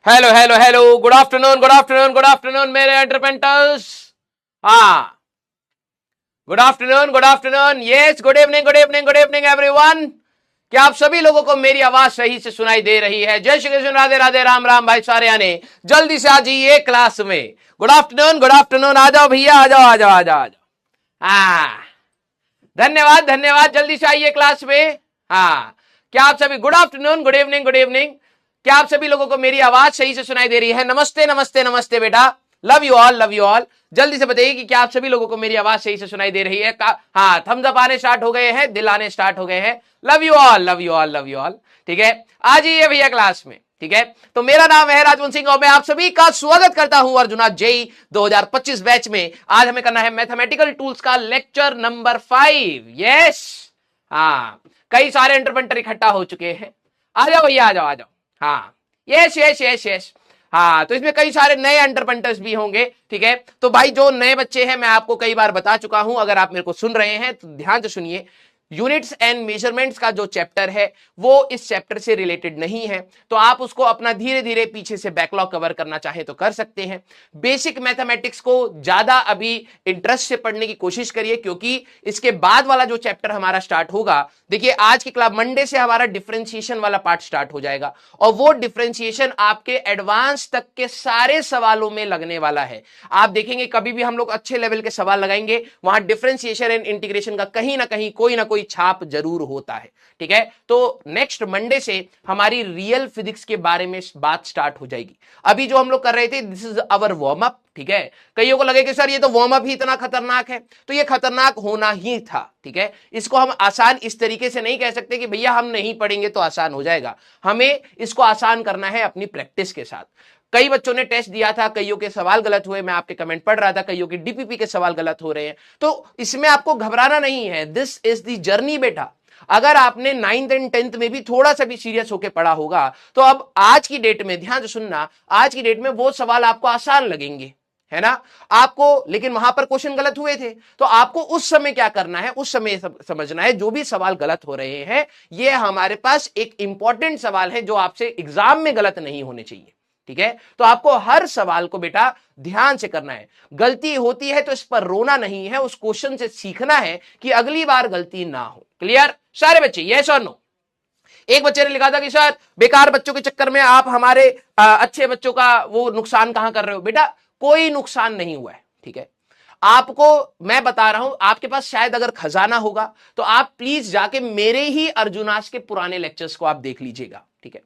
Hello hello hello, good afternoon good afternoon good afternoon मेरे entrepreneurs. हाँ, good afternoon, yes, good evening good evening good evening everyone. क्या आप सभी लोगों को मेरी आवाज सही से सुनाई दे रही है? जय श्री कृष्ण, राधे राधे, राम राम भाई सारे आने, जल्दी से आ जाइए क्लास में। गुड आफ्टरनून, आ जाओ भैया, आ जाओ आ जाओ आ जाओ आ जाओ। हाँ, धन्यवाद धन्यवाद, जल्दी से आइए क्लास में। हाँ, क्या आप सभी, good afternoon, good evening good evening, क्या आप सभी लोगों को मेरी आवाज सही से सुनाई दे रही है? नमस्ते नमस्ते नमस्ते बेटा, love you all love you all. जल्दी से बताइए कि क्या आप सभी लोगों को मेरी आवाज सही से सुनाई दे रही है? हाँ, थम्स अप आने स्टार्ट हो गए हैं, दिल आने स्टार्ट हो गए हैं। Love you all love you all love you all. ठीक है, आ जाइए भैया क्लास में। ठीक है, तो मेरा नाम है राजवंत सिंह और मैं आप सभी का स्वागत करता हूं अर्जुना जेई 2025 बैच में। आज हमें करना है मैथमेटिकल टूल्स का लेक्चर नंबर 5। यस, हाँ, कई सारे इंटरप्रेटर इकट्ठा हो चुके हैं। आ जाओ भैया, आ जाओ आ जाओ। हाँ, यस यस यस यस। हाँ, तो इसमें कई सारे नए एंटरप्रेन्योर्स भी होंगे। ठीक है, तो भाई जो नए बच्चे हैं, मैं आपको कई बार बता चुका हूं, अगर आप मेरे को सुन रहे हैं तो ध्यान से सुनिए। यूनिट्स एंड मेजरमेंट्स का जो चैप्टर है वो इस चैप्टर से रिलेटेड नहीं है, तो आप उसको अपना धीरे धीरे पीछे से बैकलॉग कवर करना चाहे तो कर सकते हैं। बेसिक मैथमेटिक्स को ज्यादा अभी इंटरेस्ट से पढ़ने की कोशिश करिए, क्योंकि इसके बाद वाला जो चैप्टर हमारा स्टार्ट होगा, देखिए आज की क्लास मंडे से हमारा डिफरेंशिएशन वाला पार्ट स्टार्ट हो जाएगा, और वो डिफरेंशिएशन आपके एडवांस तक के सारे सवालों में लगने वाला है। आप देखेंगे कभी भी हम लोग अच्छे लेवल के सवाल लगाएंगे, वहां डिफरेंशिएशन एंड इंटीग्रेशन का कहीं ना कहीं कोई ना कोई छाप जरूर होता है। ठीक है, तो नेक्स्ट मंडे से हमारी रियल फिजिक्स के बारे में बात स्टार्ट हो जाएगी। अभी जो हम लोग कर रहे थे, this is our warm up. ठीक है, कईयों को लगे कि सर ये तो वार्म अप ही इतना खतरनाक है, तो ये खतरनाक होना ही था। ठीक है, इसको हम आसान इस तरीके से नहीं कह सकते कि भैया हम नहीं पढ़ेंगे तो आसान हो जाएगा। हमें इसको आसान करना है अपनी प्रैक्टिस के साथ। कई बच्चों ने टेस्ट दिया था, कईयों के सवाल गलत हुए, मैं आपके कमेंट पढ़ रहा था, कईयों के डीपीपी के सवाल गलत हो रहे हैं, तो इसमें आपको घबराना नहीं है। दिस इज द जर्नी बेटा। अगर आपने 9th एंड 10th में भी थोड़ा सा भी सीरियस होकर पढ़ा होगा, तो अब आज की डेट में, ध्यान से सुनना, आज की डेट में वो सवाल आपको आसान लगेंगे, है ना आपको। लेकिन वहां पर क्वेश्चन गलत हुए थे, तो आपको उस समय क्या करना है, उस समय समझना है जो भी सवाल गलत हो रहे हैं, ये हमारे पास एक इंपॉर्टेंट सवाल है जो आपसे एग्जाम में गलत नहीं होने चाहिए। ठीक है, तो आपको हर सवाल को बेटा ध्यान से करना है। गलती होती है तो इस पर रोना नहीं है, उस क्वेश्चन से सीखना है कि अगली बार गलती ना हो। क्लियर सारे बच्चे? यस और नो? एक बच्चे ने लिखा था कि सर बेकार बच्चों के चक्कर में आप हमारे अच्छे बच्चों का वो नुकसान कहां कर रहे हो। बेटा कोई नुकसान नहीं हुआ है। ठीक है, आपको मैं बता रहा हूं, आपके पास शायद अगर खजाना होगा तो आप प्लीज जाके मेरे ही अर्जुनास के पुराने लेक्चर्स को आप देख लीजिएगा। ठीक है,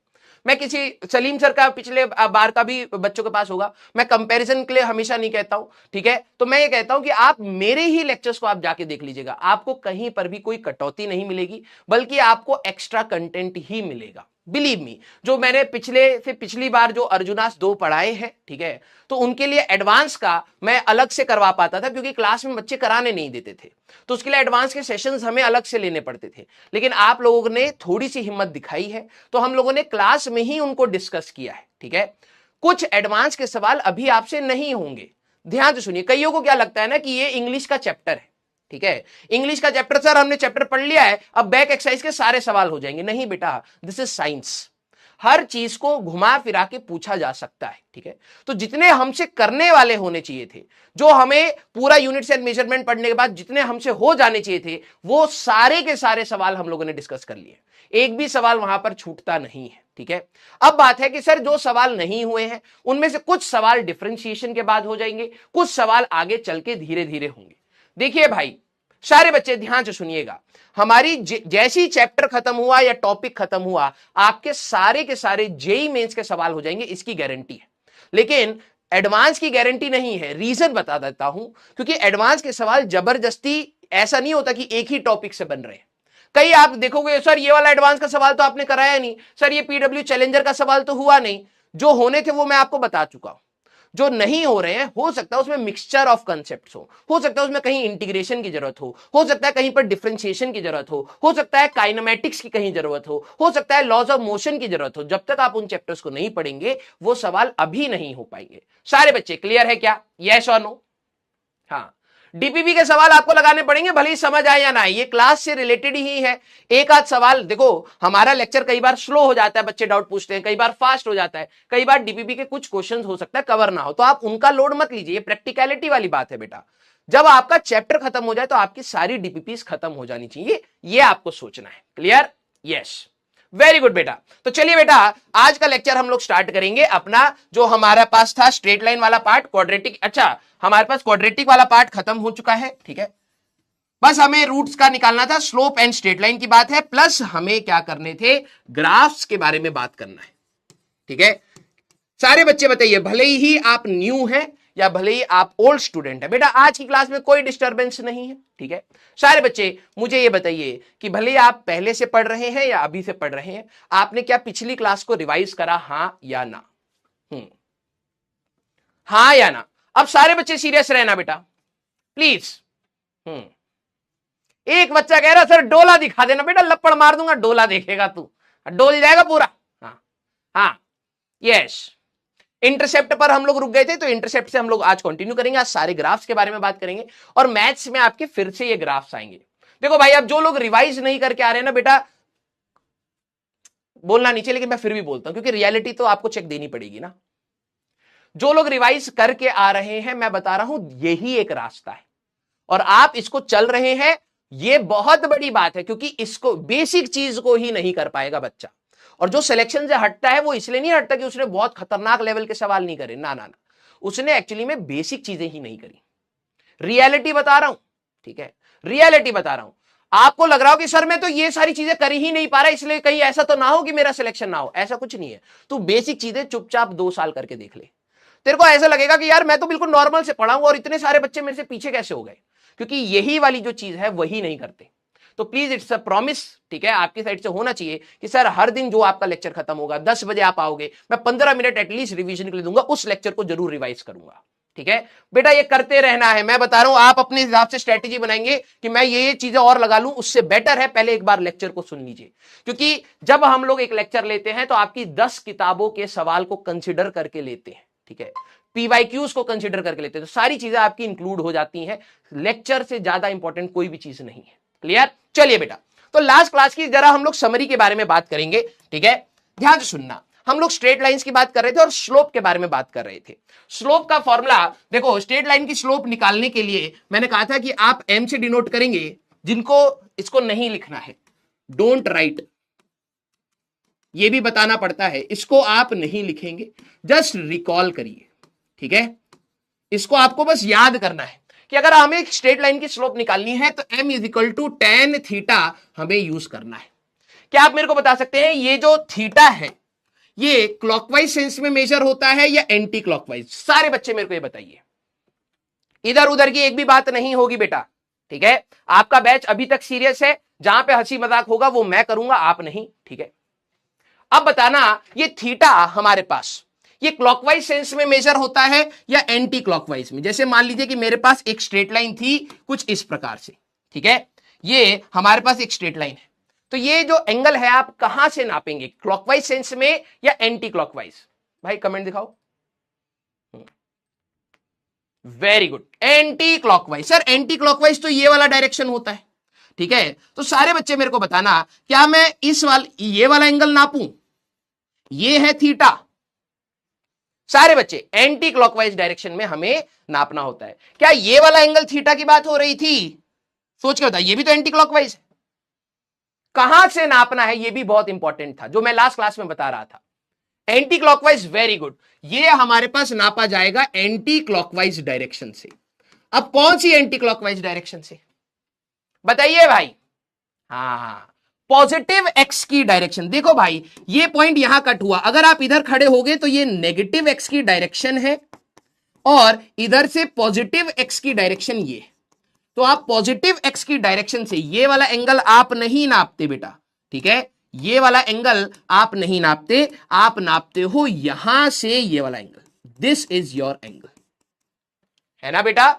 मैं किसी सलीम सर का पिछले बार का भी बच्चों के पास होगा, मैं कंपैरिजन के लिए हमेशा नहीं कहता हूं। ठीक है, तो मैं ये कहता हूं कि आप मेरे ही लेक्चर्स को आप जाके देख लीजिएगा, आपको कहीं पर भी कोई कटौती नहीं मिलेगी, बल्कि आपको एक्स्ट्रा कंटेंट ही मिलेगा। बिलीव मी, जो मैंने पिछली बार जो अर्जुनास 2 पढ़ाए हैं, ठीक है, तो उनके लिए एडवांस का मैं अलग से करवा पाता था, क्योंकि क्लास में बच्चे कराने नहीं देते थे, तो उसके लिए एडवांस के सेशंस हमें अलग से लेने पड़ते थे। लेकिन आप लोगों ने थोड़ी सी हिम्मत दिखाई है, तो हम लोगों ने क्लास में ही उनको डिस्कस किया है। ठीक है, कुछ एडवांस के सवाल अभी आपसे नहीं होंगे, ध्यान से सुनिए। कईयों को क्या लगता है ना कि ये इंग्लिश का चैप्टर है। ठीक है, इंग्लिश का चैप्टर, सर हमने चैप्टर पढ़ लिया है, अब बैक एक्सरसाइज के सारे सवाल हो जाएंगे। नहीं बेटा, दिस इज साइंस। हर चीज को घुमा फिरा के पूछा जा सकता है। ठीक है, तो जितने हमसे करने वाले होने चाहिए थे, जो हमें पूरा यूनिट्स एंड मेजरमेंट पढ़ने के बाद जितने हमसे हो जाने चाहिए थे, वो सारे के सारे सवाल हम लोगों ने डिस्कस कर लिए। एक भी सवाल वहां पर छूटता नहीं है। ठीक है, अब बात है कि सर जो सवाल नहीं हुए हैं उनमें से कुछ सवाल डिफरेंशिएशन के बाद हो जाएंगे, कुछ सवाल आगे चल के धीरे धीरे होंगे। देखिए भाई सारे बच्चे ध्यान से सुनिएगा, हमारी जैसी चैप्टर खत्म हुआ या टॉपिक खत्म हुआ, आपके सारे के सारे जेई मेंस के सवाल हो जाएंगे, इसकी गारंटी है। लेकिन एडवांस की गारंटी नहीं है। रीजन बता देता हूं, क्योंकि एडवांस के सवाल जबरदस्ती ऐसा नहीं होता कि एक ही टॉपिक से बन रहे हैं। कई आप देखोगे सर ये वाला एडवांस का सवाल तो आपने कराया नहीं, सर ये पीडब्ल्यू चैलेंजर का सवाल तो हुआ नहीं। जो होने थे वो मैं आपको बता चुका हूं, जो नहीं हो रहे हैं हो सकता है उसमें मिक्सचर ऑफ कंसेप्ट्स हो सकता है उसमें कहीं इंटीग्रेशन की जरूरत हो सकता है कहीं पर डिफरेंशिएशन की जरूरत हो सकता है काइनेमेटिक्स की कहीं जरूरत हो सकता है लॉज ऑफ मोशन की जरूरत हो। जब तक आप उन चैप्टर्स को नहीं पढ़ेंगे वो सवाल अभी नहीं हो पाएंगे। सारे बच्चे क्लियर है क्या? यस और नो? हाँ, डीपीपी के सवाल आपको लगाने पड़ेंगे, भले ही समझ आए या ना आए, ये क्लास से रिलेटेड ही है। एक आध सवाल देखो, हमारा लेक्चर कई बार स्लो हो जाता है, बच्चे डाउट पूछते हैं, कई बार फास्ट हो जाता है, कई बार डीपीपी के कुछ क्वेश्चन हो सकता है कवर ना हो, तो आप उनका लोड मत लीजिए, ये प्रैक्टिकलिटी वाली बात है बेटा। जब आपका चैप्टर खत्म हो जाए तो आपकी सारी डीपीपी खत्म हो जानी चाहिए, ये आपको सोचना है। क्लियर? यस, वेरी गुड बेटा। तो चलिए बेटा, आज का लेक्चर हम लोग स्टार्ट करेंगे अपना, जो हमारा पास था स्ट्रेट लाइन वाला पार्ट, क्वाड्रेटिक, अच्छा हमारे पास क्वाड्रेटिक वाला पार्ट खत्म हो चुका है, ठीक है। बस हमें रूट्स का निकालना था, स्लोप एंड स्ट्रेट लाइन की बात है, प्लस हमें क्या करने थे, ग्राफ्स के बारे में बात करना है, ठीक है। सारे बच्चे बताइए, भले ही आप न्यू हैं या भले ही आप ओल्ड स्टूडेंट है, बेटा आज की क्लास में कोई डिस्टरबेंस नहीं है, ठीक है। सारे बच्चे मुझे ये बताइए कि भले ही आप पहले से पढ़ रहे हैं या अभी से पढ़ रहे हैं, आपने क्या पिछली क्लास को रिवाइज करा, हां या ना? हां या ना? अब सारे बच्चे सीरियस रहना बेटा प्लीज। एक बच्चा कह रहा सर डोला दिखा देना, बेटा लपड़ मार दूंगा, डोला देखेगा तू, डोल जाएगा पूरा। हाँ हाँ, यस। इंटरसेप्ट पर हम लोग रुक गए थे, तो इंटरसेप्ट से हम लोग आज कंटिन्यू करेंगे, आज सारे ग्राफ्स के बारे में बात करेंगे, और मैथ्स में आपके फिर से ये ग्राफ्स आएंगे। देखो भाई, अब जो लोग रिवाइज नहीं करके आ रहे हैं ना बेटा, बोलना नीचे, लेकिन मैं फिर भी बोलता हूं क्योंकि रियलिटी तो आपको चेक देनी पड़ेगी ना। जो लोग रिवाइज करके आ रहे हैं, मैं बता रहा हूं यही एक रास्ता है, और आप इसको चल रहे हैं, ये बहुत बड़ी बात है, क्योंकि इसको बेसिक चीज को ही नहीं कर पाएगा बच्चा। और जो सिलेक्शन से हटता है वो इसलिए नहीं हटता कि उसने बहुत खतरनाक लेवल के सवाल नहीं करे, ना ना ना, उसने एक्चुअली में बेसिक चीजें ही नहीं करी। रियलिटी बता रहा हूं, ठीक है, रियलिटी बता रहा हूं। आपको लग रहा हो कि सर मैं तो ये सारी चीजें कर ही नहीं पा रहा, इसलिए कहीं ऐसा तो ना हो कि मेरा सिलेक्शन ना हो, ऐसा कुछ नहीं है। तू बेसिक चीजें चुपचाप 2 साल करके देख ले, तेरे को ऐसा लगेगा कि यार मैं तो बिल्कुल नॉर्मल से पढ़ा हूं और इतने सारे बच्चे मेरे से पीछे कैसे हो गए, क्योंकि यही वाली जो चीज है वही नहीं करते। तो प्लीज इट्स अ प्रॉमिस, ठीक है, आपकी साइड से होना चाहिए कि सर हर दिन जो आपका लेक्चर खत्म होगा 10 बजे आप आओगे, मैं 15 मिनट एटलीस्ट रिवीजन के लिए दूंगा, उस लेक्चर को जरूर रिवाइज करूंगा, ठीक है बेटा। ये करते रहना है, मैं बता रहा हूं, आप अपने हिसाब से स्ट्रेटेजी बनाएंगे कि मैं ये चीजें और लगा लूं, उससे बेटर है पहले एक बार लेक्चर को सुन लीजिए, क्योंकि जब हम लोग एक लेक्चर लेते हैं तो आपकी 10 किताबों के सवाल को कंसिडर करके लेते हैं, ठीक है, पीवाईक्यूज को कंसिडर करके लेते हैं, तो सारी चीजें आपकी इंक्लूड हो जाती हैं। लेक्चर से ज्यादा इंपॉर्टेंट कोई भी चीज नहीं है। क्लियर? चलिए बेटा, तो लास्ट क्लास की जरा हम लोग समरी के बारे में बात करेंगे, ठीक है, ध्यान से सुनना। हम लोग स्ट्रेट लाइंस की बात कर रहे थे और स्लोप के बारे में बात कर रहे थे। स्लोप का फॉर्मूला देखो, स्ट्रेट लाइन की स्लोप निकालने के लिए मैंने कहा था कि आप एम से डिनोट करेंगे, जिनको इसको नहीं लिखना है डोंट राइट, ये भी बताना पड़ता है, इसको आप नहीं लिखेंगे, जस्ट रिकॉल करिए, ठीक है। इसको आपको बस याद करना है कि अगर हमें एक स्ट्रेट लाइन की स्लोप निकालनी है तो m is equal to tan theta हमें यूज करना है। क्या आप मेरे को बता सकते हैं ये जो थीटा है ये क्लॉकवाइज सेंस में मेजर होता है या एंटी क्लॉकवाइज? सारे बच्चे मेरे को ये बताइए, इधर उधर की एक भी बात नहीं होगी बेटा, ठीक है। आपका बैच अभी तक सीरियस है, जहां पे हंसी मजाक होगा वो मैं करूंगा, आप नहीं, ठीक है। अब बताना, ये थीटा हमारे पास ये क्लॉकवाइज सेंस में मेजर होता है या एंटी क्लॉकवाइज में? जैसे मान लीजिए कि मेरे पास एक स्ट्रेट लाइन थी कुछ इस प्रकार से, ठीक है, ये हमारे पास एक स्ट्रेट लाइन है, तो ये जो एंगल है आप कहां से नापेंगे, क्लॉकवाइज सेंस में या एंटी क्लॉकवाइज? भाई कमेंट दिखाओ। Very good, anti clockwise. Sir anti clockwise तो ये वाला डायरेक्शन होता है, ठीक है। तो सारे बच्चे मेरे को बताना, क्या मैं ये वाला एंगल नापूं? ये है थीटा, सारे बच्चे एंटी क्लॉकवाइज डायरेक्शन में हमें नापना होता है। क्या ये वाला एंगल थीटा की बात हो रही थी? सोच के बताइए, ये भी तो एंटी क्लॉकवाइज है। कहां से नापना है ये भी बहुत इंपॉर्टेंट था, जो मैं लास्ट क्लास में बता रहा था। एंटी क्लॉकवाइज, वेरी गुड, ये हमारे पास नापा जाएगा एंटी क्लॉकवाइज डायरेक्शन से। अब कौन सी एंटी क्लॉकवाइज डायरेक्शन से बताइए भाई? हाँ, पॉजिटिव एक्स की डायरेक्शन। देखो भाई, ये पॉइंट यहां कट हुआ, अगर आप इधर खड़े होगे तो ये नेगेटिव एक्स की डायरेक्शन है, और इधर से पॉजिटिव एक्स की डायरेक्शन ये, तो आप पॉजिटिव एक्स की डायरेक्शन से ये वाला एंगल आप नहीं नापते बेटा, ठीक है, ये वाला एंगल आप नहीं नापते, आप नापते हो यहां से ये वाला angle, this is your angle, है ना बेटा?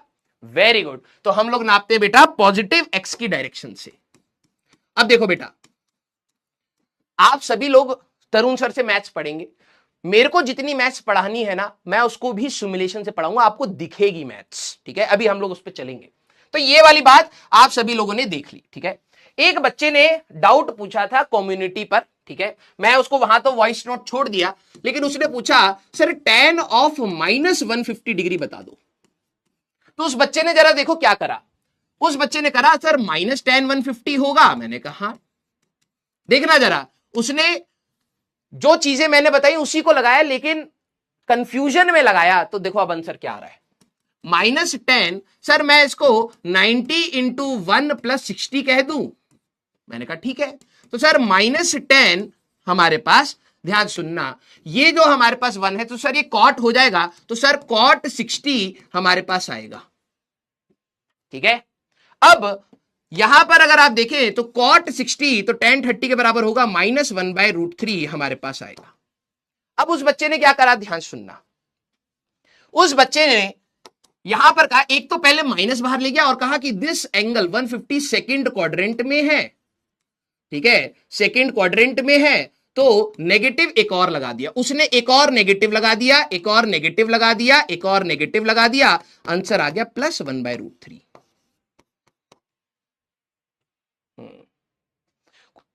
वेरी गुड, तो हम लोग नापते बेटा पॉजिटिव एक्स की डायरेक्शन से। अब देखो बेटा, आप सभी लोग तरुण सर से मैथ्स पढ़ेंगे, मेरे को जितनी मैथ्स पढ़ानी है ना, मैं उसको भी सिमुलेशन से पढ़ाऊंगा, आपको दिखेगी मैथ्स, ठीक है। अभी हम लोग उस पर चलेंगे। तो ये वाली बात आप सभी लोगों ने देख ली, ठीक है। एक बच्चे ने डाउट पूछा था कम्युनिटी पर, ठीक है, मैं उसको वहां तो वॉइस नोट छोड़ दिया, लेकिन उसने पूछा सर tan ऑफ -150 डिग्री बता दो। तो उस बच्चे ने जरा देखो क्या करा, उस बच्चे ने करा सर -tan 150 होगा। मैंने कहा हाँ, देखना जरा, उसने जो चीजें मैंने बताई उसी को लगाया, लेकिन कंफ्यूजन में लगाया। तो देखो अब आंसर क्या आ रहा है, -10। सर मैं इसको 90 इंटू 1 + 60 कह दूं। मैंने कहा ठीक है। तो सर -10 हमारे पास, ध्यान सुनना, ये जो हमारे पास 1 है तो सर ये कॉट हो जाएगा, तो सर कॉट 60 हमारे पास आएगा, ठीक है। अब यहां पर अगर आप देखें तो कॉट 60 तो tan 30 के बराबर होगा -1/√3 हमारे पास आएगा। अब उस बच्चे ने क्या करा, ध्यान सुनना, उस बच्चे ने यहां पर कहा, एक तो पहले माइनस बाहर ले गया और कहा कि दिस एंगल 150 सेकंड क्वाड्रेंट में है, ठीक है, सेकंड क्वाड्रेंट में है। तो नेगेटिव एक और लगा दिया उसने, एक और नेगेटिव लगा दिया, एक और नेगेटिव लगा दिया, एक और नेगेटिव लगा दिया, आंसर आ गया +1/√3।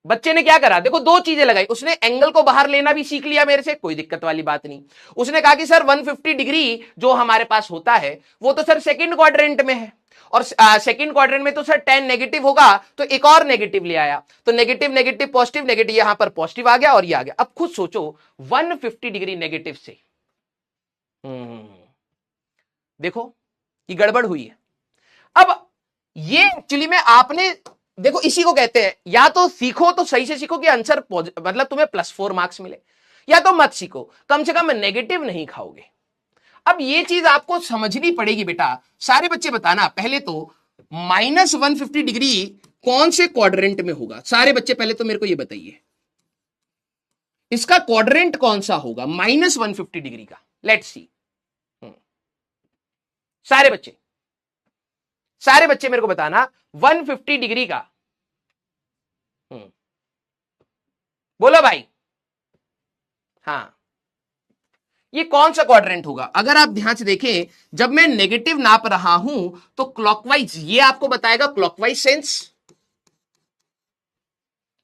बच्चे ने क्या करा, देखो दो चीजें लगाई, उसने एंगल को बाहर लेना भी सीख लिया मेरे से, कोई दिक्कत वाली बात नहीं। उसने कहा कि सर 150 डिग्री जो हमारे पास होता है वो तो सर सेकंड क्वाड्रेंट में है, और सेकंड क्वाड्रेंट में तो सर tan नेगेटिव होगा, तो एक और नेगेटिव ले आया, तो नेगेटिव नेगेटिव पॉजिटिव नेगेटिव, यहां पर पॉजिटिव आ गया और ये आ गया। अब खुद सोचो 150 डिग्री नेगेटिव से, देखो ये गड़बड़ हुई है। अब ये एक्चुअली में आपने देखो, इसी को कहते हैं, या तो सीखो तो सही से सीखो कि आंसर मतलब तुम्हें +4 मार्क्स मिले, या तो मत सीखो, कम से कम नेगेटिव नहीं खाओगे। अब ये चीज आपको समझनी पड़ेगी बेटा। सारे बच्चे बताना पहले तो -150 डिग्री कौन से क्वाड्रेंट में होगा, सारे बच्चे पहले तो मेरे को ये बताइए, इसका क्वाड्रेंट कौन सा होगा -150 डिग्री का, लेट्स सी। सारे बच्चे मेरे को बताना 150 डिग्री का, बोलो भाई, हाँ, ये कौन सा क्वाड्रेंट होगा। अगर आप ध्यान से देखें, जब मैं नेगेटिव नाप रहा हूं तो क्लॉकवाइज ये आपको बताएगा, क्लॉकवाइज सेंस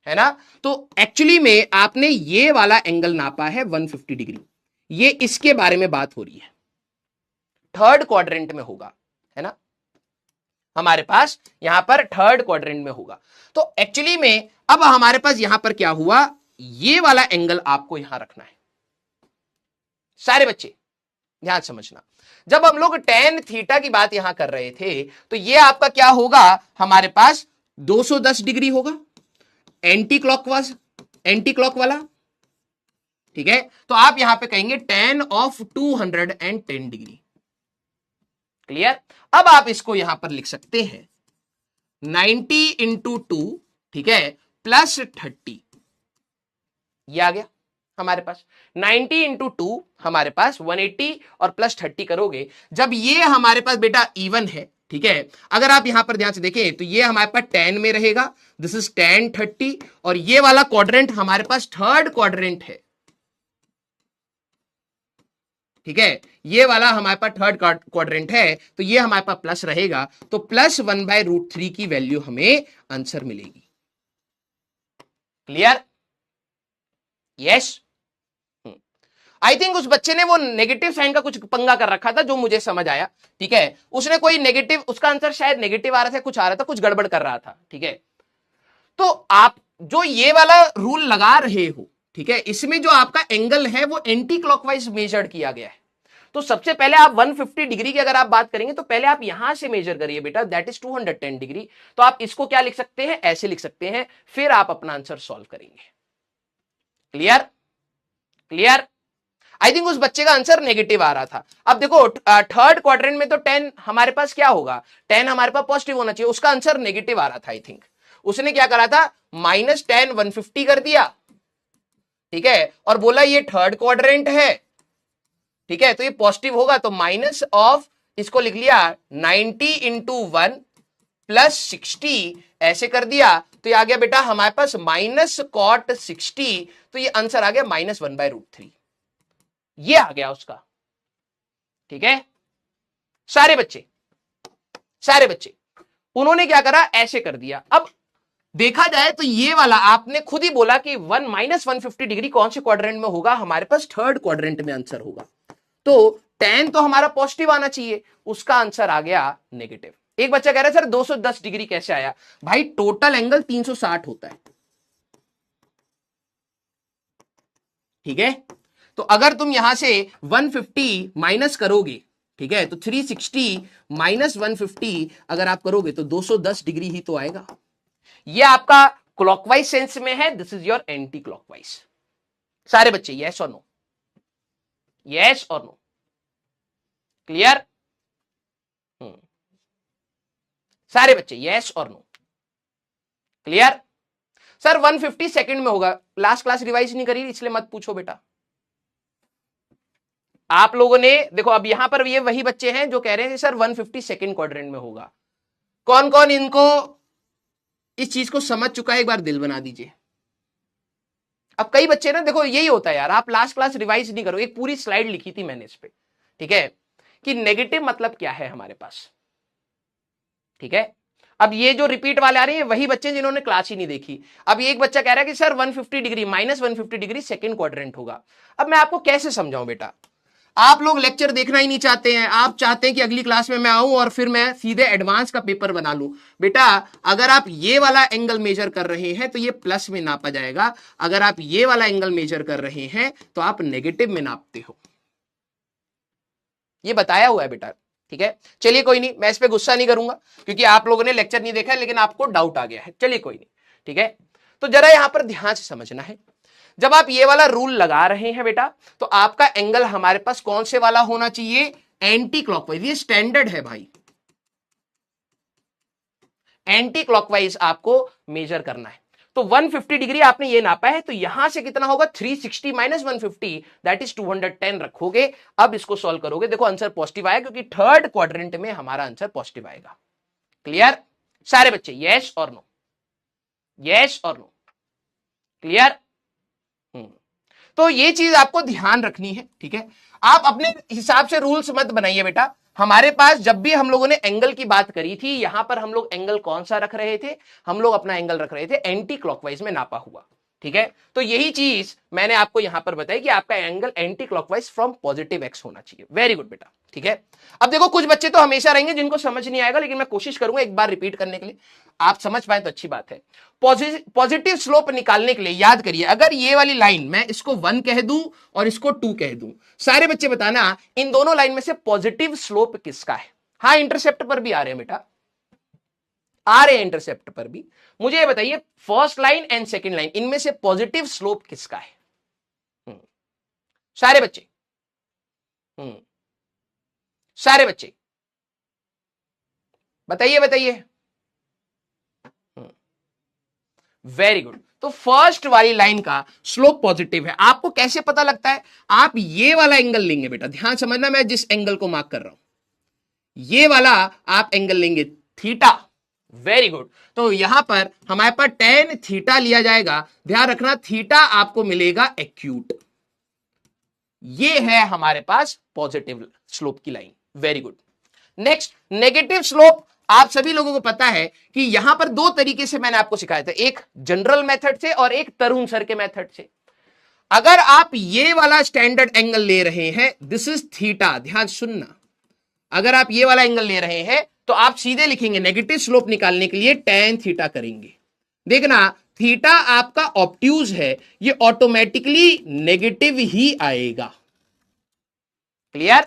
है ना। तो एक्चुअली में आपने ये वाला एंगल नापा है 150 डिग्री, ये इसके बारे में बात हो रही है, थर्ड क्वाड्रेंट में होगा, है ना, हमारे पास यहां पर थर्ड क्वाड्रेंट में होगा। तो एक्चुअली में अब हमारे पास यहां पर क्या हुआ, ये वाला एंगल आपको यहां रखना है। सारे बच्चे ध्यान समझना, जब हम लोग tan थीटा की बात यहां कर रहे थे तो ये आपका क्या होगा, हमारे पास 210 डिग्री होगा, एंटी क्लॉक वाला, ठीक है। तो आप यहां पे कहेंगे tan ऑफ 210 डिग्री, क्लियर। अब आप इसको यहां पर लिख सकते हैं 90 इंटू 2, ठीक है, +30, ये आ गया हमारे पास 90 इंटू 2 हमारे पास 180 और +30 करोगे, जब ये हमारे पास बेटा इवन है, ठीक है। अगर आप यहां पर ध्यान से देखें तो ये हमारे पास tan में रहेगा, दिस इज tan 30, और ये वाला क्वाड्रेंट हमारे पास थर्ड क्वाड्रेंट है, ठीक है, ये वाला हमारे पास थर्ड क्वाड्रेंट है, तो ये हमारे पास प्लस रहेगा, तो +1/√3 की वैल्यू हमें आंसर मिलेगी। Clear, yes. आई थिंक उस बच्चे ने वो नेगेटिव साइन का कुछ पंगा कर रखा था, जो मुझे समझ आया, ठीक है, उसने कोई नेगेटिव, उसका आंसर शायद नेगेटिव आ रहा था, कुछ आ रहा था, कुछ गड़बड़ कर रहा था, ठीक है। तो आप जो ये वाला रूल लगा रहे हो, ठीक है, इसमें जो आपका एंगल है वो एंटी क्लॉकवाइज मेजर्ड किया गया है। तो सबसे पहले आप 150 डिग्री की अगर आप बात करेंगे तो पहले आप यहां से मेजर करिए बेटा, दैट इज 210 डिग्री। तो आप इसको क्या लिख सकते हैं, ऐसे लिख सकते हैं, फिर आप अपना आंसर सॉल्व करेंगे। Clear, clear. आई थिंक उस बच्चे का आंसर नेगेटिव आ रहा था। अब देखो थर्ड क्वाड्रेंट में तो tan हमारे पास क्या होगा, tan हमारे पास पॉजिटिव होना चाहिए, उसका आंसर नेगेटिव आ रहा था। आई थिंक उसने क्या करा था, -tan 150 कर दिया, ठीक है, और बोला ये थर्ड क्वाड्रेंट है, ठीक है, तो ये पॉजिटिव होगा, तो माइनस ऑफ, इसको लिख लिया 90 इंटू 1 +60, ऐसे कर दिया, तो ये आ गया बेटा हमारे पास -cot60, तो ये आंसर आ गया -1/√3, ये आ गया उसका। ठीक है, सारे बच्चे उन्होंने क्या करा, ऐसे कर दिया। अब देखा जाए तो ये वाला आपने खुद ही बोला कि 1 - 150 डिग्री कौन से क्वाड्रेंट में होगा, हमारे पास थर्ड क्वाड्रेंट में आंसर होगा। तो tan तो हमारा पॉजिटिव आना चाहिए, उसका आंसर आ गया नेगेटिव। एक बच्चा कह रहा है सर 210 डिग्री कैसे आया? भाई टोटल एंगल 360 होता है, ठीक है। तो अगर तुम यहां से 150 माइनस करोगे, ठीक है, तो 360 - 150 अगर आप करोगे तो 210 डिग्री ही तो आएगा। ये आपका क्लॉकवाइज सेंस में है, this is your anti clockwise. सारे बच्चे यस और नो, यस और नो, क्लियर? सारे बच्चे यस और नो, क्लियर? सर 150 सेकंड में होगा, लास्ट क्लास रिवाइज नहीं करी इसलिए मत पूछो बेटा। आप लोगों ने देखो, अब यहां पर ये वही बच्चे हैं जो कह रहे हैं सर 150 सेकंड क्वाड्रेंट में होगा। कौन कौन इनको इस चीज को समझ चुका है, एक बार दिल बना दीजिए। अब कई बच्चे ना, देखो यही होता है यार, आप लास्ट क्लास रिवाइज नहीं करो। एक पूरी स्लाइड लिखी थी मैंने इस पे, ठीक है, कि नेगेटिव मतलब क्या है हमारे पास, ठीक है। अब ये जो रिपीट वाले आ रहे हैं वही बच्चे जिन्होंने क्लास ही नहीं देखी। अब एक बच्चा कह रहा है कि sir 150 degree -150 degree second quadrant होगा। अब मैं आपको कैसे समझाऊं बेटा, आप लोग लेक्चर देखना ही नहीं चाहते हैं, आप चाहते हैं कि अगली क्लास में मैं आऊं और फिर मैं सीधे एडवांस का पेपर बना लूं। बेटा अगर आप ये वाला एंगल मेजर कर रहे हैं तो ये प्लस में नापा जाएगा, अगर आप ये वाला एंगल मेजर कर रहे हैं तो आप नेगेटिव में नापते हो। ये बताया हुआ है बेटा, ठीक है। चलिए कोई नहीं, मैं इस पे गुस्सा नहीं करूंगा क्योंकि आप लोगों ने लेक्चर नहीं देखा है, लेकिन आपको डाउट आ गया है। चलिए कोई नहीं, ठीक है। तो जरा यहां पर ध्यान से समझना है, जब आप ये वाला रूल लगा रहे हैं बेटा, तो आपका एंगल हमारे पास कौन से वाला होना चाहिए, एंटी क्लॉकवाइज। ये स्टैंडर्ड है भाई, एंटी क्लॉकवाइज आपको मेजर करना है। तो 150 डिग्री आपने ये नापा है, तो यहां से कितना होगा, 360 - 150 दैट इज 210 रखोगे। अब इसको सॉल्व करोगे, देखो आंसर पॉजिटिव आया क्योंकि थर्ड क्वाड्रेंट में हमारा आंसर पॉजिटिव आएगा। क्लियर सारे बच्चे, यस और नो, यस और नो, क्लियर? तो ये चीज आपको ध्यान रखनी है, ठीक है। आप अपने हिसाब से रूल्स मत बनाइए बेटा। हमारे पास जब भी हम लोगों ने एंगल की बात करी थी, यहां पर हम लोग एंगल कौन सा रख रहे थे, हम लोग अपना एंगल रख रहे थे एंटी क्लॉकवाइज में नापा हुआ, ठीक है। तो यही चीज मैंने आपको यहां पर बताई कि आपका angle anti clockwise from positive x होना चाहिए। वेरी गुड बेटा, ठीक है। अब देखो कुछ बच्चे तो हमेशा रहेंगे जिनको समझ नहीं आएगा, लेकिन मैं कोशिश करूंगा एक बार रिपीट करने के लिए, आप समझ पाए तो अच्छी बात है। पॉजिटिव स्लोप निकालने के लिए याद करिए, अगर ये वाली लाइन मैं इसको 1 कह दूं और इसको 2 कह दूं, सारे बच्चे बताना इन दोनों लाइन में से पॉजिटिव स्लोप किसका है। हाँ इंटरसेप्ट पर भी आ रहे हैं बेटा, आ रहे हैं इंटरसेप्ट पर भी। मुझे ये बताइए first line and second line, इनमें से पॉजिटिव स्लोप किसका है? सारे बच्चे, सारे बच्चे बताइए बताइए। वेरी गुड, तो फर्स्ट वाली लाइन का स्लोप पॉजिटिव है। आपको कैसे पता लगता है? आप ये वाला एंगल लेंगे बेटा, ध्यान समझना, मैं जिस एंगल को मार्क कर रहा हूं ये वाला आप एंगल लेंगे थीटा। वेरी गुड, तो यहां पर हमारे पास tan थीटा लिया जाएगा। ध्यान रखना थीटा आपको मिलेगा एक्यूट, ये है हमारे पास पॉजिटिव स्लोप की line. Very good. Next negative slope, आप सभी लोगों को पता है कि यहां पर दो तरीके से मैंने आपको सिखाया था, एक जनरल मेथड से और एक तरुण सर के मेथड से। अगर आप ये वाला स्टैंडर्ड एंगल ले रहे हैं, दिस इज थीटा, ध्यान सुनना, अगर आप ये वाला एंगल ले रहे हैं तो आप सीधे लिखेंगे नेगेटिव स्लोप निकालने के लिए tan थीटा करेंगे। देखना थीटा आपका ऑब्ट्यूज है, ये ऑटोमेटिकली नेगेटिव ही आएगा। क्लियर?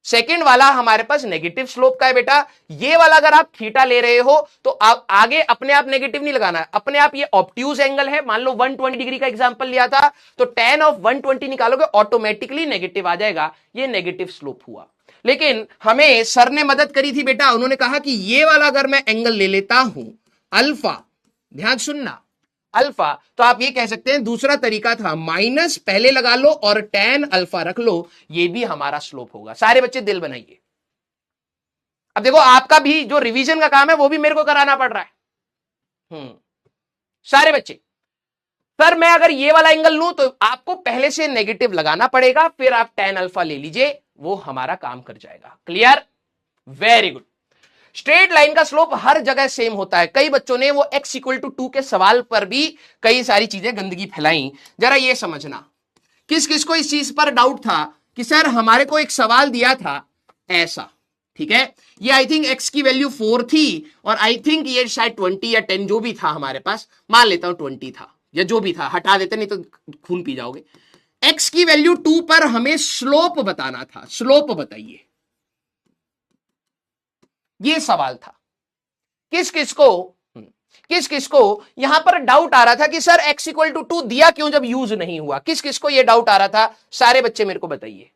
सेकंड वाला हमारे पास नेगेटिव स्लोप का है बेटा। ये वाला अगर आप थीटा ले रहे हो तो आप आगे अपने आप नेगेटिव नहीं लगाना है, अपने आप ये ऑब्ट्यूज एंगल है, मान लो 120 डिग्री का एग्जांपल लिया था, तो tan ऑफ 120 निकालोगे ऑटोमेटिकली नेगेटिव आ जाएगा, ये नेगेटिव स्लोप हुआ। लेकिन हमें सर ने मदद करी थी बेटा, उन्होंने कहा कि ये वाला अगर मैं एंगल ले लेता हूं अल्फा, ध्यान सुनना अल्फा, तो आप ये कह सकते हैं दूसरा तरीका था माइनस पहले लगा लो और tan अल्फा रख लो, ये भी हमारा स्लोप होगा। सारे बच्चे दिल बनाइए। अब देखो आपका भी जो रिवीजन का काम है वो भी मेरे को कराना पड़ रहा है। सारे बच्चे, सर मैं अगर ये वाला एंगल लूं तो आपको पहले से नेगेटिव लगाना पड़ेगा, फिर आप tan अल्फा ले लीजिए, वो हमारा काम कर जाएगा। Clear? Very good. Straight line का स्लोप हर जगह सेम होता है। कई बच्चों ने वो x इक्वल टू 2 के सवाल पर भी कई सारी चीजें गंदगी फैलाई। जरा ये समझना, किस किस को इस चीज पर डाउट था कि सर हमारे को एक सवाल दिया था ऐसा, ठीक है, ये आई थिंक x की वैल्यू 4 थी और आई थिंक ये शायद 20 या 10 जो भी था हमारे पास, मान लेता हूं 20 था या जो भी था, हटा देते नहीं तो खून पी जाओगे। x की वैल्यू 2 पर हमें स्लोप बताना था, स्लोप बताइए, ये सवाल था। किस किस को यहां पर डाउट आ रहा था कि सर x इक्वल टू 2 दिया क्यों जब यूज नहीं हुआ? किस किस को यह डाउट आ रहा था? सारे बच्चे मेरे को बताइए,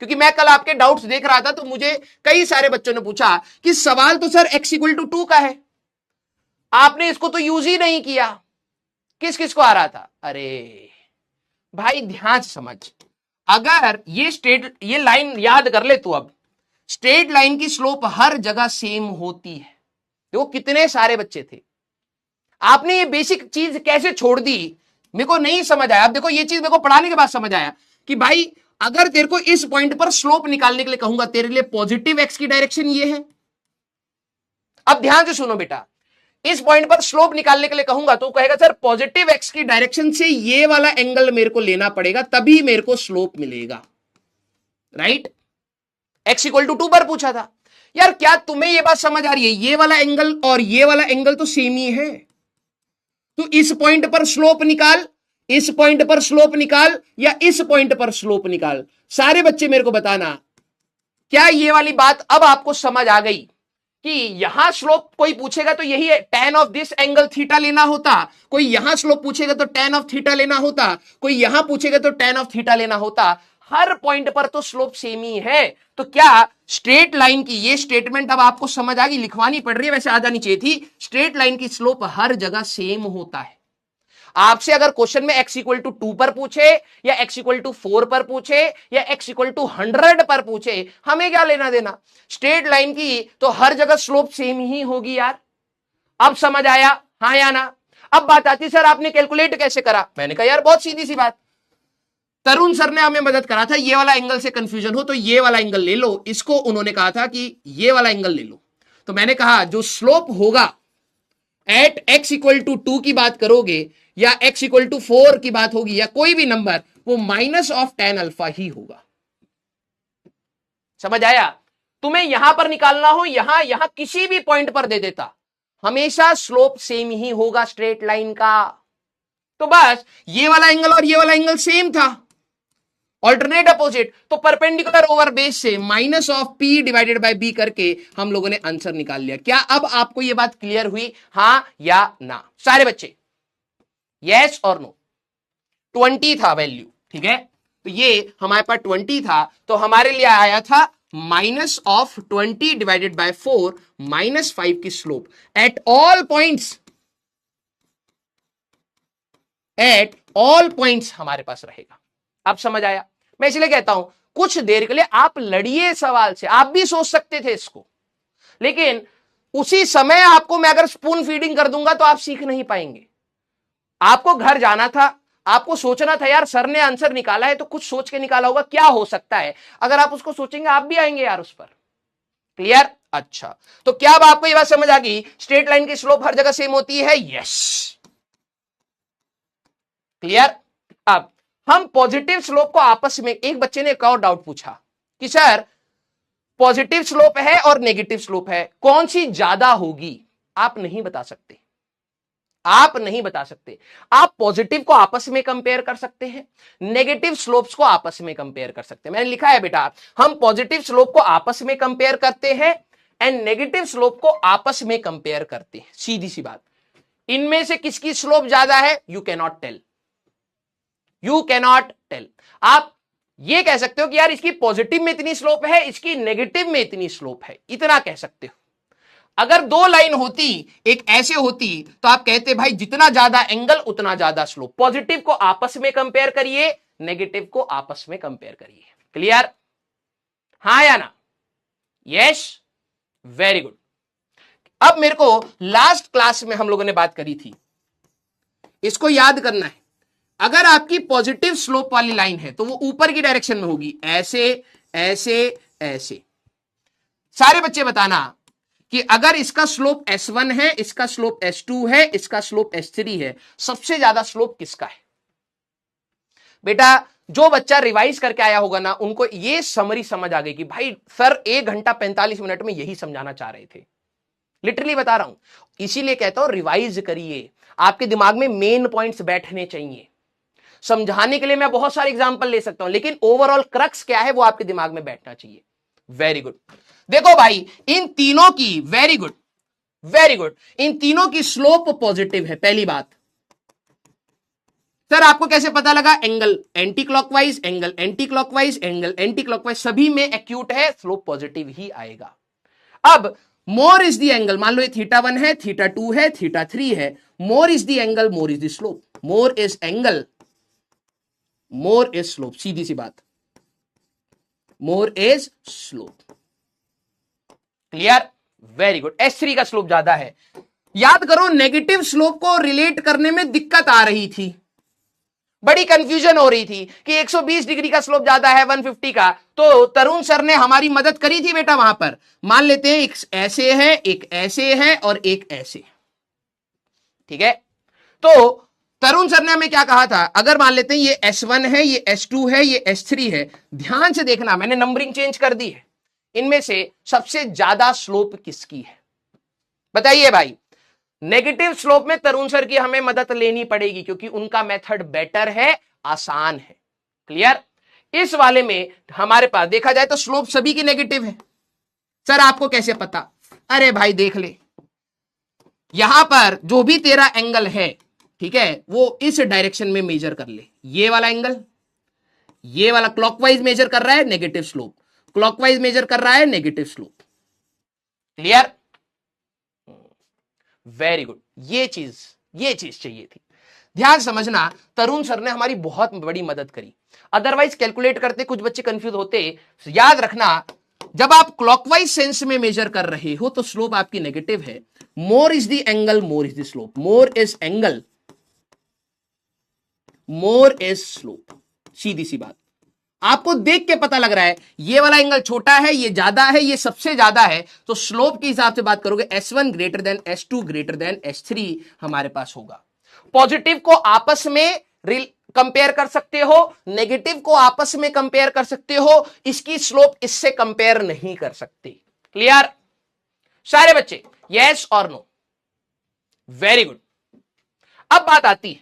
क्योंकि मैं कल आपके डाउट्स देख रहा था तो मुझे कई सारे बच्चों ने पूछा कि सवाल तो सर x इक्वल टू 2 का है, आपने इसको तो यूज ही नहीं किया। किस किस को आ रहा था? अरे भाई ध्यान से समझ, अगर ये लाइन याद कर ले तू, अब स्ट्रेट लाइन की स्लोप हर जगह सेम होती है। देखो कितने सारे बच्चे थे, आपने ये बेसिक चीज कैसे छोड़ दी, मेरे को नहीं समझ आया। अब देखो ये चीज मेरे को पढ़ाने के बाद समझ आया कि भाई अगर तेरे को इस पॉइंट पर स्लोप निकालने के लिए कहूंगा, तेरे लिए पॉजिटिव एक्स की डायरेक्शन ये है। अब ध्यान से सुनो बेटा, इस पॉइंट पर स्लोप निकालने के लिए कहूंगा तो कहेगा सर पॉजिटिव एक्स की डायरेक्शन से ये वाला एंगल मेरे को लेना पड़ेगा तभी मेरे को स्लोप मिलेगा, राइट? एक्स इक्वल टू 2 पर पूछा था। यार क्या तुम्हें ये बात समझ आ रही है? ये वाला एंगल और ये वाला एंगल तो सेम ही है, तो इस पॉइंट पर स्लोप निकाल, इस पॉइंट पर स्लोप निकाल या इस पॉइंट पर स्लोप निकाल। सारे बच्चे मेरे को बताना, क्या ये वाली बात अब आपको समझ आ गई कि यहां स्लोप कोई पूछेगा तो यही है, tan of this angle theta लेना होता, कोई यहां स्लोप पूछेगा तो tan ऑफ थीटा लेना होता, कोई यहां पूछेगा तो tan ऑफ थीटा लेना होता। हर पॉइंट पर तो स्लोप सेम ही है। तो क्या स्ट्रेट लाइन की ये स्टेटमेंट अब आपको समझ आ गई? लिखवानी पड़ रही है, वैसे आ जानी चाहिए थी। स्ट्रेट लाइन की स्लोप हर जगह सेम होता है। आपसे अगर क्वेश्चन में x इक्वल टू 2 पर पूछे या x इक्वल टू 4 पर पूछे या x इक्वल टू 100 पर पूछे, हमें क्या लेना देना? स्ट्रेट लाइन की तो हर जगह स्लोप सेम ही होगी यार। अब समझ आया, हाँ या ना? अब बात आती सर आपने कैलकुलेट कैसे करा? मैंने कहा यार बहुत सीधी सी बात, तरुण सर ने हमें मदद करा था, ये वाला एंगल से कंफ्यूजन हो तो ये वाला एंगल ले लो, इसको उन्होंने कहा था कि ये वाला एंगल ले लो। तो मैंने कहा जो स्लोप होगा एट x इक्वल टू 2 की बात करोगे या x इक्वल टू 4 की बात होगी या कोई भी नंबर, वो माइनस ऑफ tan अल्फा ही होगा। समझ आया? तुम्हें यहां पर निकालना हो, यहां किसी भी पॉइंट पर दे देता, हमेशा स्लोप सेम ही होगा स्ट्रेट लाइन का। तो बस ये वाला एंगल और ये वाला एंगल सेम था, ऑल्टरनेट अपोजिट, तो परपेंडिकुलर ओवर बेस से minus of p divided by b करके हम लोगों ने आंसर निकाल लिया। क्या अब आपको यह बात क्लियर हुई, हां या ना? सारे बच्चे यस और नो? 20 था वैल्यू, ठीक है, तो ये हमारे पास 20 था, तो हमारे लिए आया था minus of 20 divided by 4 minus 5 की slope at all points, at all points हमारे पास रहेगा। अब समझ आया? मैं इसलिए कहता हूं कुछ देर के लिए आप लड़िए सवाल से, आप भी सोच सकते थे इसको, लेकिन उसी समय आपको मैं अगर स्पून फीडिंग कर दूंगा तो आप सीख नहीं पाएंगे। आपको घर जाना था, आपको सोचना था यार सर ने आंसर निकाला है तो कुछ सोच के निकाला होगा, क्या हो सकता है, अगर आप उसको सोचेंगे आप भी आएंगे यार उस पर। क्लियर? अच्छा, तो क्या अब आपको यह बात समझ आ गई स्ट्रेट लाइन की स्लोप हर जगह सेम होती है? Yes, clear. अब हम पॉजिटिव स्लोप को आपस में, एक बच्चे ने एक और डाउट पूछा कि सर पॉजिटिव स्लोप है और नेगेटिव स्लोप है, कौन सी ज्यादा होगी? आप नहीं बता सकते, आप नहीं बता सकते। आप पॉजिटिव को आपस में कंपेयर कर सकते हैं, नेगेटिव स्लोप्स को आपस में कंपेयर कर सकते हैं। मैंने लिखा है बेटा, हम पॉजिटिव स्लोप को आपस में कंपेयर करते हैं एंड नेगेटिव स्लोप को आपस में कंपेयर करते हैं। सीधी सी बात, इनमें से किसकी स्लोप ज्यादा है? You cannot tell, you cannot tell. आप ये कह सकते हो कि यार इसकी पॉजिटिव में इतनी स्लोप है, इसकी नेगेटिव में इतनी स्लोप है, इतना कह सकते हो। अगर दो लाइन होती, एक ऐसे होती, तो आप कहते भाई जितना ज्यादा एंगल उतना ज्यादा स्लोप। पॉजिटिव को आपस में कंपेयर करिए, नेगेटिव को आपस में कंपेयर करिए। क्लियर? हाँ या ना? Yes, very good. अब मेरे को लास्ट क्लास में हम लोगों ने बात करी थी, इसको याद करना है। अगर आपकी पॉजिटिव स्लोप वाली लाइन है तो वो ऊपर की डायरेक्शन में होगी, ऐसे ऐसे ऐसे। सारे बच्चे बताना, कि अगर इसका स्लोप S1 है, इसका स्लोप S2 है, इसका स्लोप S3 है, सबसे ज्यादा स्लोप किसका है? बेटा जो बच्चा रिवाइज करके आया होगा ना, उनको ये समरी समझ आ गई कि भाई सर 1 घंटा 45 मिनट में यही समझाना चाह रहे थे। लिटरली बता रहा हूं, इसीलिए कहता हूं रिवाइज करिए, आपके दिमाग में मेन पॉइंट्स बैठने चाहिए। समझाने के लिए मैं बहुत सारे एग्जांपल ले सकता हूं, लेकिन ओवरऑल क्रक्स क्या है वो आपके दिमाग में बैठना चाहिए। Very good. देखो भाई इन तीनों की, वेरी गुड वेरी गुड, इन तीनों की स्लोप पॉजिटिव है। पहली बात सर आपको कैसे पता लगा? Angle anti clockwise, angle anti clockwise, angle anti clockwise, सभी में एक्यूट है, स्लोप पॉजिटिव ही आएगा। अब मोर इज द एंगल, मान लो ये θ1 है, θ2 है, θ3 है, more is the angle, more is the slope, more is angle, more is slope, सीधी सी बात, more is slope. Clear? Very good. S3 का स्लोप ज्यादा है। याद करो नेगेटिव स्लोप को रिलेट करने में दिक्कत आ रही थी, बड़ी कंफ्यूजन हो रही थी कि 120 डिग्री का स्लोप ज्यादा है 150 का, तो तरुण सर ने हमारी मदद करी थी बेटा। वहां पर मान लेते हैं एक ऐसे है, एक ऐसे है और एक ऐसे, ठीक है? तो तरुण सर ने हमें क्या कहा था? अगर मान लेते हैं ये S1 है, ये S2 है, ये S3 है, ध्यान से देखना, मैंने नंबरिंग चेंज कर दी है। इनमें से सबसे ज्यादा स्लोप किसकी है? बताइए भाई। नेगेटिव स्लोप में तरुण सर की हमें मदद लेनी पड़ेगी क्योंकि उनका मेथड बेटर है, आसान है। क्लियर? इस वाले में हमारे पास देखा जाए तो स्लोप सभी की नेगेटिव है। सर आपको कैसे पता? अरे भाई देख ले, यहां पर जो भी तेरा एंगल है, ठीक है, वो इस डायरेक्शन में मेजर कर ले। ये वाला एंगल, ये वाला क्लॉकवाइज मेजर कर रहा है, नेगेटिव स्लोप, क्लॉकवाइज मेजर कर रहा है, negative slope. Clear? Very good. ये चीज चाहिए थी। ध्यान समझना, तरुण सर ने हमारी बहुत बड़ी मदद करी, अदरवाइज कैलकुलेट करते कुछ बच्चे कंफ्यूज होते। याद रखना, जब आप क्लॉकवाइज सेंस में मेजर कर रहे हो तो स्लोप आपकी नेगेटिव है। More is the angle, more is the slope, more is angle, more is slope. सीधी सी बात, आपको देख के पता लग रहा है ये वाला एंगल छोटा है, ये ज्यादा है, ये सबसे ज्यादा है, तो स्लोप के हिसाब से बात करोगे S1 greater than S2 greater than S3 हमारे पास होगा। पॉजिटिव को आपस में कंपेयर कर सकते हो, नेगेटिव को आपस में कंपेयर कर सकते हो, इसकी स्लोप इससे कंपेयर नहीं कर सकते। क्लियर सारे बच्चे? यस और नो? Very good. अब बात आती है,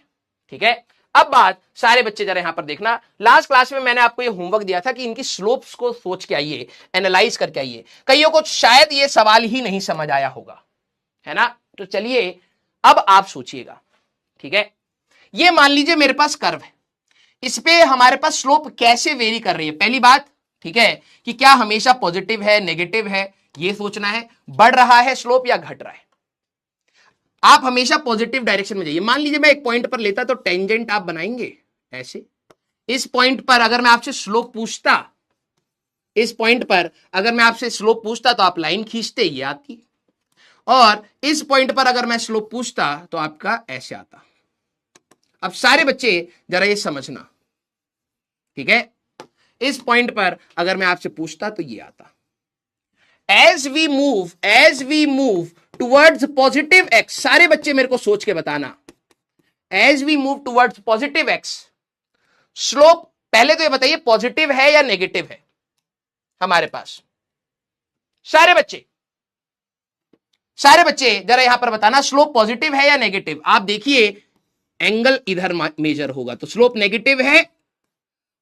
ठीक है, अब बात सारे बच्चे जरा यहां पर देखना। लास्ट क्लास में मैंने आपको ये होमवर्क दिया था कि इनकी स्लोप्स को सोच के आइए, एनालाइज करके आइए। कईयों को शायद ये सवाल ही नहीं समझ आया होगा, है ना? तो चलिए अब आप सोचिएगा, ठीक है? ये मान लीजिए मेरे पास कर्व है, इस पे हमारे पास स्लोप कैसे वेरी कर रही है। पहली बात, ठीक है, कि क्या हमेशा पॉजिटिव है, नेगेटिव है, ये सोचना है। बढ़ रहा है स्लोप या घट रहा है? आप हमेशा पॉजिटिव डायरेक्शन में जाइए। मान लीजिए मैं एक पॉइंट पर लेता तो टेंजेंट आप बनाएंगे ऐसे। इस पॉइंट पर अगर मैं आपसे स्लोप पूछता, इस पॉइंट पर अगर मैं आपसे स्लोप पूछता तो आप लाइन खींचते, ये आती। और इस पॉइंट पर अगर मैं स्लोप पूछता तो आपका ऐसे आता। अब सारे बच्चे जरा ये समझना, ठीक है? इस पॉइंट पर अगर मैं आपसे पूछता तो ये आता। As we move towards positive X, सारे बच्चे मेरे को सोच के बताना, as we move towards positive X, slope पहले तो ये बताइए पॉजिटिव है या नेगेटिव है हमारे पास? सारे बच्चे जरा यहां पर बताना, स्लोप पॉजिटिव है या नेगेटिव? आप देखिए एंगल इधर मेजर होगा तो स्लोप नेगेटिव है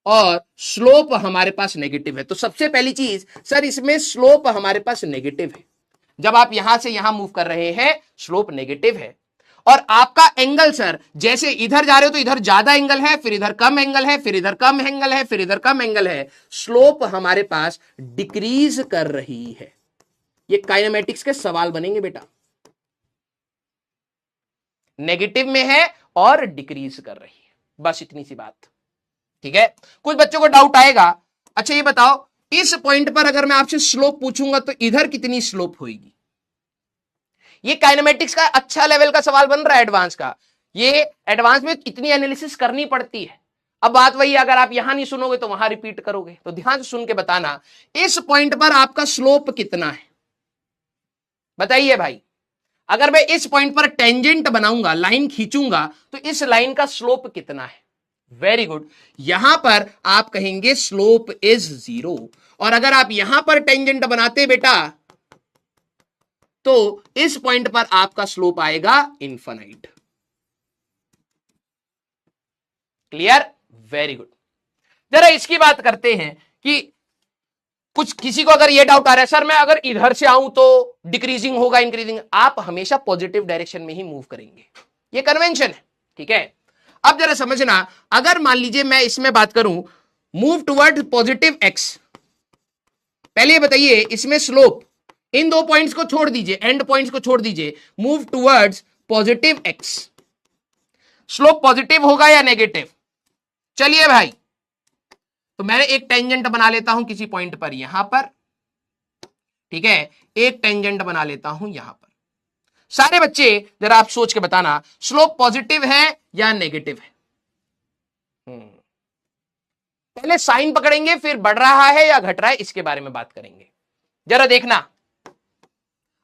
और स्लोप हमारे पास नेगेटिव है। तो सबसे पहली चीज, सर इसमें स्लोप हमारे पास नेगेटिव है। जब आप यहां से यहां मूव कर रहे हैं स्लोप नेगेटिव है। और आपका एंगल सर जैसे इधर जा रहे हो तो इधर ज्यादा एंगल है, फिर इधर कम एंगल है, फिर इधर कम एंगल है, फिर इधर कम एंगल है, स्लोप हमारे पास डिक्रीज कर रही है। ये काइनेमेटिक्स के सवाल बनेंगे बेटा। नेगेटिव में है और डिक्रीज कर रही है, बस इतनी सी बात, ठीक है? कुछ बच्चों को डाउट आएगा, अच्छा ये बताओ इस पॉइंट पर अगर मैं आपसे स्लोप पूछूंगा तो इधर कितनी स्लोप होगी? ये काइनेमेटिक्स का अच्छा लेवल का सवाल बन रहा है, एडवांस का। ये एडवांस में इतनी एनालिसिस करनी पड़ती है। अब बात वही, अगर आप यहां नहीं सुनोगे तो वहां रिपीट करोगे, तो ध्यान से सुन के बताना, इस पॉइंट पर आपका स्लोप कितना है? बताइए भाई, अगर मैं इस पॉइंट पर टेंजेंट बनाऊंगा, लाइन खींचूंगा, तो इस लाइन का स्लोप कितना है? वेरी गुड, यहां पर आप कहेंगे स्लोप इज 0। और अगर आप यहां पर टेंजेंट बनाते बेटा, तो इस पॉइंट पर आपका स्लोप आएगा इनफाइनाइट। क्लियर? Very good. जरा इसकी बात करते हैं कि कुछ किसी को अगर ये डाउट आ रहा है, सर मैं अगर इधर से आऊं तो डिक्रीजिंग होगा इंक्रीजिंग, आप हमेशा पॉजिटिव डायरेक्शन में ही मूव करेंगे, ये कन्वेंशन है, ठीक है। अब जरा समझना, अगर मान लीजिए मैं इसमें बात करूं मूव टुवर्ड पॉजिटिव एक्स, पहले ये बताइए इसमें स्लोप, इन दो पॉइंट्स को छोड़ दीजिए, एंड पॉइंट्स को छोड़ दीजिए, move towards positive X, slope positive होगा या नेगेटिव? चलिए भाई, तो मैं एक टेंजेंट बना लेता हूं किसी पॉइंट पर, यहां पर, ठीक है, एक टेंजेंट बना लेता हूं यहां पर। सारे बच्चे जरा आप सोच के बताना, स्लोप पॉजिटिव है या नेगेटिव है? पहले साइन पकड़ेंगे, फिर बढ़ रहा है या घट रहा है इसके बारे में बात करेंगे। जरा देखना,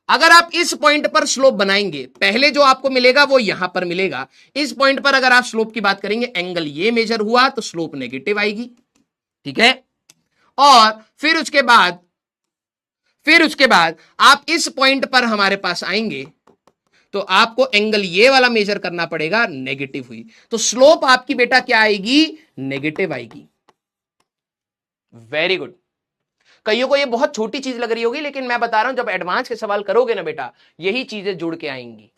अगर आप इस पॉइंट पर स्लोप बनाएंगे, पहले जो आपको मिलेगा वो यहां पर मिलेगा। इस पॉइंट पर अगर आप स्लोप की बात करेंगे, एंगल ये मेजर हुआ तो स्लोप नेगेटिव आएगी, ठीक है। और फिर उसके बाद आप इस पॉइंट पर हमारे पास आएंगे तो आपको एंगल ये वाला मेजर करना पड़ेगा, नेगेटिव हुई, तो स्लोप आपकी बेटा क्या आएगी? नेगेटिव आएगी। Very good. कईयों को ये बहुत छोटी चीज लग रही होगी, लेकिन मैं बता रहा हूं जब एडवांस के सवाल करोगे ना बेटा, यही चीजें जुड़ के आएंगी।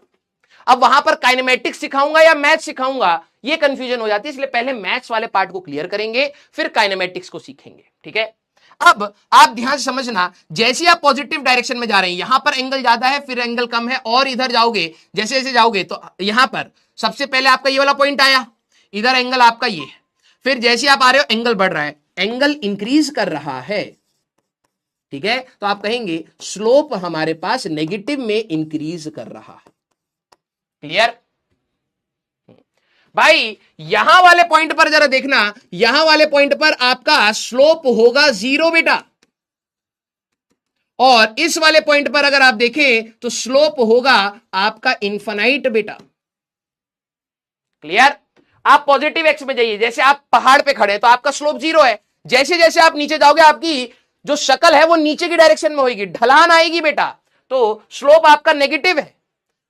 अब वहां पर काइनेमेटिक्स सिखाऊंगा या मैथ सिखाऊंगा, ये कंफ्यूजन हो जाती है, इसलिए पहले मैथ्स वाले पार्ट को क्लियर करेंगे, फिर काइनेमेटिक्स को सीखेंगे, ठीक है। अब आप ध्यान से समझना, जैसे आप पॉजिटिव डायरेक्शन में जा रहे हैं, यहां पर एंगल ज्यादा है, फिर एंगल कम है, और इधर जाओगे, जैसे जैसे जाओगे तो यहां पर सबसे पहले आपका ये वाला पॉइंट आया, इधर एंगल आपका ये है, फिर जैसे आप आ रहे हो एंगल बढ़ रहा है, एंगल इंक्रीज कर रहा है, ठीक है, तो आप कहेंगे स्लोप हमारे पास नेगेटिव में इंक्रीज कर रहा है। क्लियर? भाई यहां वाले पॉइंट पर जरा देखना, यहां वाले पॉइंट पर आपका स्लोप होगा 0 बेटा, और इस वाले पॉइंट पर अगर आप देखें तो स्लोप होगा आपका इनफाइनाइट बेटा। क्लियर? आप पॉजिटिव एक्स में जाइए, जैसे आप पहाड़ पे खड़े तो आपका स्लोप 0 है, जैसे जैसे आप नीचे जाओगे आपकी जो शक्ल है वो नीचे की डायरेक्शन में होगी, ढलान आएगी बेटा, तो स्लोप आपका नेगेटिव है।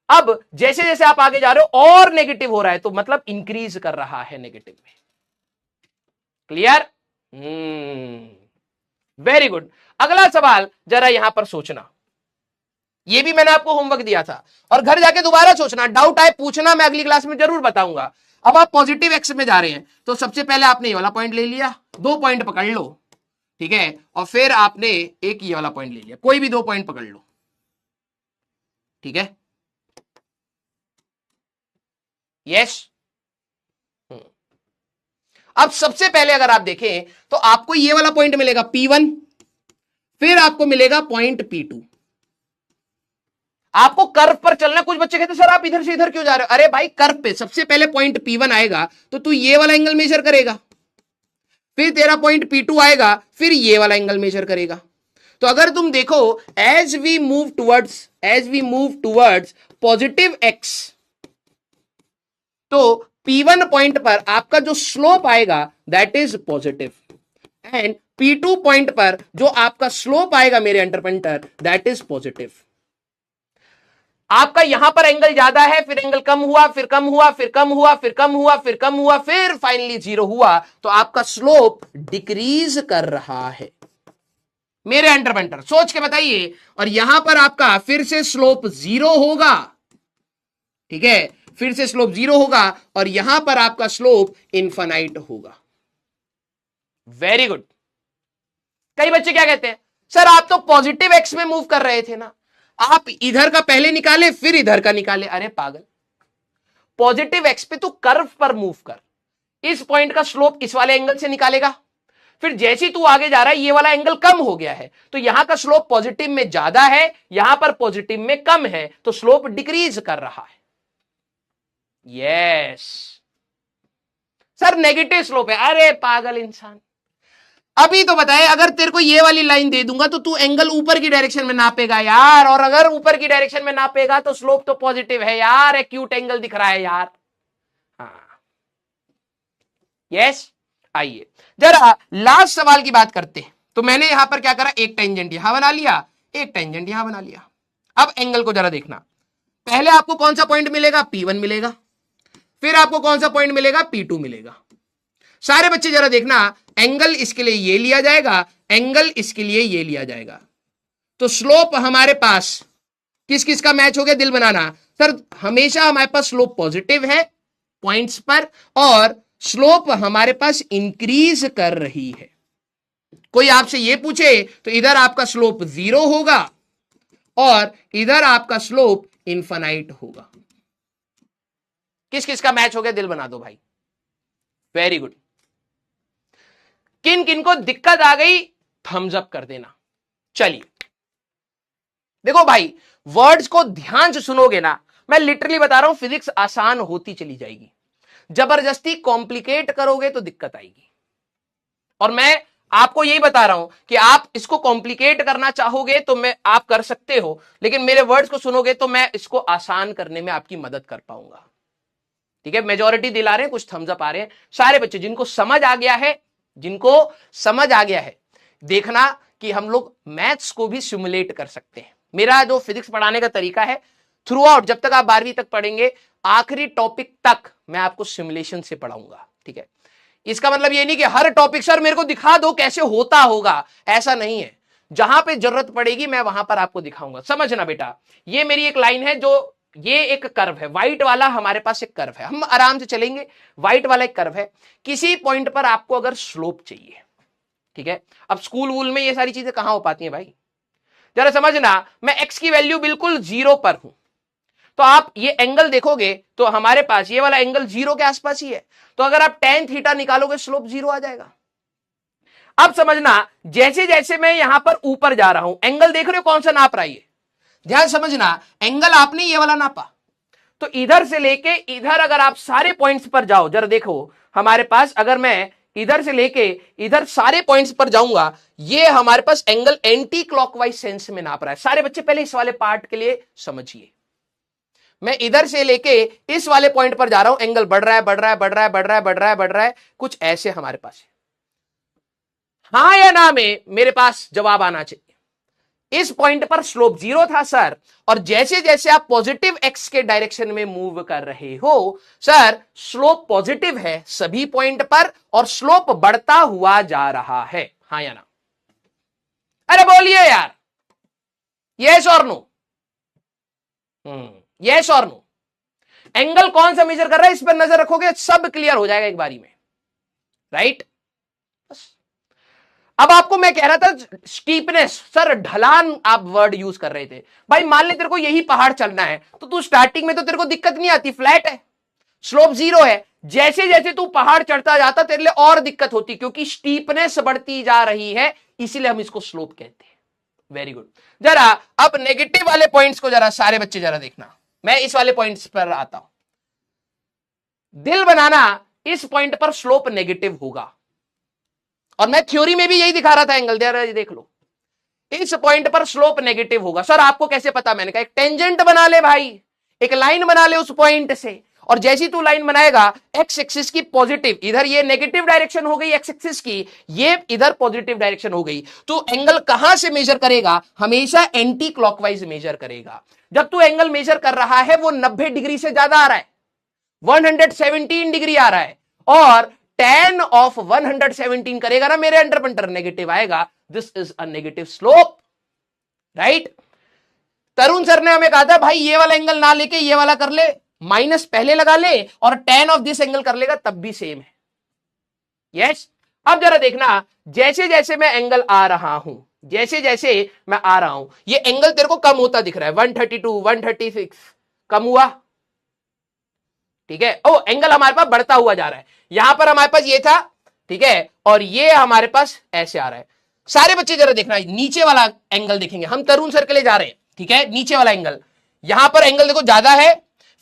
अब जैसे जैसे आप आगे जा रहे हो और नेगेटिव हो रहा है, तो मतलब इंक्रीज कर रहा है नेगेटिव में। क्लियर? Very good. अगला सवाल जरा यहां पर सोचना, ये भी मैंने आपको होमवर्क दिया था, और घर जाके दोबारा सोचना, डाउट आए पूछना, मैं अगली क्लास में जरूर बताऊंगा। अब आप पॉजिटिव एक्स में जा रहे हैं, तो सबसे पहले आपने ये वाला पॉइंट ले लिया, 2 पॉइंट पकड़ लो, ठीक है, और फिर आपने एक ये वाला पॉइंट ले लिया, कोई भी 2 पॉइंट पकड़ लो, ठीक है। यस। अब सबसे पहले अगर आप देखें तो आपको ये वाला पॉइंट मिलेगा P1, फिर आपको मिलेगा पॉइंट P2। आपको कर्व पर चलना, कुछ बच्चे कहते सर आप इधर से इधर क्यों जा रहे हो? अरे भाई कर्व पे सबसे पहले पॉइंट P1 आएगा तो तू ये वाला एंगल मेजर करेगा, फिर तेरा पॉइंट P2 आएगा, फिर ये वाला एंगल मेजर करेगा। तो अगर तुम देखो, as we move towards positive X, तो P1 पॉइंट पर आपका जो स्लोप आएगा that is positive, and P2 point पर जो आपका स्लोप आएगा मेरे इंटरप्रेटर दैट इज पॉजिटिव। आपका यहां पर एंगल ज्यादा है, फिर एंगल कम हुआ, फिर कम हुआ, फिर कम हुआ, फिर कम हुआ, फिर कम हुआ, फिर फाइनली 0 हुआ, तो आपका स्लोप डिक्रीज कर रहा है मेरे इंटरप्रेटर। सोच के बताइए, और यहां पर आपका फिर से स्लोप 0 होगा, ठीक है, फिर से स्लोप 0 होगा, और यहां पर आपका स्लोप इनफाइनाइट होगा। Very good. कई बच्चे क्या कहते हैं, सर आप तो पॉजिटिव एक्स में मूव कर रहे थे ना, आप इधर का पहले निकाले फिर इधर का निकाले। अरे पागल, पॉजिटिव एक्स पे तू कर्व पर मूव कर, इस पॉइंट का स्लोप इस वाले एंगल से निकालेगा, फिर जैसे तू आगे जा रहा है ये वाला एंगल कम हो गया है, तो यहां का स्लोप पॉजिटिव में ज्यादा है, यहां पर पॉजिटिव में कम है, तो स्लोप डिक्रीज कर रहा है। यस सर नेगेटिव स्लोप है। अरे पागल इंसान, अभी तो बताए, अगर तेरे को ये वाली लाइन दे दूंगा तो तू एंगल ऊपर की डायरेक्शन में नापेगा यार, और अगर ऊपर की डायरेक्शन में नापेगा तो स्लोप तो पॉजिटिव है यार, एक्यूट एंगल दिख रहा है यार। हाँ यस। आइए जरा लास्ट सवाल की बात करते हैं। तो मैंने यहां पर क्या करा, एक टेंजेंट यहां बना लिया, एक टेंजेंट यहां बना लिया। अब एंगल को जरा देखना, पहले आपको कौन सा पॉइंट मिलेगा, P1 मिलेगा, फिर आपको कौन सा पॉइंट मिलेगा, P2 मिलेगा। सारे बच्चे जरा देखना, एंगल इसके लिए ये लिया जाएगा, एंगल इसके लिए ये लिया जाएगा, तो स्लोप हमारे पास किस किस का मैच हो गया, दिल बनाना सर। हमेशा हमारे पास स्लोप पॉजिटिव है पॉइंट्स पर, और स्लोप हमारे पास इंक्रीज कर रही है। कोई आपसे ये पूछे तो इधर आपका स्लोप 0 होगा और इधर आपका स्लोप इनफाइनाइट होगा। किस किस का मैच हो गया, दिल बना दो भाई। Very good. किन किन को दिक्कत आ गई थम्स अप कर देना। चलिए देखो भाई, वर्ड्स को ध्यान से सुनोगे ना, मैं लिटरली बता रहा हूं, फिजिक्स आसान होती चली जाएगी। जबरदस्ती कॉम्प्लिकेट करोगे तो दिक्कत आएगी। और मैं आपको यही बता रहा हूं कि आप इसको कॉम्प्लिकेट करना चाहोगे तो मैं आप कर सकते हो, लेकिन मेरे वर्ड्स को सुनोगे तो मैं इसको आसान करने में आपकी मदद कर पाऊंगा। ठीक है, मेजॉरिटी दिला रहे हैं, कुछ थम्स अप आ रहे हैं। सारे बच्चे जिनको समझ आ गया है, जिनको समझ आ गया है, देखना कि हम लोग मैथ्स को भी सिमुलेट कर सकते हैं। मेरा जो फिजिक्स पढ़ाने का तरीका है, थ्रू आउट जब तक आप 12वीं तक पढ़ेंगे, आखिरी टॉपिक तक मैं आपको सिमुलेशन से पढ़ाऊंगा। ठीक है, इसका मतलब ये नहीं कि हर टॉपिक सर मेरे को दिखा दो कैसे होता होगा, ऐसा नहीं है। जहां पे जरूरत पड़ेगी मैं वहां पर आपको दिखाऊंगा। समझना बेटा, ये मेरी एक लाइन है, जो ये एक कर्व है, व्हाइट वाला हमारे पास एक कर्व है, हम आराम से चलेंगे। व्हाइट वाला एक कर्व है, किसी पॉइंट पर आपको अगर स्लोप चाहिए, ठीक है। अब स्कूल वूल में ये सारी चीजें कहां हो पाती हैं भाई, जरा समझना। मैं एक्स की वैल्यू बिल्कुल 0 पर हूं, तो आप ये एंगल देखोगे तो हमारे पास ये वाला एंगल 0 के आसपास ही है, तो अगर आप tan थीटा निकालोगे स्लोप 0 आ जाएगा। अब समझना, जैसे जैसे मैं यहां पर ऊपर जा रहा हूं, एंगल देख रहे हो कौन सा नाप रहा है, ये ध्यान समझना। एंगल आपने ये वाला नापा, तो इधर से लेके इधर अगर आप सारे पॉइंट्स पर जाओ, जरा देखो हमारे पास, अगर मैं इधर से लेके इधर सारे पॉइंट्स पर जाऊंगा, ये हमारे पास एंगल एंटी क्लॉकवाइज सेंस में नाप रहा है। सारे बच्चे पहले इस वाले पार्ट के लिए समझिए, मैं इधर से लेके इस वाले पॉइंट पर जा रहा हूं, एंगल बढ़ रहा है, बढ़ रहा है, बढ़ रहा है, बढ़ रहा है, बढ़ रहा है, बढ़ रहा है, कुछ ऐसे हमारे पास है। हां या ना में मेरे पास जवाब आना चाहिए। इस पॉइंट पर स्लोप 0 था सर, और जैसे जैसे आप पॉजिटिव एक्स के डायरेक्शन में मूव कर रहे हो सर, स्लोप पॉजिटिव है सभी पॉइंट पर और स्लोप बढ़ता हुआ जा रहा है। हाँ या ना, अरे बोलिए यार, यस और नो, यस और नो। एंगल कौन सा मेजर कर रहा है, इस पर नजर रखोगे सब क्लियर हो जाएगा एक बारी में, राइट। अब आपको मैं कह रहा था स्टीपनेस, सर ढलान आप वर्ड यूज कर रहे थे। भाई मान ले तेरे को यही पहाड़ चलना है, तो तू स्टार्टिंग में तो तेरे को दिक्कत नहीं आती, फ्लैट है, स्लोप 0 है। जैसे जैसे तू पहाड़ चढ़ता जाता तेरे लिए और दिक्कत होती, क्योंकि स्टीपनेस बढ़ती जा रही है, इसीलिए हम इसको स्लोप कहते हैं। Very good. जरा अब नेगेटिव वाले पॉइंट्स को जरा सारे बच्चे जरा देखना, मैं इस वाले पॉइंट्स पर आता हूं। दिल बनाना, इस पॉइंट पर स्लोप नेगेटिव होगा, और मैं थ्योरी में भी यही दिखा रहा था एंगल, देख लो इस पॉइंट पर स्लोप नेगेटिव होगा। सर आपको कैसे पता, मैंने कहा एक टेंजेंट बना ले भाई, एक लाइन बना ले उस पॉइंट से, और जैसी तू लाइन बनाएगा एक्स एक्सिस की पॉजिटिव, इधर ये नेगेटिव डायरेक्शन हो गई एक्स एक्सिस की, ये इधर पॉजिटिव डायरेक्शन हो गई, तो एंगल कहां से मेजर करेगा, हमेशा एंटी क्लॉकवाइज मेजर करेगा। जब तू एंगल मेजर कर रहा है वो 90 डिग्री से ज्यादा आ रहा है, 117 डिग्री आ रहा है, और tan ऑफ 117 करेगा ना मेरे अंडर पंटर, नेगेटिव आएगा। This is a negative slope, right. Tarun sir ने हमें कहा था भाई ये वाला एंगल ना लेके ये वाला कर ले, माइनस पहले लगा ले और tan ऑफ दिस एंगल कर लेगा, तब भी सेम है। यस। अब जरा देखना, जैसे जैसे मैं एंगल आ रहा हूं, जैसे जैसे मैं आ रहा हूं, ये एंगल तेरे को कम होता दिख रहा है, 132, 136 कम हुआ, ठीक है। ओ एंगल हमारे पास बढ़ता हुआ जा रहा है, यहां पर हमारे पास ये था, ठीक है, और ये हमारे पास ऐसे आ रहा है। सारे बच्चे जरा देखना, नीचे वाला एंगल देखेंगे, हम तरुण सर के लिए जा रहे हैं, ठीक है। नीचे वाला एंगल, यहां पर एंगल देखो ज्यादा है,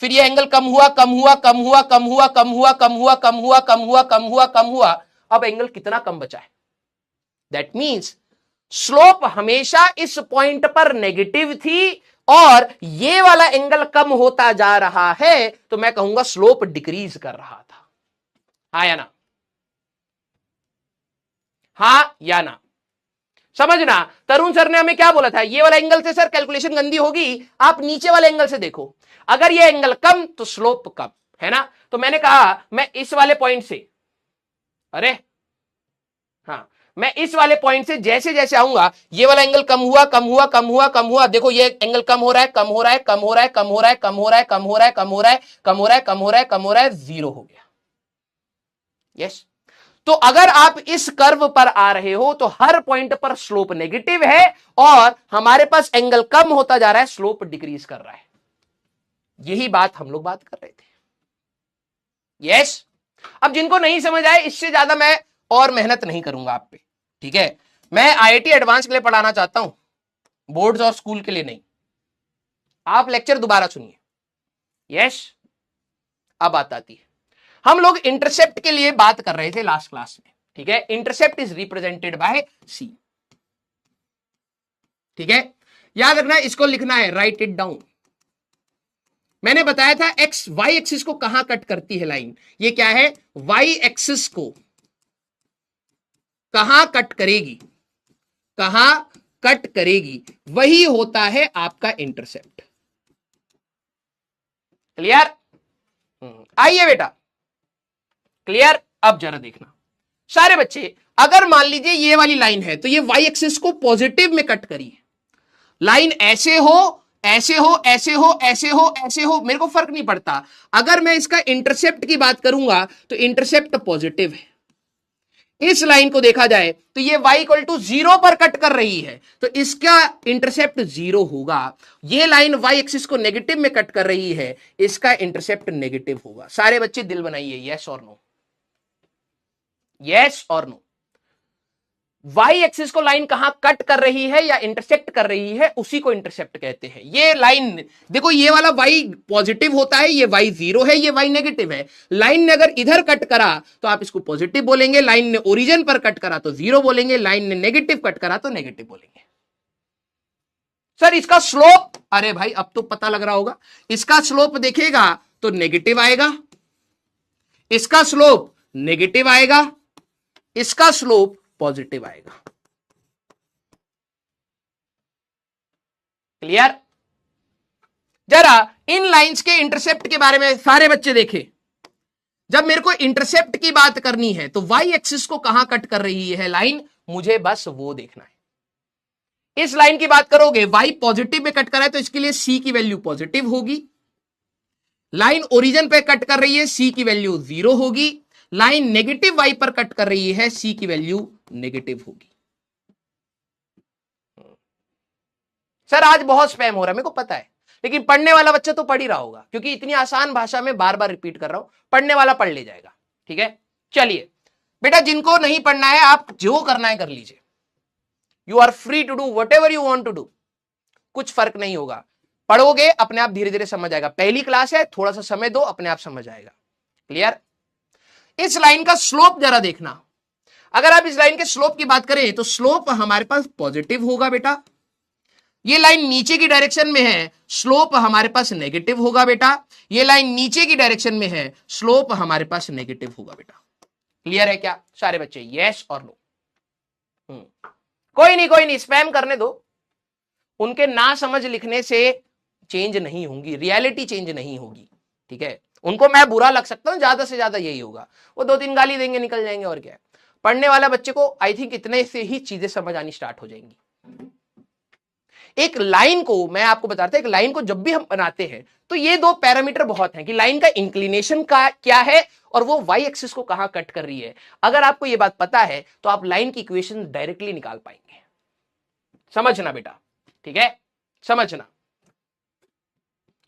फिर ये एंगल कम हुआ, कम हुआ, कम हुआ, कम हुआ, कम हुआ, कम हुआ, कम हुआ, कम हुआ, कम हुआ, कम हुआ, अब एंगल कितना कम बचा है, दैट मीन्स स्लोप हमेशा इस पॉइंट पर नेगेटिव थी और ये वाला एंगल कम होता जा रहा है, तो मैं कहूंगा स्लोप डिक्रीज कर रहा था। हाँ या ना? हां या ना? समझना, तरुण सर ने हमें क्या बोला था, ये वाला एंगल से सर कैलकुलेशन गंदी होगी, आप नीचे वाले एंगल से देखो, अगर ये एंगल कम तो स्लोप कम, है ना? तो मैंने कहा मैं इस वाले पॉइंट से, अरे हाँ, मैं इस वाले पॉइंट से जैसे जैसे आऊंगा, ये वाला एंगल कम हुआ कम हुआ कम हुआ कम हुआ, देखो ये एंगल कम हो रहा है कम हो रहा है कम हो रहा है कम हो रहा है कम हो रहा है कम हो रहा है कम हो रहा है कम हो रहा है कम हो रहा है कम हो रहा है, जीरो हो गया। यस, तो अगर आप इस कर्व पर आ रहे हो तो हर पॉइंट पर स्लोप नेगेटिव है और हमारे पास एंगल कम होता जा रहा है, स्लोप डिक्रीज कर रहा है। यही बात हम लोग बात कर रहे थे। यस, अब जिनको नहीं समझ आए, इससे ज्यादा मैं और मेहनत नहीं करूंगा आप पे, ठीक है? मैं आईआईटी एडवांस के लिए पढ़ाना चाहता हूं, बोर्ड्स और स्कूल के लिए नहीं। आप लेक्चर दोबारा सुनिए। यस, अब बात आती है, हम लोग इंटरसेप्ट के लिए बात कर रहे थे लास्ट क्लास में, ठीक है? इंटरसेप्ट इज रिप्रेजेंटेड बाय सी, ठीक है? याद रखना, इसको लिखना है, राइट इट डाउन। मैंने बताया था एक्स वाई एक्सिस को कहां कट करती है लाइन, ये क्या है, वाई एक्सिस को कहां कट करेगी, कहां कट करेगी, वही होता है आपका इंटरसेप्ट। क्लियर? आइए बेटा, क्लियर? अब जरा देखना सारे बच्चे, अगर मान लीजिए ये वाली लाइन है तो ये वाई एक्सिस को पॉजिटिव में कट करी है, लाइन ऐसे हो ऐसे हो ऐसे हो ऐसे हो ऐसे हो, मेरे को फर्क नहीं पड़ता। अगर मैं इसका इंटरसेप्ट की बात करूंगा तो इंटरसेप्ट पॉजिटिव है। इस लाइन को देखा जाए तो ये y इक्वल टू 0 पर कट कर रही है, तो इसका इंटरसेप्ट 0 होगा। ये लाइन y एक्सिस को नेगेटिव में कट कर रही है, इसका इंटरसेप्ट नेगेटिव होगा। सारे बच्चे दिल बनाइए, यस और नो, यस और नो। वाई एक्सिस को लाइन कहां कट कर रही है या इंटरसेक्ट कर रही है, उसी को इंटरसेप्ट कहते हैं। ये लाइन देखो, ये वाला वाई पॉजिटिव होता है, ये वाई 0 है, ये वाई नेगेटिव है। लाइन ने अगर इधर कट करा तो आप इसको पॉजिटिव बोलेंगे, लाइन ने ओरिजिन पर कट करा तो 0 बोलेंगे, लाइन ने नेगेटिव कट करा तो नेगेटिव बोलेंगे। सर इसका स्लोप, अरे भाई अब तो पता लग रहा होगा, इसका स्लोप देखेगा तो नेगेटिव आएगा, इसका स्लोप नेगेटिव आएगा, इसका स्लोप पॉजिटिव आएगा। क्लियर? जरा इन लाइंस के इंटरसेप्ट के बारे में सारे बच्चे देखें। जब मेरे को इंटरसेप्ट की बात करनी है तो वाई एक्सिस को कहां कट कर रही है लाइन, मुझे बस वो देखना है। इस लाइन की बात करोगे, वाई पॉजिटिव में कट कर रहा है तो इसके लिए सी की वैल्यू पॉजिटिव होगी। लाइन ओरिजिन पे कट कर रही है, सी की वैल्यू 0 होगी। लाइन नेगेटिव वाई पर कट कर रही है, सी की वैल्यू नेगेटिव होगी। सर आज बहुत स्पैम हो रहा है, मेरे को पता है, लेकिन पढ़ने वाला बच्चा तो पढ़ ही रहा होगा, क्योंकि इतनी आसान भाषा में बार बार रिपीट कर रहा हूं, पढ़ने वाला पढ़ ले जाएगा। ठीक है, चलिए बेटा, जिनको नहीं पढ़ना है आप जो करना है कर लीजिए, you are free to do whatever you want to do, कुछ फर्क नहीं होगा। पढ़ोगे अपने आप धीरे धीरे समझ आएगा, पहली क्लास है, थोड़ा सा समय दो, अपने आप समझ आएगा। क्लियर? इस लाइन का स्लोप जरा देखना, अगर आप इस लाइन के स्लोप की बात करें तो स्लोप हमारे पास पॉजिटिव होगा बेटा। ये लाइन नीचे की डायरेक्शन में है, स्लोप हमारे पास नेगेटिव होगा बेटा। ये लाइन नीचे की डायरेक्शन में है, स्लोप हमारे पास नेगेटिव होगा बेटा। क्लियर है क्या सारे बच्चे? यस और नो? कोई नहीं, स्पैम करने दो, उनके ना समझ लिखने से चेंज नहीं होंगी, रियलिटी चेंज नहीं होगी। ठीक है, उनको मैं बुरा लग सकता हूं, ज्यादा से ज्यादा यही होगा, वो 2-3 गाली देंगे, निकल जाएंगे, और क्या है। पढ़ने वाला बच्चे को आई थिंक इतने से ही चीजें समझ आनी स्टार्ट हो जाएंगी। एक लाइन को मैं आपको बताता हूं, एक लाइन को जब भी हम बनाते हैं तो ये 2 पैरामीटर बहुत हैं कि लाइन का इंक्लिनेशन का क्या है और वो वाई एक्सिस को कहां कट कर रही है। अगर आपको ये बात पता है तो आप लाइन की इक्वेशन डायरेक्टली निकाल पाएंगे। समझना बेटा, ठीक है, समझना।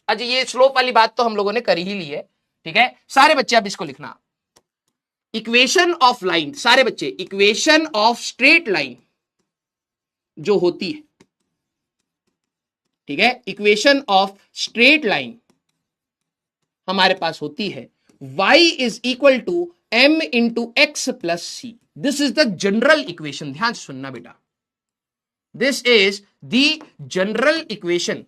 अच्छा, ये स्लोप वाली बात तो हम लोगों ने कर ही ली है। ठीक है, सारे बच्चे आप इसको लिखना, इक्वेशन ऑफ लाइन, सारे बच्चे, इक्वेशन ऑफ स्ट्रेट लाइन जो होती है, ठीक है, इक्वेशन ऑफ स्ट्रेट लाइन हमारे पास होती है y is equal to m into x plus C. This is the general equation. ध्यान से सुनना बेटा, this is the general equation,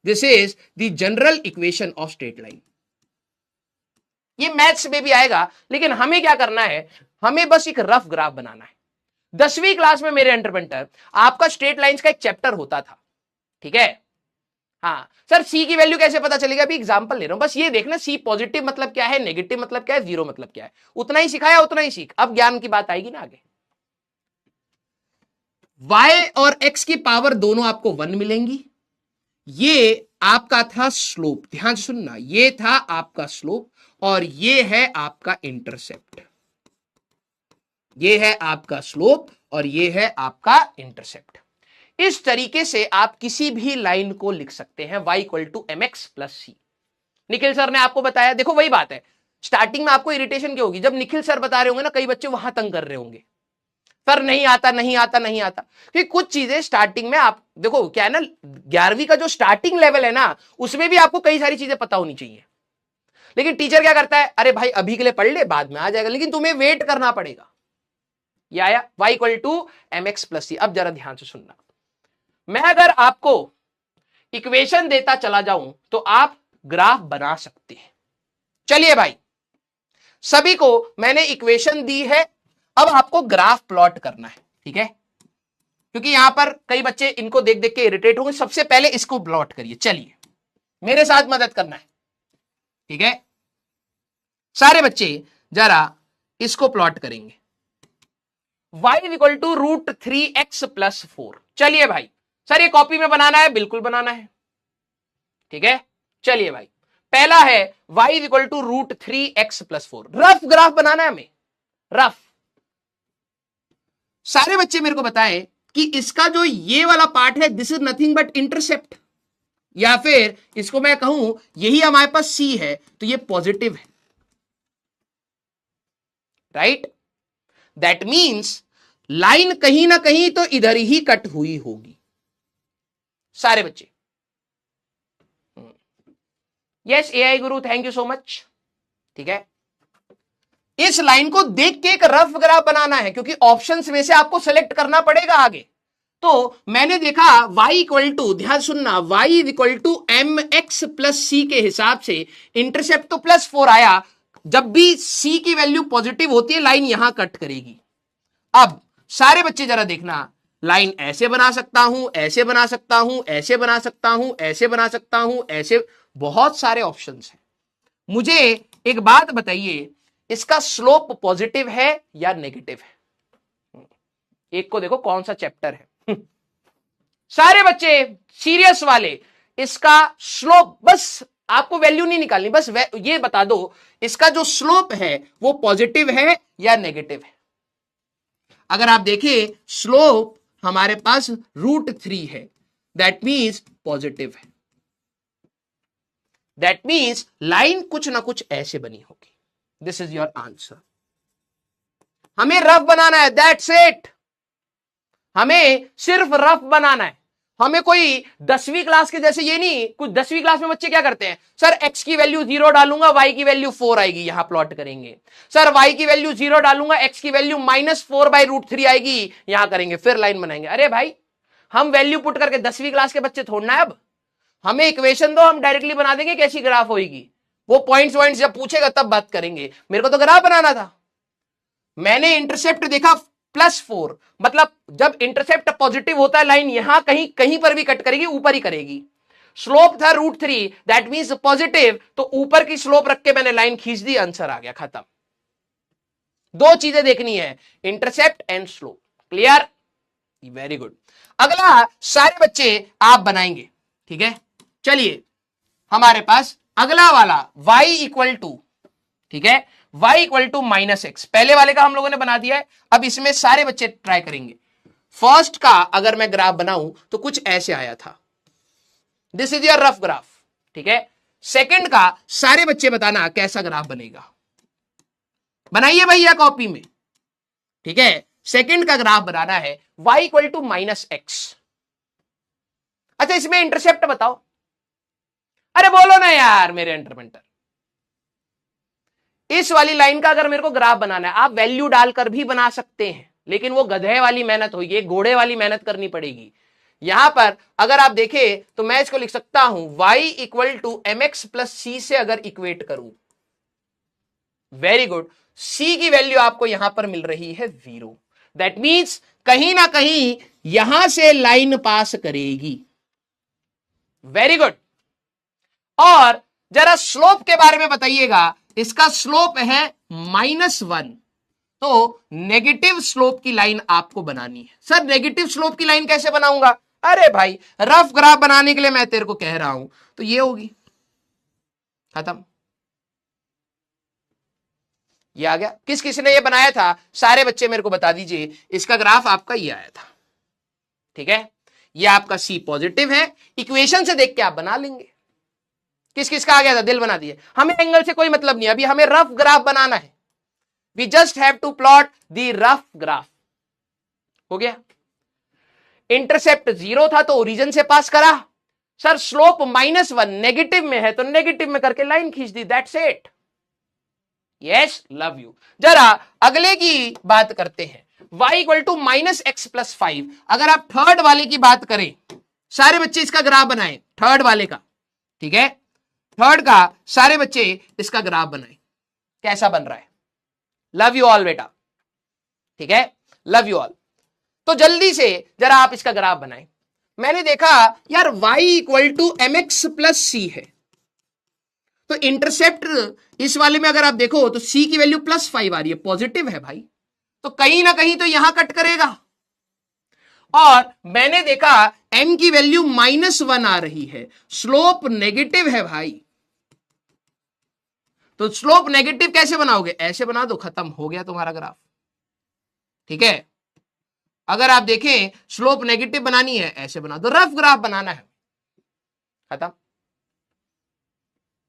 this is the general equation of straight line. ये maths में भी आएगा, लेकिन हमें क्या करना है, हमें बस एक रफ ग्राफ बनाना है। 10वीं क्लास में मेरे एंटरप्रेन्योर आपका स्ट्रेट लाइंस का एक चैप्टर होता था, ठीक है। हाँ सर, सी की वैल्यू कैसे पता चलेगा? अभी एग्जांपल ले रहा हूं, बस ये देखना सी पॉजिटिव मतलब क्या है, नेगेटिव मतलब क्या है, जीरो मतलब क्या है, उतना ही सिखाया उतना ही सीख। अब ज्ञान की बात आएगी ना आगे। y और x की पावर दोनों आपको 1 मिलेंगी। ये आपका था स्लोप, ध्यान से सुनना, ये था आपका स्लोप और ये है आपका इंटरसेप्ट। ये है आपका स्लोप और ये है आपका इंटरसेप्ट। इस तरीके से आप किसी भी लाइन को लिख सकते हैं y equal to M x plus C. Nikhil sir ने आपको बताया, देखो वही बात है, स्टार्टिंग में आपको इरिटेशन क्या होगी, जब निखिल सर बता रहे होंगे ना, कई बच्चे वहां तंग कर रहे होंगे, सर नहीं आता नहीं आता नहीं आता। क्योंकि कुछ चीजें स्टार्टिंग में आप देखो क्या है ना, 11वीं का जो स्टार्टिंग लेवल है ना, उसमें भी आपको कई सारी चीजें पता होनी चाहिए। लेकिन टीचर क्या करता है, अरे भाई अभी के लिए पढ़ ले, बाद में आ जाएगा, लेकिन तुम्हें वेट करना पड़ेगा। ये आया y equal to M x plus c. अब जरा ध्यान से सुनना, मैं अगर आपको इक्वेशन देता चला जाऊं तो आप ग्राफ बना सकते हैं। चलिए भाई, सभी को मैंने इक्वेशन दी है, अब आपको ग्राफ प्लॉट करना है, ठीक है। क्योंकि यहां पर कई बच्चे इनको देख देख के इरिटेट होंगे। सबसे पहले इसको प्लॉट करिए, चलिए मेरे साथ मदद करना है, ठीक है। सारे बच्चे जरा इसको प्लॉट करेंगे। y equal to root 3x plus 4। चलिए भाई, सर ये कॉपी में बनाना है, बिल्कुल बनाना है, ठीक है। चलिए भाई, पहला है y equal to root 3x plus 4। Rough graph बनाना है हमें, रफ। सारे बच्चे मेरे को बताएं कि इसका जो ये वाला पार्ट है, this is nothing but intercept, या फिर इसको मैं कहूं यही हमारे पास c है तो ये पॉजिटिव है, राइट। दैट मीन्स लाइन कहीं ना कहीं तो इधर ही कट हुई होगी। सारे बच्चे yes, AI Guru thank you so much, ठीक है। इस लाइन को देख के एक रफ ग्राफ बनाना है, क्योंकि ऑप्शंस में से आपको सेलेक्ट करना पड़ेगा आगे। तो मैंने देखा y इक्वल टू, ध्यान सुनना, y equal to M x plus c के हिसाब से इंटरसेप्ट तो प्लस 4 आया। जब भी c की वैल्यू पॉजिटिव होती है, लाइन यहां कट करेगी। अब सारे बच्चे जरा देखना, लाइन ऐसे बना सकता हूं, ऐसे बना सकता हूं, ऐसे बना सकता हूं, ऐसे बना सकता हूं, ऐसे, बहुत सारे ऑप्शंस हैं। मुझे एक बात बताइए, इसका स्लोप पॉजिटिव है या नेगेटिव है? एक को देखो कौन सा चैप्टर है। सारे बच्चे सीरियस वाले, इसका स्लोप, बस आपको वैल्यू नहीं निकालनी, बस ये बता दो इसका जो स्लोप है वो पॉजिटिव है या नेगेटिव है। अगर आप देखें स्लोप हमारे पास रूट 3 है, दैट मीन्स पॉजिटिव है। दैट मीन्स लाइन कुछ ना कुछ ऐसे बनी होगी। This is your answer. हमें रफ बनाना है, दैट्स इट। हमें सिर्फ रफ बनाना है। हमें कोई 10वीं क्लास के जैसे ये नहीं, कुछ 10वीं क्लास में बच्चे क्या करते हैं, सर x की वैल्यू 0 डालूंगा, y की वैल्यू 4 आएगी, यहां प्लॉट करेंगे। सर y की वैल्यू 0 डालूंगा, x की वैल्यू -4 बाई रूट 3 आएगी, यहां करेंगे, फिर लाइन बनाएंगे। अरे भाई, हम वैल्यू पुट करके 10वीं क्लास के बच्चे थोड़ना है। अब हमें इक्वेशन दो, हम डायरेक्टली बना देंगे कैसी ग्राफ होगी। वो पॉइंट्स जब पूछेगा तब बात करेंगे। मेरे को तो ग्राफ बनाना था। मैंने इंटरसेप्ट देखा +4, मतलब जब इंटरसेप्ट पॉजिटिव होता है, लाइन यहां कहीं कहीं पर भी कट करेगी, ऊपर ही करेगी। स्लोप था रूट 3, दैट मींस पॉजिटिव, तो ऊपर की स्लोप रख के मैंने लाइन खींच दी, आंसर आ गया, खत्म। दो चीजें देखनी है, intercept and slope. Clear? Very good. अगला सारे बच्चे आप बनाएंगे, ठीक है। चलिए हमारे पास अगला वाला y इक्वल टू, ठीक है, y इक्वल टू -x, पहले वाले का हम लोगों ने बना दिया है। अब इसमें सारे बच्चे ट्राई करेंगे। फर्स्ट का अगर मैं ग्राफ बनाऊं तो कुछ ऐसे आया था, this is your rough graph, ठीक है। सेकंड का सारे बच्चे बताना कैसा ग्राफ बनेगा, बनाइए भैया कॉपी में, ठीक है। सेकंड का ग्राफ बनाना है y इक्वल टू -x। अच्छा, इसमें इंटरसेप्ट बताओ। अरे बोलो ना यार मेरे एंटरप्रेन्योर, इस वाली लाइन का अगर मेरे को ग्राफ बनाना है, आप वैल्यू डालकर भी बना सकते हैं, लेकिन वो गधे वाली मेहनत होगी, घोड़े वाली मेहनत करनी पड़ेगी। यहां पर अगर आप देखें तो मैं इसको लिख सकता हूं y equal to M x plus c से अगर इक्वेट करूं, वेरी गुड, c की वैल्यू आपको यहां पर मिल रही है 0। दैट मीन्स कहीं ना कहीं यहां से लाइन पास करेगी। Very good. और जरा स्लोप के बारे में बताइएगा, इसका स्लोप है -1, तो नेगेटिव स्लोप की लाइन आपको बनानी है। सर नेगेटिव स्लोप की लाइन कैसे बनाऊंगा? अरे भाई रफ ग्राफ बनाने के लिए मैं तेरे को कह रहा हूं, तो ये होगी, खत्म। ये आ गया। किस किस ने ये बनाया था? सारे बच्चे मेरे को बता दीजिए। इसका ग्राफ आपका ये आया था, ठीक है, ये आपका सी पॉजिटिव है, इक्वेशन से देख के आप बना लेंगे। किस किस का आ गया था? दिल बना दिए। हमें एंगल से कोई मतलब नहीं, अभी हमें रफ ग्राफ बनाना है। We just have to plot the rough graph. हो गया। इंटरसेप्ट 0 था तो ओरिजिन से पास करा। सर स्लोप -1 नेगेटिव में है तो नेगेटिव में करके लाइन खींच दी, that's it. Yes, love you. जरा अगले की बात करते हैं, y equal to -x plus 5। अगर आप थर्ड वाले की बात करें, सारे बच्चे इसका ग्राफ बनाएं, थर्ड वाले का, ठीक है, थर्ड का सारे बच्चे इसका ग्राफ बनाएं, कैसा बन रहा है। लव यू ऑल बेटा, ठीक है, लव यू ऑल। तो जल्दी से जरा आप इसका ग्राफ बनाएं। मैंने देखा यार y equal to M x plus c है, तो इंटरसेप्ट इस वाले में अगर आप देखो तो c की वैल्यू +5 आ रही है, पॉजिटिव है भाई, तो कहीं ना कहीं तो यहां कट करेगा। और मैंने देखा m की वैल्यू -1 आ रही है, स्लोप नेगेटिव है भाई, तो स्लोप नेगेटिव कैसे बनाओगे? ऐसे बना दो, खत्म हो गया तुम्हारा ग्राफ, ठीक है। अगर आप देखें स्लोप नेगेटिव बनानी है, ऐसे बना दो, रफ ग्राफ बनाना है, खत्म।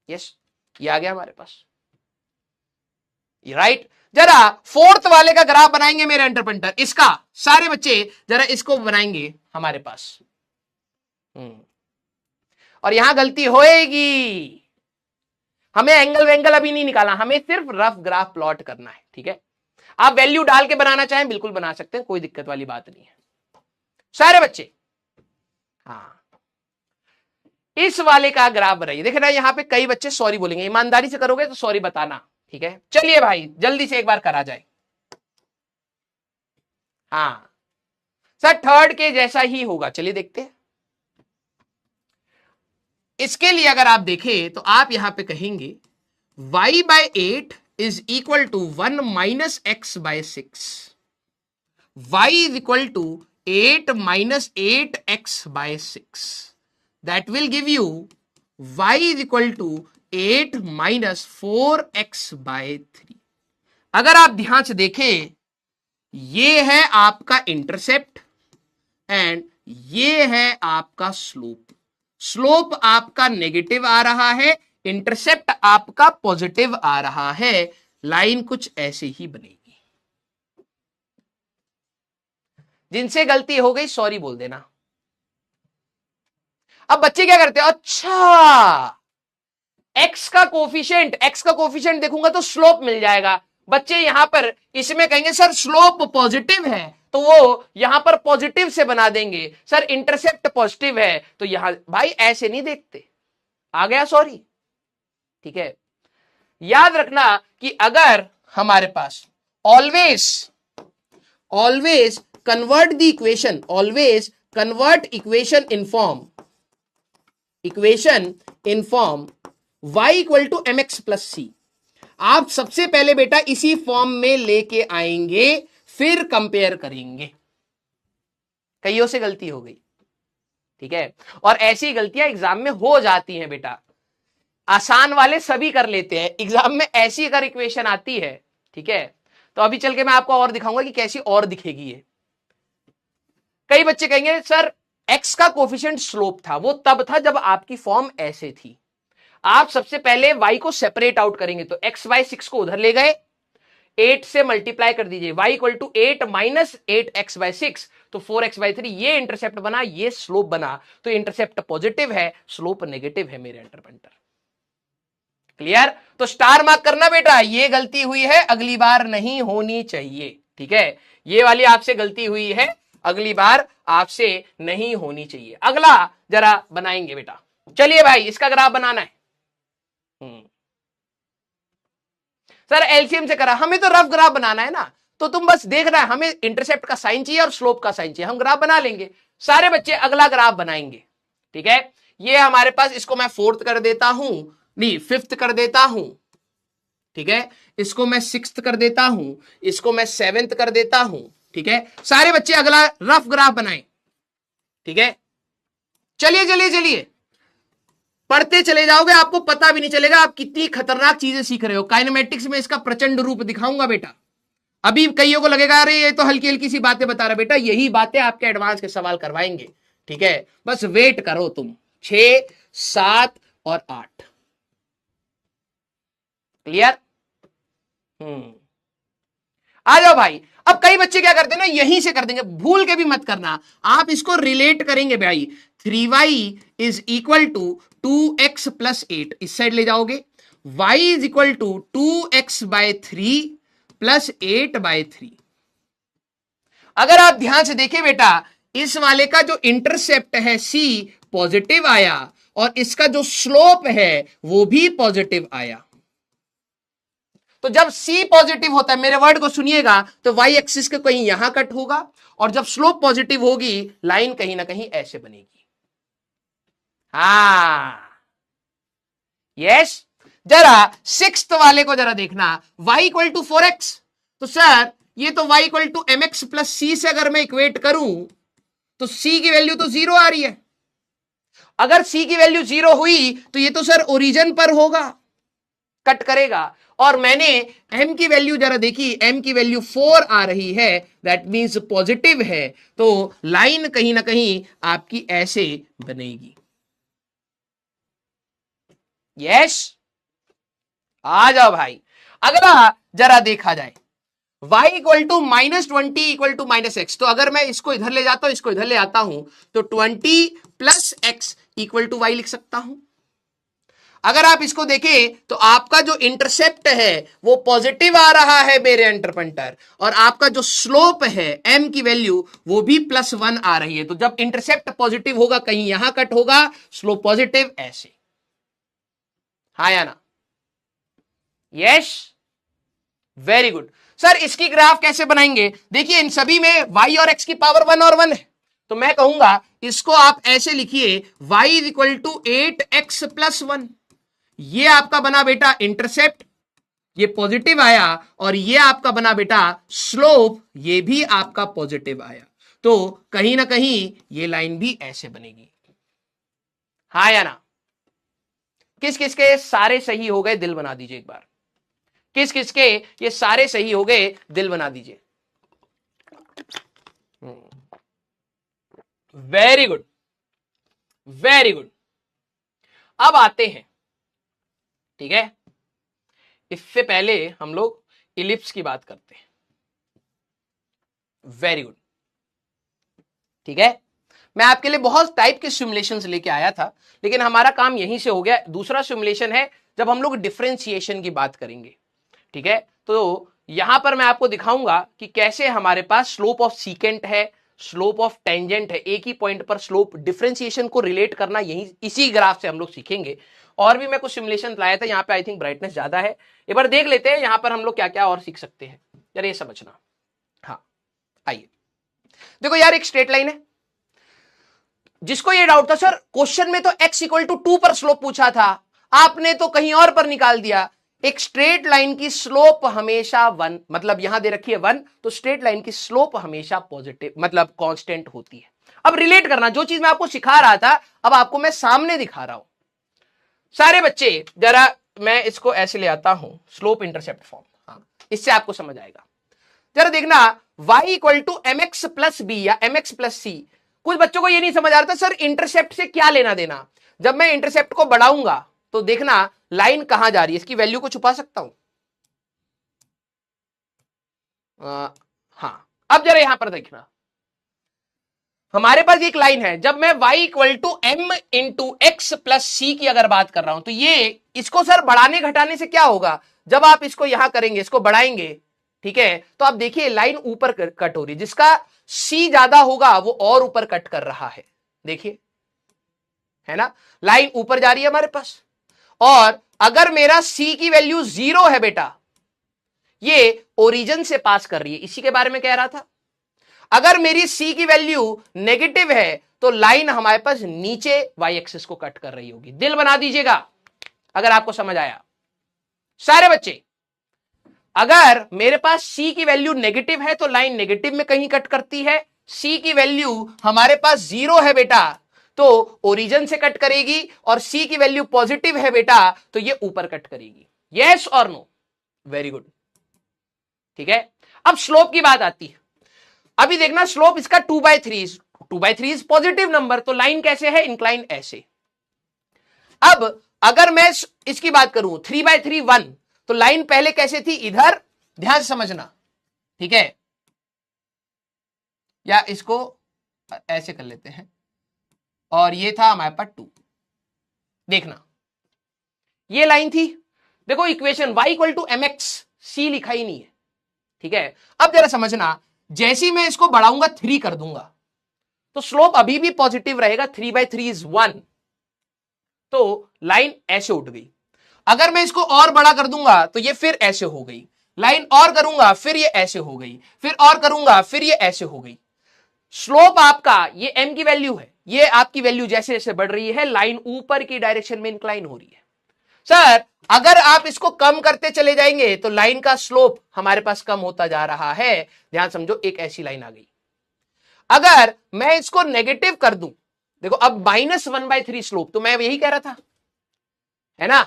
यस, ये आ गया हमारे पास, राइट। जरा फोर्थ वाले का ग्राफ बनाएंगे मेरे एंटरप्रेन्टर, इसका सारे बच्चे जरा इसको बनाएंगे हमारे पास। और यहां गलती होएगी, हमें एंगल वेंगल अभी नहीं निकालना, हमें सिर्फ रफ ग्राफ प्लॉट करना है, ठीक है। आप वैल्यू डाल के बनाना चाहें बिल्कुल बना सकते हैं, कोई दिक्कत वाली बात नहीं है सारे बच्चे। हाँ, इस वाले का ग्राफ बनाइए। देखिए ना, यहां पे कई बच्चे सॉरी बोलेंगे, ईमानदारी से करोगे तो सॉरी बताना, ठीक है। चलिए भाई जल्दी से एक बार करा जाए। हाँ सर, थर्ड के जैसा ही होगा, चलिए देखते हैं। इसके लिए अगर आप देखें तो आप यहां पे कहेंगे y/8 is equal to 1 minus x by 6। y is equal to 8 minus 8x by 6। That will give you y is equal to 8 minus 4x by 3। अगर आप ध्यान से देखें, ये है आपका इंटरसेप्ट एंड ये है आपका स्लोप। स्लोप आपका नेगेटिव आ रहा है, इंटरसेप्ट आपका पॉजिटिव आ रहा है। लाइन कुछ ऐसे ही बनेगी। जिनसे गलती हो गई सॉरी बोल देना। अब बच्चे क्या करते हैं, अच्छा x का कोफिशिएंट देखूंगा तो स्लोप मिल जाएगा। बच्चे यहां पर इसमें कहेंगे सर स्लोप पॉजिटिव है, तो वो यहां पर पॉजिटिव से बना देंगे। सर इंटरसेप्ट पॉजिटिव है, तो यहां भाई ऐसे नहीं देखते। आ गया सॉरी, ठीक है। याद रखना कि अगर हमारे पास always convert the equation, always convert equation in form y equal to M x plus c. आप सबसे पहले बेटा इसी फॉर्म में लेके आएंगे, फिर कंपेयर करेंगे। कईयों से गलती हो गई, ठीक है, और ऐसी गलतियां एग्जाम में हो जाती हैं बेटा। आसान वाले सभी कर लेते हैं, एग्जाम में ऐसी अगर इक्वेशन आती है, ठीक है, तो अभी चल के मैं आपको और दिखाऊंगा कि कैसी और दिखेगी ये। कई बच्चे कहेंगे सर x का कोफिशिएंट स्लोप था, वो तब था जब आपकी फॉर्म ऐसे थी। आप सबसे पहले y को सेपरेट आउट करेंगे, तो x बाय 6 को उधर ले गए, 8 से मल्टीप्लाई कर दीजिए, y equal to 8 minus 8x by 6, तो 4x बाय 3। ये इंटरसेप्ट बना, ये स्लोप बना। तो इंटरसेप्ट पॉजिटिव है, स्लोप नेगेटिव है मेरे एंटरप्रेन्टर। क्लियर? तो स्टार मार्क करना बेटा, ये गलती हुई है, अगली बार नहीं होनी चाहिए। ठीक है, ये वाली आपसे गलती हुई है, अगली बार आपसे नहीं होनी चाहिए। अगला जरा बनाएंगे बेटा, चलिए भाई इसका ग्राफ बनाना है। सर एलसीएम से करा, हमें तो रफ ग्राफ बनाना है ना, तो तुम बस देख रहा है, हमें इंटरसेप्ट का साइन चाहिए और स्लोप का साइन चाहिए, हम ग्राफ बना लेंगे। सारे बच्चे अगला ग्राफ बनाएंगे। ठीक है, ये हमारे पास, इसको मैं फोर्थ कर देता हूं, नहीं फिफ्थ कर देता हूं। ठीक है, इसको मैं सिक्स्थ कर देता हूं, इसको मैं सेवेंथ कर देता हूं। ठीक है, सारे बच्चे अगला रफ ग्राफ बनाएं। ठीक है, चलिए चलिए चलिए, पढ़ते चले जाओगे, आपको पता भी नहीं चलेगा आप कितनी खतरनाक चीजें सीख रहे हो। काइनेमेटिक्स में इसका प्रचंड रूप दिखाऊंगा बेटा। अभी कईयों को लगेगा अरे ये तो हल्की हल्की सी बातें बता रहा, बेटा यही बातें आपके एडवांस के सवाल करवाएंगे। ठीक है, बस वेट करो तुम। 6, 7 और 8 क्लियर? आ जाओ भाई। अब कई बच्चे क्या करते हैं ना, यहीं से कर देंगे, भूल के भी मत करना, आप इसको रिलेट करेंगे भाई। 3y is equal to 2x plus 8, इस साइड ले जाओगे। y is equal to 2x/3 plus 8/3। अगर आप ध्यान से देखें बेटा, इस वाले का जो इंटरसेप्ट है c पॉजिटिव आया, और इसका जो स्लोप है वो भी पॉजिटिव आया। तो जब c पॉजिटिव होता है, मेरे वर्ड को सुनिएगा, तो y एक्सिस के कहीं यहां कट होगा, और जब स्लोप पॉजिटिव होगी लाइन कहीं ना कहीं ऐसे बनेगी। हाँ यस, जरा सिक्स्थ वाले को जरा देखना, y इक्वल टू 4x, तो सर ये तो y equal to mx plus c से अगर मैं इक्वेट करूं तो c की वैल्यू तो 0 आ रही है। अगर c की वैल्यू 0 हुई तो ये तो सर ओरिजिन पर होगा, कट करेगा। और मैंने m की वैल्यू जरा देखी, m की वैल्यू 4 आ रही है, दैट मींस पॉजिटिव है, तो लाइन कहीं ना कहीं आपकी ऐसे बनेगी। यस, आ जाओ भाई। अगला जरा देखा जाए, y equal to -20 equal to -x, तो अगर मैं इसको इधर ले जाता हूं, इसको इधर ले आता हूं, तो 20 plus x equal to y लिख सकता हूं। अगर आप इसको देखें तो आपका जो इंटरसेप्ट है वो पॉजिटिव आ रहा है मेरे इंटरपंटर, और आपका जो स्लोप है m की वैल्यू वो भी +1 आ रही है। तो जब इंटरसेप्ट पॉजिटिव होगा कहीं यहां कट होगा, स्लोप पॉजिटिव ऐसे। हाँ या ना? Yes, very good. सर इसकी ग्राफ कैसे बनाएंगे? देखिए इन सभी में y और x की पावर 1 और 1 है, तो मैं कहूंगा इसको आप ऐसे लिखिए, y is equal to 8x plus 1। ये आपका बना बेटा इंटरसेप्ट, ये पॉजिटिव आया, और ये आपका बना बेटा स्लोप, ये भी आपका पॉजिटिव आया। तो कहीं ना कहीं ये लाइन भी ऐसे बनेगी। हाँ या ना? किस किसके सारे सही हो गए, दिल बना दीजिए एक बार। किस किसके ये सारे सही हो गए, दिल बना दीजिए। Very good, very good. अब आते हैं, ठीक है, इससे पहले हम लोग इलिप्स की बात करते हैं। वेरी गुड, ठीक है। मैं आपके लिए बहुत टाइप के सिमुलेशंस लेके आया था, लेकिन हमारा काम यहीं से हो गया। दूसरा सिमुलेशन है जब हम लोग डिफरेंशिएशन की बात करेंगे, ठीक है। तो यहां पर मैं आपको दिखाऊंगा कि कैसे हमारे पास स्लोप ऑफ सीकेंट है, स्लोप ऑफ टेंजेंट है, एक ही पॉइंट पर स्लोप, डिफरेंशिएशन को रिलेट करना यही इसी ग्राफ से हम लोग सीखेंगे। और भी मैं कुछ सिमुलेशन लाया था, यहाँ पे आई थिंक ब्राइटनेस ज्यादा है, एक बार देख लेते हैं यहाँ पर हम लोग क्या क्या और सीख सकते हैं, यार ये समझना। हाँ आइए, देखो यार एक स्ट्रेट लाइन है, जिसको ये डाउट था सर क्वेश्चन में तो x इक्वल टू 2 पर स्लोप पूछा था, आपने तो कहीं और पर निकाल दिया। एक स्ट्रेट लाइन की स्लोप हमेशा 1, मतलब यहां दे रखी है 1, तो स्ट्रेट लाइन की स्लोप हमेशा पॉजिटिव मतलब कांस्टेंट होती है। अब रिलेट करना, जो चीज मैं आपको सिखा रहा था अब आपको मैं सामने दिखा रहा हूं। सारे बच्चे जरा मैं इसको ऐसे ले आता हूं, स्लोप इंटरसेप्ट फॉर्म, हाँ इससे आपको समझ आएगा। जरा देखना, y equal to mx plus B या mx प्लस सी। कुछ बच्चों को ये नहीं समझ आ रहा था सर इंटरसेप्ट से क्या लेना देना। जब मैं इंटरसेप्ट को बढ़ाऊंगा तो देखना लाइन कहां जा रही है, इसकी वैल्यू को छुपा सकता हूं। हाँ अब जरा यहां पर देखना, हमारे पास एक लाइन है, जब मैं y equal to m into x plus c की अगर बात कर रहा हूं तो ये इसको सर बढ़ाने घटाने से क्या होगा, जब आप इसको यहां करेंगे, इसको बढ़ाएंगे, ठीक है, तो आप देखिए लाइन ऊपर कट हो रही है, जिसका सी ज्यादा होगा वो और ऊपर कट कर रहा है, देखिए, है ना, लाइन ऊपर जा रही है हमारे पास। और अगर मेरा सी की वैल्यू 0 है बेटा, ये ओरिजिन से पास कर रही है, इसी के बारे में कह रहा था। अगर मेरी सी की वैल्यू नेगेटिव है तो लाइन हमारे पास नीचे वाई एक्सिस को कट कर रही होगी। दिल बना दीजिएगा अगर आपको समझ आया सारे बच्चे। अगर मेरे पास सी की वैल्यू नेगेटिव है तो लाइन नेगेटिव में कहीं कट करती है, सी की वैल्यू हमारे पास 0 है बेटा तो ओरिजिन से कट करेगी, और सी की वैल्यू पॉजिटिव है बेटा तो ये ऊपर कट करेगी। यस और नो? वेरी गुड, ठीक है। अब स्लोप की बात आती है। अभी देखना स्लोप इसका 2/3, 2/3 इज पॉजिटिव नंबर, तो लाइन कैसे है, इंक्लाइन ऐसे। अब अगर मैं इसकी बात करूं 3/3 1, तो लाइन पहले कैसे थी, इधर, ध्यान से समझना, ठीक है, या इसको ऐसे कर लेते हैं, और ये था हमारे पास 2, देखना ये लाइन थी, देखो equation y equal to mx, c लिखा ही नहीं है, ठीक है। अब जरा समझना, जैसे ही मैं इसको बढ़ाऊंगा 3 कर दूंगा तो स्लोप अभी भी पॉजिटिव रहेगा, 3/3 इज 1, तो लाइन ऐसे उठ गई। अगर मैं इसको और बड़ा कर दूंगा तो ये फिर ऐसे हो गई, लाइन और करूंगा फिर ये ऐसे हो गई, फिर और करूंगा फिर ये ऐसे हो गई। स्लोप आपका ये m की वैल्यू है, ये आपकी वैल्यू जैसे जैसे बढ़ रही है लाइन ऊपर की डायरेक्शन में इंक्लाइन हो रही है। सर अगर आप इसको कम करते चले जाएंगे तो लाइन का स्लोप हमारे पास कम होता जा रहा है। ध्यान समझो, एक ऐसी लाइन आ गई। अगर मैं इसको नेगेटिव कर दूं, देखो अब -1/3 स्लोप, तो मैं यही कह रहा था, है ना,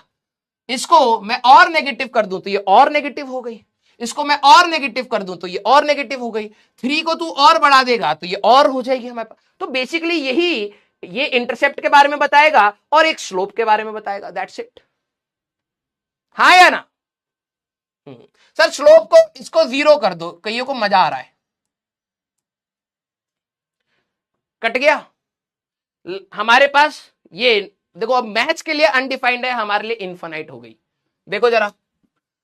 इसको मैं और नेगेटिव कर दूं तो ये और नेगेटिव हो गई, इसको मैं और नेगेटिव कर दूं तो ये और नेगेटिव हो गई, 3 को तू और बढ़ा देगा तो ये और हो जाएगी हमारे पास। तो बेसिकली यही, ये इंटरसेप्ट के बारे में बताएगा और एक स्लोप के बारे में बताएगा, दैट्स इट। हाँ या ना? सर स्लोप को इसको 0 कर दो, कईयों को मजा आ रहा है, कट गया हमारे पास ये, देखो अब मैथ्स के लिए अनडिफाइंड है, हमारे लिए इनफाइनाइट हो गई। देखो जरा,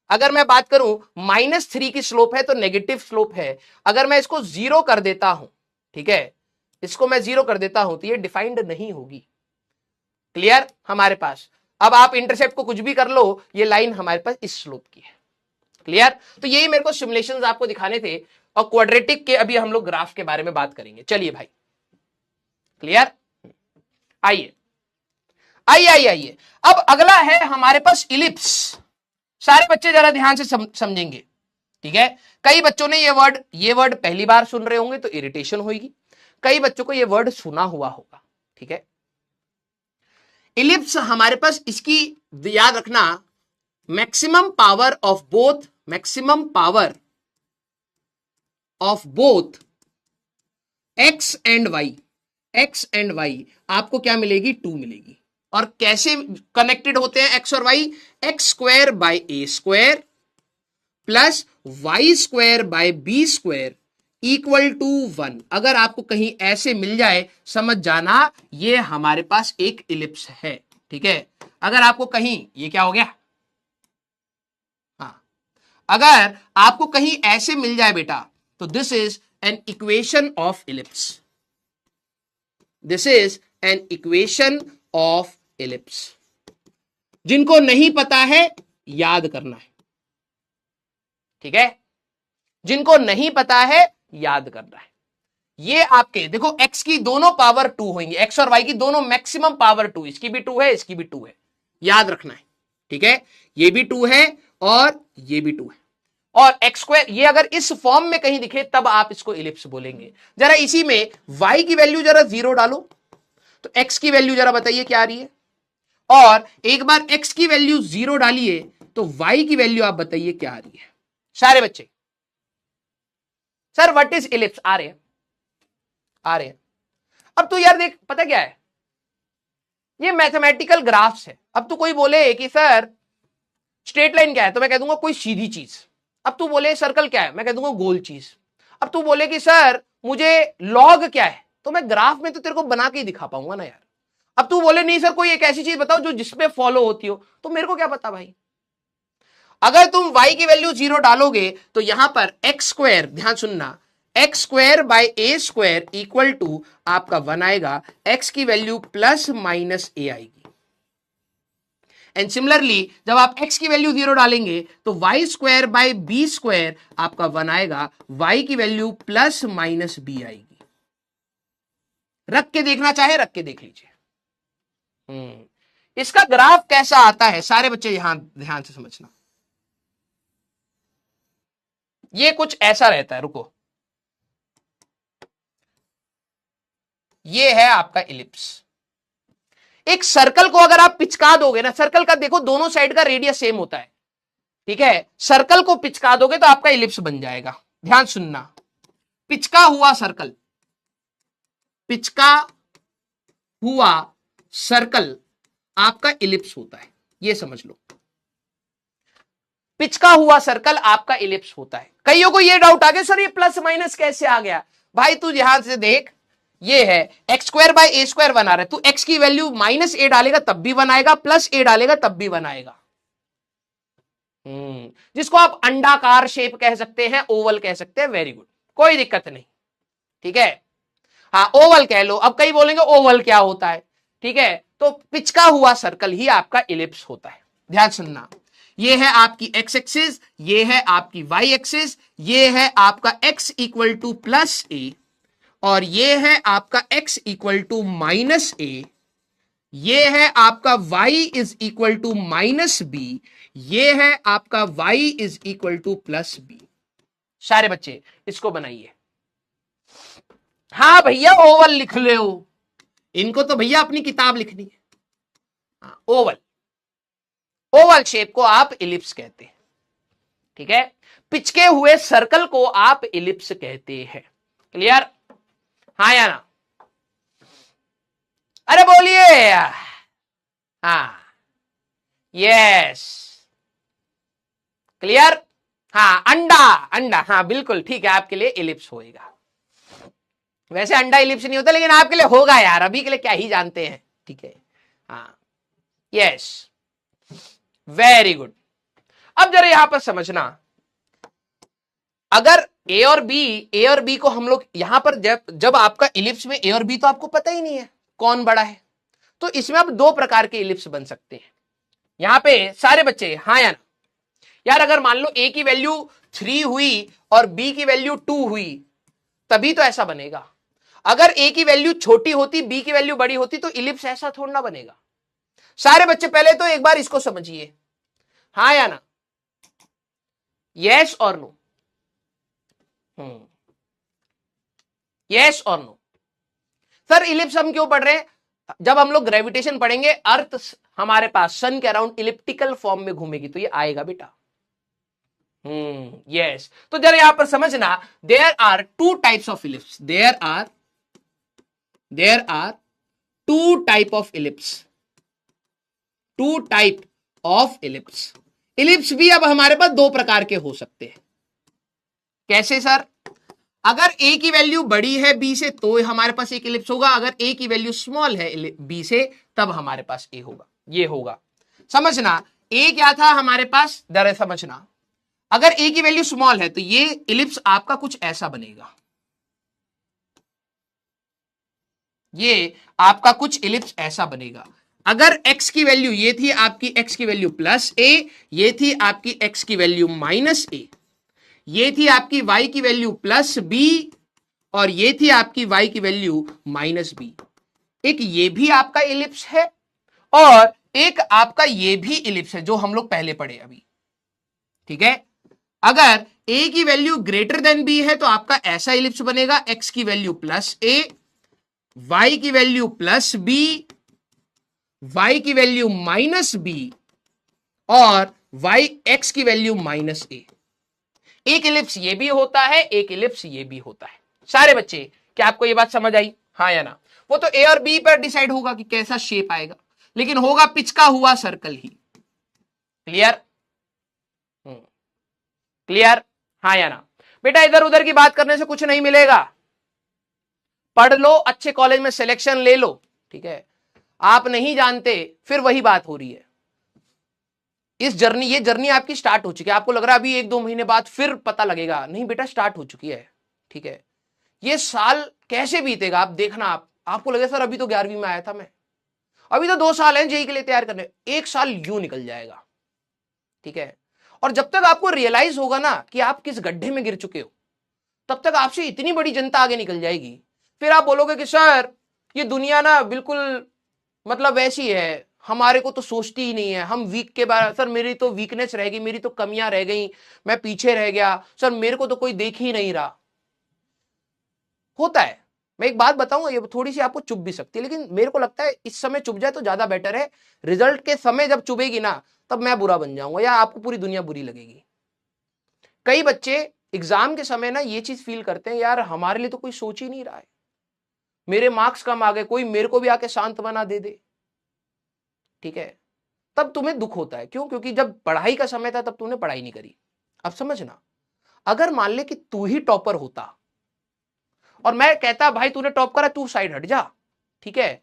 अगर मैं बात करूं -3 की स्लोप है तो नेगेटिव स्लोप है, अगर मैं इसको 0 कर देता हूं, ठीक है, इसको मैं 0 कर देता हूं तो ये डिफाइंड नहीं होगी। क्लियर हमारे पास? अब आप इंटरसेप्ट को कुछ भी कर लो, ये लाइन हमारे पास इस स्लोप की है। क्लियर? तो यही मेरे को सिमुलेशंस आपको दिखाने थे, और क्वाड्रेटिक के अभी हम लोग ग्राफ के बारे में बात करेंगे। चलिए भाई, क्लियर? आइए आइए आइए आइए, अब अगला है हमारे पास इलिप्स। सारे बच्चे जरा ध्यान से समझेंगे, ठीक है। कई बच्चों ने ये वर्ड पहली बार सुन रहे होंगे तो इरिटेशन होगी, कई बच्चों को ये वर्ड सुना हुआ होगा, ठीक है। इलिप्स हमारे पास, इसकी याद रखना, maximum power of both, maximum power of both X and Y, X and Y आपको क्या मिलेगी, 2 मिलेगी। और कैसे कनेक्टेड होते हैं एक्स और Y, x² by a² plus y² by b² equal to 1। अगर आपको कहीं ऐसे मिल जाए समझ जाना ये हमारे पास एक इलिप्स है, ठीक है। अगर आपको कहीं, ये क्या हो गया, हाँ, अगर आपको कहीं ऐसे मिल जाए बेटा तो this is an equation of ellipse, this is an equation of ellipse. जिनको नहीं पता है याद करना है, ठीक है, जिनको नहीं पता है याद करना है। ये आपके देखो x की दोनों पावर 2 होंगी, x और y की दोनों मैक्सिमम पावर 2, इसकी भी 2 है, इसकी भी 2 है, याद रखना है, ठीक है। ये भी 2 है और ये भी 2 है, और x², ये अगर इस फॉर्म में कहीं दिखे तब आप इसको इलिप्स बोलेंगे। जरा इसी में y की वैल्यू जरा 0 डालो तो x की वैल्यू जरा बताइए क्या आ रही है, और एक बार x की वैल्यू 0 डालिए तो y की वैल्यू आप बताइए क्या आ रही है। सारे बच्चे, सर व्हाट इज इलिप्स, आ रहे हैं, आ रहे हैं। अब तो यार देख, पता क्या है, ये मैथमेटिकल ग्राफ्स है। अब तू कोई बोले कि सर स्ट्रेट लाइन क्या है, तो मैं कह दूंगा कोई सीधी चीज। अब तू बोले सर्कल क्या है, मैं कह दूंगा गोल चीज। अब तू बोले कि सर मुझे लॉग क्या है, तो मैं ग्राफ में तो तेरे को बना के ही दिखा पाऊंगा ना यार। अब तू बोले नहीं सर कोई एक ऐसी चीज बताओ जो जिसमें फॉलो होती हो, तो मेरे को क्या पता भाई। अगर तुम y की वैल्यू 0 डालोगे तो यहां पर एक्स स्क्वायर, ध्यान सुनना, X square by A square equal to आपका 1 आएगा, x की वैल्यू प्लस माइनस ए आएगी। एंड सिमिलरली जब आप x की वैल्यू 0 डालेंगे तो y square by B square आपका 1 आएगा, y की वैल्यू प्लस माइनस बी आएगी। रख के देखना चाहे रख के देख लीजिए। इसका ग्राफ कैसा आता है सारे बच्चे यहां ध्यान से समझना। ये कुछ ऐसा रहता है, रुको, ये है आपका इलिप्स। एक सर्कल को अगर आप पिचका दोगे ना, सर्कल का देखो दोनों साइड का रेडियस सेम होता है, ठीक है, सर्कल को पिचका दोगे तो आपका इलिप्स बन जाएगा। ध्यान सुनना, पिचका हुआ सर्कल, पिचका हुआ सर्कल आपका इलिप्स होता है, ये समझ लो। पिचका हुआ सर्कल आपका इलिप्स होता है। कईयों को ये डाउट आ गया सर ये प्लस माइनस कैसे आ गया। भाई तू ध्यान से देख, ये है x square by A square बना रहा है, तू एक्स की वैल्यू माइनस ए डालेगा तब भी बनाएगा, प्लस ए डालेगा तब भी बनाएगा। जिसको आप अंडाकार शेप कह सकते हैं, ओवल कह सकते हैं, वेरी गुड, कोई दिक्कत नहीं, ठीक है। हाँ ओवल कह लो। अब कई बोलेंगे ओवल क्या होता है, ठीक है, तो पिचका हुआ सर्कल ही आपका इलिप्स होता है। ध्यान सुनना, ये है आपकी एक्स एक्सिस, ये है आपकी वाई एक्सिस, ये है आपका x equal to plus a, और ये है आपका x equal to minus a, ये है आपका y is equal to minus b, ये है आपका y is equal to plus b. सारे बच्चे इसको बनाइए। हाँ भैया ओवल लिख ले हो, इनको तो भैया अपनी किताब लिखनी है। ओवल, ओवल शेप को आप इलिप्स कहते हैं, ठीक है। पिचके हुए सर्कल को आप इलिप्स कहते हैं। क्लियर, हाँ या ना? अरे बोलिए। हाँ यस, क्लियर। हाँ अंडा, अंडा, हाँ बिल्कुल ठीक है, आपके लिए इलिप्स होएगा। वैसे अंडा इलिप्स नहीं होता लेकिन आपके लिए होगा यार, अभी के लिए क्या ही जानते हैं, ठीक है। हाँ यस, वेरी गुड। अब जरा यहां पर समझना, अगर ए और बी को हम लोग यहां पर जब आपका इलिप्स में ए और बी तो आपको पता ही नहीं है कौन बड़ा है, तो इसमें आप दो प्रकार के इलिप्स बन सकते हैं। यहां पे सारे बच्चे हाँ या ना? यार अगर मान लो ए की वैल्यू 3 हुई और बी की वैल्यू 2 हुई, तभी तो ऐसा बनेगा। अगर ए की वैल्यू छोटी होती बी की वैल्यू बड़ी होती तो इलिप्स ऐसा थोड़ा ना बनेगा। सारे बच्चे पहले तो एक बार इसको समझिए, हाँ या ना, यस और नो, यस और नो। सर इलिप्स हम क्यों पढ़ रहे हैं? जब हम लोग ग्रेविटेशन पढ़ेंगे, अर्थ हमारे पास सन के अराउंड इलिप्टिकल फॉर्म में घूमेगी तो ये आएगा बेटा। यस, तो जरा यहां पर समझना, there are two types of ellipse, there are two type of ellipse, two type of ellipse. Ellipse भी अब हमारे पास दो प्रकार के हो सकते हैं। कैसे सर? अगर a की वैल्यू बड़ी है b से तो हमारे पास एक इलिप्स होगा, अगर a की वैल्यू स्मॉल है b से तब हमारे पास a होगा। ये होगा, समझना। a क्या था हमारे पास, जरा समझना, अगर a की वैल्यू स्मॉल है तो ये इलिप्स आपका कुछ ऐसा बनेगा, ये आपका कुछ इलिप्स ऐसा बनेगा। अगर x की वैल्यू ये थी आपकी x की वैल्यू प्लस a, ये थी आपकी x की वैल्यू माइनस a, ये थी आपकी y की वैल्यू प्लस b, और ये थी आपकी y की वैल्यू माइनस b। एक ये भी आपका इलिप्स है और एक आपका ये भी इलिप्स है जो हम लोग पहले पढ़े अभी, ठीक है। अगर a की वैल्यू ग्रेटर देन b है तो आपका ऐसा इलिप्स बनेगा, x की वैल्यू प्लस a, y की वैल्यू प्लस b, y की वैल्यू माइनस b, और x की वैल्यू माइनस a। एक इलिप्स ये भी होता है, एक इलिप्स ये भी होता है। सारे बच्चे क्या आपको ये बात समझ आई, हाँ या ना? वो तो ए और बी पर डिसाइड होगा कि कैसा शेप आएगा, लेकिन होगा पिचका हुआ सर्कल ही। क्लियर, क्लियर, हाँ या ना? बेटा इधर उधर की बात करने से कुछ नहीं मिलेगा, पढ़ लो, अच्छे कॉलेज में सिलेक्शन ले लो, ठीक है। आप नहीं जानते, फिर वही बात हो रही है। ये जर्नी आपकी स्टार्ट हो चुकी है। आपको लग रहा है अभी 1-2 महीने बाद फिर पता लगेगा, नहीं बेटा स्टार्ट हो चुकी है, ठीक है। ये साल कैसे बीतेगा आप देखना। आपको लगे सर अभी तो 11वीं में आया था मैं, अभी तो 2 साल हैं जेईई के लिए तैयार करने, 1 साल यूं निकल जाएगा, ठीक है। और जब तक आपको रियलाइज होगा ना कि आप किस गड्ढे में गिर चुके हो, तब तक आपसे इतनी बड़ी जनता आगे निकल जाएगी। फिर आप बोलोगे कि सर ये दुनिया ना बिल्कुल मतलब वैसी है, हमारे को तो सोचती ही नहीं है, हम वीक के बारे, सर मेरी तो वीकनेस रह गई, मेरी तो कमियां रह गई, मैं पीछे रह गया, सर मेरे को तो कोई देख ही नहीं रहा। होता है। मैं एक बात बताऊंगा, ये थोड़ी सी आपको चुभ भी सकती है, लेकिन मेरे को लगता है इस समय चुभ जाए तो ज्यादा बेटर है। रिजल्ट के समय जब चुभेगी ना, तब मैं बुरा बन जाऊंगा या आपको पूरी दुनिया बुरी लगेगी। कई बच्चे एग्जाम के समय ना ये चीज फील करते हैं, यार हमारे लिए तो कोई सोच ही नहीं रहा है, मेरे मार्क्स कम आ गए, कोई मेरे को भी आके सांत्वना दे दे, ठीक है। तब तुम्हें दुख होता है। क्यों? क्योंकि जब पढ़ाई का समय था तब तूने पढ़ाई नहीं करी। अब समझना, अगर मान ले कि तू ही टॉपर होता और मैं कहता भाई तूने टॉप करा, तू साइड हट जा, ठीक है,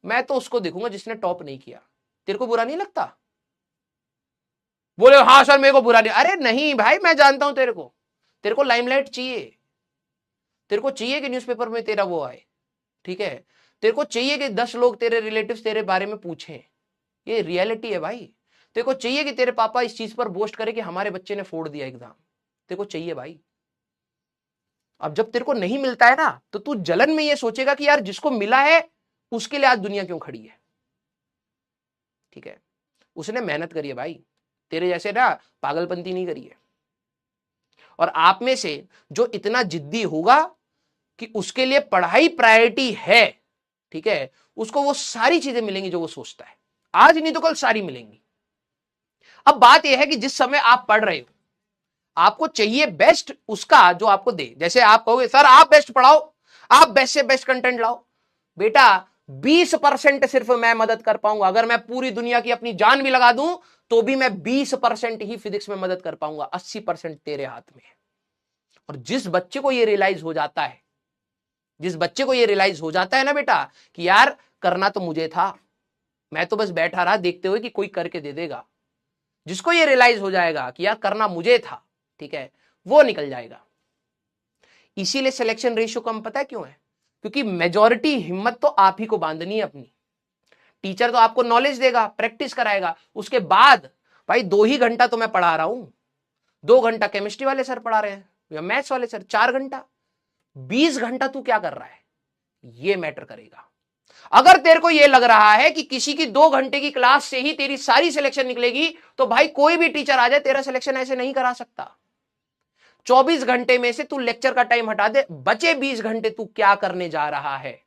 मैं तो उसको देखूंगा जिसने टॉप नहीं किया। तेरे को बुरा नहीं लगता? बोले हाँ सर मेरे को बुरा नहीं। अरे नहीं भाई, मैं जानता हूं तेरे को लाइमलाइट चाहिए, तेरे को चाहिए कि न्यूज़पेपर में तेरा वो आए, ठीक है। तेरे को चाहिए कि 10 लोग तेरे रिलेटिव्स तेरे बारे में पूछें, ये रियलिटी है भाई। तेरे को चाहिए कि तेरे पापा इस चीज पर बोस्ट करे कि हमारे बच्चे ने फोड़ दिया एग्जाम, तेरे को चाहिए भाई। अब जब तेरे को नहीं मिलता है ना, तो तू जलन में ये सोचेगा कि यार जिसको मिला है उसके लिए आज दुनिया क्यों खड़ी है, ठीक है। उसने मेहनत करी है भाई, तेरे जैसे ना पागलपंती नहीं करी है। और आप में से जो इतना जिद्दी होगा कि उसके लिए पढ़ाई प्रायोरिटी है, ठीक है, उसको वो सारी चीजें मिलेंगी जो वो सोचता है। आज नहीं तो कल सारी मिलेंगी। अब बात यह है कि जिस समय आप पढ़ रहे हो, आपको चाहिए बेस्ट उसका जो आपको दे। जैसे आप कहोगे सर आप बेस्ट पढ़ाओ, आप बेस्ट से बेस्ट कंटेंट लाओ, बेटा 20% सिर्फ मैं मदद कर पाऊंगा। अगर मैं पूरी दुनिया की अपनी जान भी लगा दूं तो भी मैं 20% ही फिजिक्स में मदद कर पाऊंगा, 80% तेरे हाथ में है। और जिस बच्चे को ये रियलाइज हो जाता है, जिस बच्चे को ये रियलाइज हो जाता है ना बेटा कि यार करना तो मुझे था, मैं तो बस बैठा रहा देखते हुए कि कोई करके दे देगा, जिसको ये रियलाइज हो जाएगा कि यार करना मुझे था, ठीक है, वो निकल जाएगा। इसीलिए सिलेक्शन रेशियो कम पता है क्यों है? क्योंकि मेजॉरिटी हिम्मत तो आप ही को बांधनी है अपनी। टीचर तो आपको नॉलेज देगा, प्रैक्टिस कराएगा, उसके बाद भाई 2 ही घंटा तो मैं पढ़ा रहा हूं, 2 घंटा केमिस्ट्री वाले सर पढ़ा रहे हैं या मैथ्स वाले सर, 4 घंटा, 20 घंटा तू क्या कर रहा है, ये मैटर करेगा। अगर तेरे को ये लग रहा है कि किसी की 2 घंटे की क्लास से ही तेरी सारी सिलेक्शन निकलेगी, तो भाई कोई भी टीचर आ जाए तेरा सिलेक्शन ऐसे नहीं करा सकता। 24 घंटे में से तू लेक्चर का टाइम हटा दे, बचे 20 घंटे तू क्या करने जा रहा है,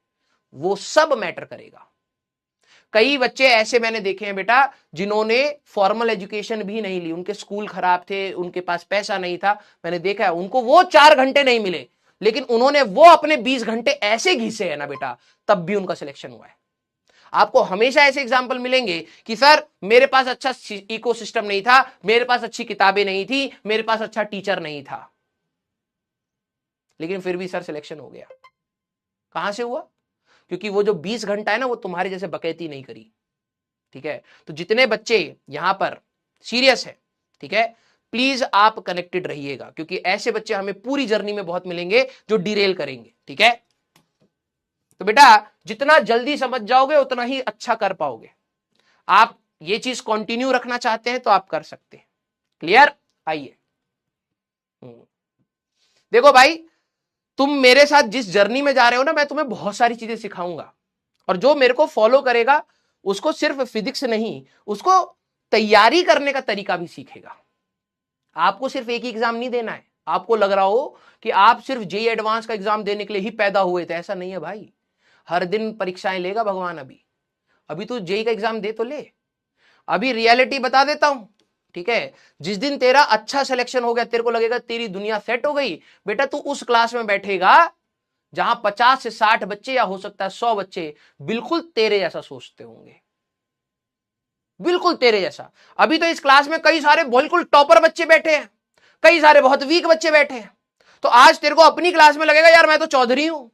वो सब मैटर करेगा। कई बच्चे ऐसे मैंने देखे हैं बेटा जिन्होंने फॉर्मल एजुकेशन भी नहीं ली, उनके स्कूल खराब थे, उनके पास पैसा नहीं था, मैंने देखा है उनको वो 4 घंटे नहीं मिले, लेकिन उन्होंने वो अपने 20 घंटे ऐसे घिसे हैं ना बेटा, तब भी उनका सिलेक्शन हुआ है। आपको हमेशा ऐसे एग्जाम्पल मिलेंगे कि सर मेरे पास अच्छा इकोसिस्टम नहीं था, मेरे पास अच्छी किताबें नहीं थी, मेरे पास अच्छा टीचर नहीं था, लेकिन फिर भी सर सिलेक्शन हो गया। कहां से हुआ? क्योंकि वो जो 20 घंटा है ना, वो तुम्हारे जैसे बकैती नहीं करी, ठीक है। तो जितने बच्चे यहां पर सीरियस है, ठीक है, प्लीज आप कनेक्टेड रहिएगा, क्योंकि ऐसे बच्चे हमें पूरी जर्नी में बहुत मिलेंगे जो डिरेल करेंगे, ठीक है। तो बेटा जितना जल्दी समझ जाओगे उतना ही अच्छा कर पाओगे। आप ये चीज कंटिन्यू रखना चाहते हैं तो आप कर सकते हैं। क्लियर? आइए देखो भाई, तुम मेरे साथ जिस जर्नी में जा रहे हो ना, मैं तुम्हें बहुत सारी चीजें सिखाऊंगा, और जो मेरे को फॉलो करेगा उसको सिर्फ फिजिक्स नहीं, उसको तैयारी करने का तरीका भी सीखेगा। आपको सिर्फ एक ही एग्जाम नहीं देना है। आपको लग रहा हो कि आप सिर्फ जेईई एडवांस का एग्जाम देने के लिए ही पैदा हुए थे, ऐसा नहीं है भाई। हर दिन परीक्षाएं लेगा भगवान। अभी तू जेईई का एग्जाम दे तो ले। अभी रियलिटी बता देता हूं, ठीक है। जिस दिन तेरा अच्छा सिलेक्शन हो गया, तेरे को लगेगा तेरी दुनिया सेट हो गई, बेटा तू उस क्लास में बैठेगा जहां 50 से 60 बच्चे या हो सकता है 100 बच्चे बिल्कुल तेरे जैसा सोचते होंगे, बिल्कुल तेरे जैसा। अभी तो इस क्लास में कई सारे बिल्कुल टॉपर बच्चे बैठे हैं, कई सारे बहुत वीक बच्चे बैठे हैं। तो आज तेरे को अपनी क्लास में लगेगा यार मैं तो चौधरी हूं,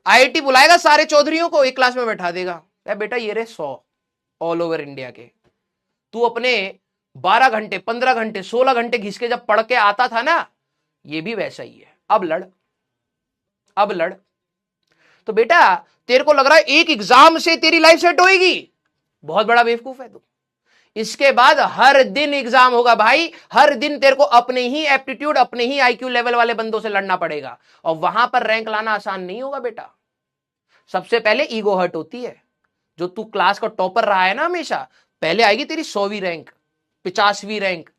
आईआईटी बुलाएगा सारे चौधरियों को, एक क्लास में बैठा देगा, बेटा ये रहे 100 ऑल ओवर इंडिया के, तू अपने 12 घंटे 15 घंटे 16 घंटे घिस के जब पढ़ के आता था ना, ये भी वैसा ही है, अब लड़। तो बेटा तेरे को लग रहा है एक एग्जाम से तेरी लाइफ सेट होएगी, बहुत बड़ा बेवकूफ है तू। इसके बाद हर दिन एग्जाम होगा भाई, हर दिन तेरे को अपने ही एप्टीट्यूड, अपने ही आईक्यू लेवल वाले बंदों से लड़ना पड़ेगा, और वहां पर रैंक लाना आसान नहीं होगा बेटा। सबसे पहले ईगो हर्ट होती है। जो तू क्लास का टॉपर रहा है ना हमेशा, पहले आएगी तेरी 100वीं रैंक, 50वीं रैंक,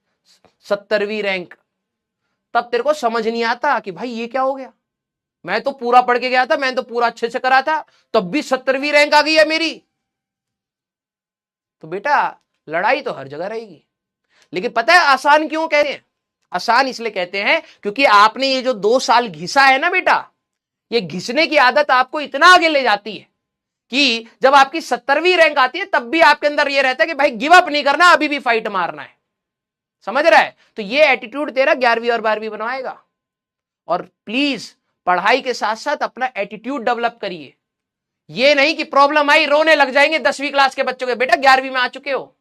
70वीं रैंक, तब तेरे को समझ नहीं आता कि भाई ये क्या हो गया, मैं तो पूरा पढ़ के गया था, मैंने तो पूरा अच्छे से करा था, तब भी 70वीं रैंक आ गई है मेरी। तो बेटा लड़ाई तो हर जगह रहेगी, लेकिन पता है आसान क्यों कहते हैं? आसान इसलिए कहते हैं क्योंकि आपने ये जो 2 साल घिसा है ना बेटा, ये घिसने की आदत आपको इतना आगे ले जाती है कि जब आपकी 70वीं रैंक आती है तब भी आपके अंदर ये रहता है कि भाई गिव अप नहीं करना, अभी भी फाइट मारना है। समझ रहा है? तो ये एटीट्यूड तेरा 11वीं और 12वीं बनवाएगा। और प्लीज पढ़ाई के साथ साथ अपना एटीट्यूड डेवलप करिए। ये नहीं कि प्रॉब्लम आई रोने लग जाएंगे 10वीं क्लास के बच्चों के। बेटा 11वीं में आ चुके हो,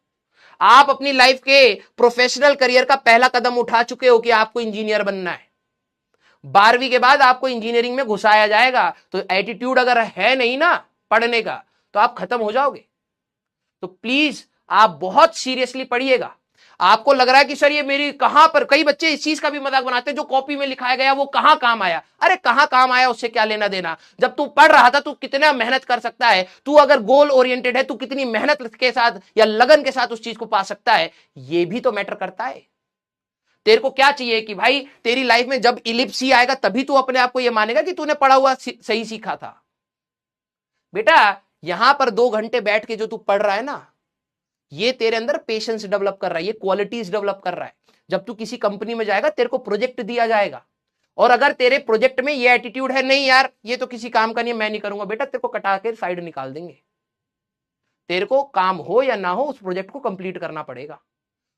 आप अपनी लाइफ के प्रोफेशनल करियर का पहला कदम उठा चुके हो कि आपको इंजीनियर बनना है। 12वीं के बाद आपको इंजीनियरिंग में घुसाया जाएगा, तो एटीट्यूड अगर है नहीं ना पढ़ने का तो आप खत्म हो जाओगे। तो प्लीज आप बहुत सीरियसली पढ़िएगा। आपको लग रहा है कि सर ये मेरी कहां पर, कई बच्चे इस चीज का भी मजाक बनाते हैं जो कॉपी में लिखाया गया वो कहां काम आया। अरे कहां काम आया उससे क्या लेना देना। जब तू पढ़ रहा था तू कितना मेहनत कर सकता है, तू अगर गोल ओरिएंटेड है तू कितनी मेहनत के साथ या लगन के साथ उस चीज को पा सकता है, ये भी तो मैटर करता है। तेरे को क्या चाहिए कि भाई तेरी लाइफ में जब इलिप्स ही आएगा तभी तू अपने आप को यह मानेगा कि तूने पढ़ा हुआ सही सीखा था। बेटा यहां पर 2 घंटे बैठ के जो तू पढ़ रहा है ना, ये तेरे अंदर पेशेंस डेवलप कर रहा है, ये क्वालिटीज डेवलप कर रहा है। जब तू किसी कंपनी में जाएगा तेरे को प्रोजेक्ट दिया जाएगा, और अगर तेरे प्रोजेक्ट में ये एटीट्यूड है नहीं यार ये तो किसी काम का नहीं, मैं नहीं करूंगा, बेटा तेरे को कटा के साइड निकाल देंगे। तेरे को काम हो या ना हो उस प्रोजेक्ट को कंप्लीट करना पड़ेगा,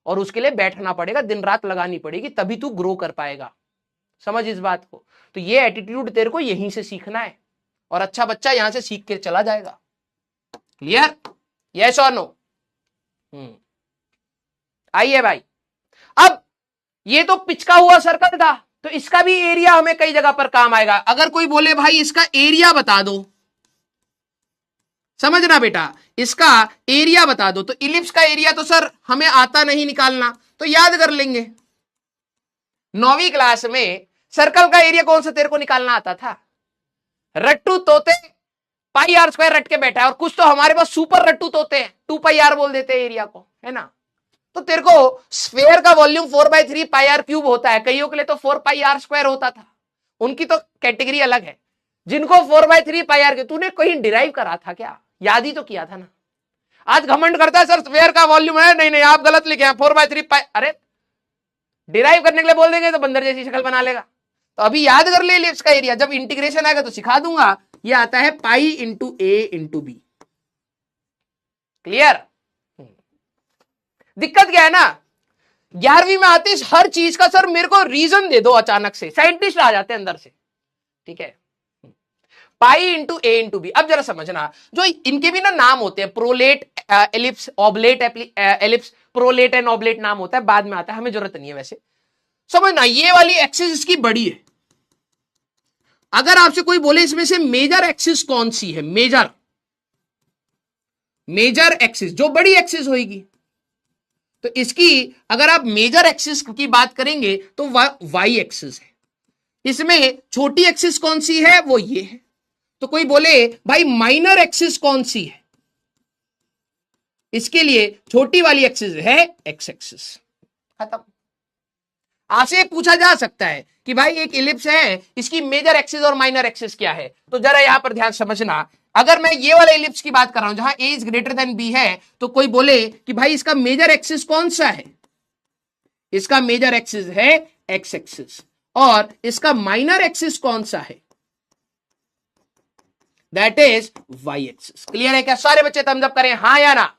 और उसके लिए बैठना पड़ेगा, दिन रात लगानी पड़ेगी, तभी तू ग्रो कर पाएगा। समझ इस बात को। तो ये एटीट्यूड तेरे को यहीं से सीखना है, और अच्छा बच्चा यहां से सीख के चला जाएगा। क्लियर? यस और नो? आइए भाई, अब ये तो पिचका हुआ सर्कल था, तो इसका भी एरिया हमें कई जगह पर काम आएगा। अगर कोई बोले भाई इसका एरिया बता दो, समझना बेटा, इसका एरिया बता दो, तो इलिप्स का एरिया तो सर हमें आता नहीं निकालना, तो याद कर लेंगे 9वीं क्लास में सर्कल का एरिया कौन सा तेरे को निकालना आता था? रट्टू तोते पाई आर स्क्वायर रट के बैठा है, और कुछ तो हमारे पास सुपर रट्टू तोते हैं 2 पाई आर बोल देते हैं एरिया को, है ना। तो तेरे को स्फेयर का वॉल्यूम 4/3 पाई आर क्यूब होता है, कईयों के लिए तो 4 पाई आर स्क्वायर होता था, उनकी तो कैटेगरी अलग है। जिनको 4/3 पाई आर के तूने कहीं डिराइव करा था क्या? याद ही तो किया था ना। आज घमंड करता है सर स्फेयर का वॉल्यूम है, नहीं नहीं आप गलत लिखे हैं 4/3 पाई। अरे डिराइव करने के लिए बोल देंगे तो बंदर जैसी शक्ल बना लेगा। तो अभी याद कर ले इलिप्स का एरिया, जब इंटीग्रेशन आएगा तो सिखा दूंगा। ये आता है पाई इंटू ए इंटू बी। क्लियर? दिक्कत क्या है ना, 11वीं में आते हर चीज का सर मेरे को रीजन दे दो, अचानक से साइंटिस्ट आ जाते हैं अंदर से। ठीक है, पाई इंटू ए इंटू बी। अब जरा समझना, जो इनके भी ना नाम होते हैं, prolate ellipse, oblate ellipse, prolate and oblate नाम होता है, बाद में आता है, हमें जरूरत नहीं है वैसे। समझना ये वाली एक्सिस इसकी बड़ी है। अगर आपसे कोई बोले इसमें से मेजर एक्सिस कौन सी है, मेजर एक्सिस जो बड़ी एक्सिस होगी, तो इसकी अगर आप मेजर एक्सिस की बात करेंगे तो वाई एक्सिस है। इसमें छोटी एक्सिस कौन सी है, वो ये है। तो कोई बोले भाई माइनर एक्सिस कौन सी है, इसके लिए छोटी वाली एक्सिस है एक्स एक्सिस। खत्म। आपसे पूछा जा सकता है कि भाई एक इलिप्स है, इसकी मेजर एक्सिस और माइनर एक्सिस क्या है, तो जरा यहां पर ध्यान समझना। अगर मैं ये वाला इलिप्स की बात कर रहा हूं जहां a is greater than b है, तो कोई बोले कि भाई इसका मेजर एक्सिस कौन सा है, इसका मेजर एक्सिस है एक्स एक्सिस, और इसका माइनर एक्सिस कौन सा है, that is y axis. Clear है क्या? सारे बच्चे थम्स अप करें हां या ना,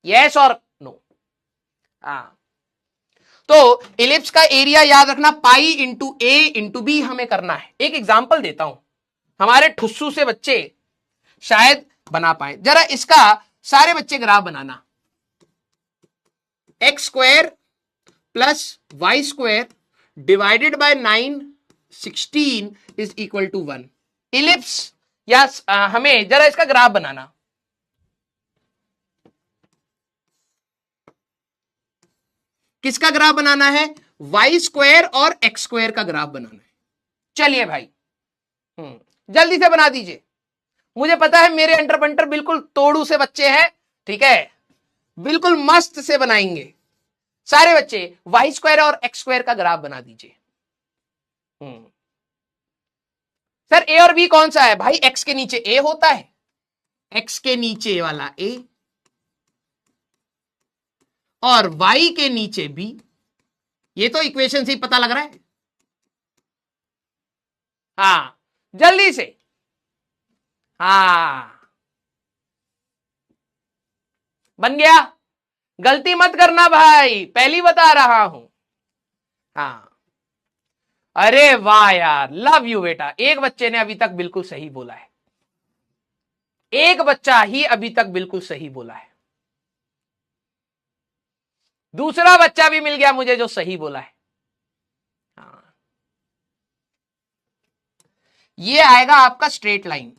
यस और नो। हाँ, तो इलिप्स का एरिया याद रखना पाई इंटू ए इंटू बी हमें करना है। एक एग्जांपल देता हूं, हमारे ठुस्सू से बच्चे शायद बना पाए। जरा इसका सारे बच्चे ग्राफ बनाना। X square plus y square divided by 9 16 is equal to 1। Ellipse या हमें जरा इसका ग्राफ बनाना। किसका ग्राफ बनाना है? वाई स्क्वायर और एक्स स्क्वायर का ग्राफ बनाना है। चलिए भाई जल्दी से बना दीजिए। मुझे पता है मेरे अंटर पंटर बिल्कुल तोड़ू से बच्चे हैं, ठीक है, बिल्कुल मस्त से बनाएंगे। सारे बच्चे वाई स्क्वायर और एक्स स्क्वायर का ग्राफ बना दीजिए। सर ए और बी कौन सा है? भाई एक्स के नीचे ए होता है, एक्स के नीचे वाला ए और वाई के नीचे बी। ये तो इक्वेशन से ही पता लग रहा है। हाँ जल्दी से, हाँ बन गया। गलती मत करना भाई, पहली बता रहा हूं। हाँ अरे वाह यार, लव यू बेटा। एक बच्चे ने अभी तक बिल्कुल सही बोला है, एक बच्चा ही अभी तक बिल्कुल सही बोला है। दूसरा बच्चा भी मिल गया मुझे जो सही बोला है। हाँ ये आएगा आपका स्ट्रेट लाइन।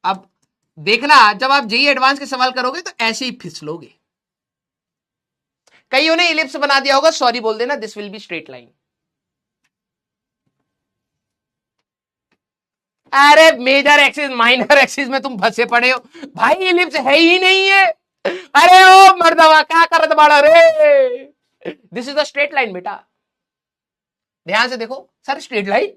अब देखना जब आप जेईई एडवांस के सवाल करोगे तो ऐसे ही फिसलोगे। कईयों ने इलिप्स बना दिया होगा, सॉरी बोल देना, this will be straight line. अरे मेजर एक्सिस माइनर एक्सिस में तुम फंसे पड़े हो भाई, इलिप्स है ही नहीं है। अरे ओ मर्दवा क्या करत बाड़ा रे, this is the straight line बेटा। ध्यान से देखो सर, स्ट्रेट लाइन।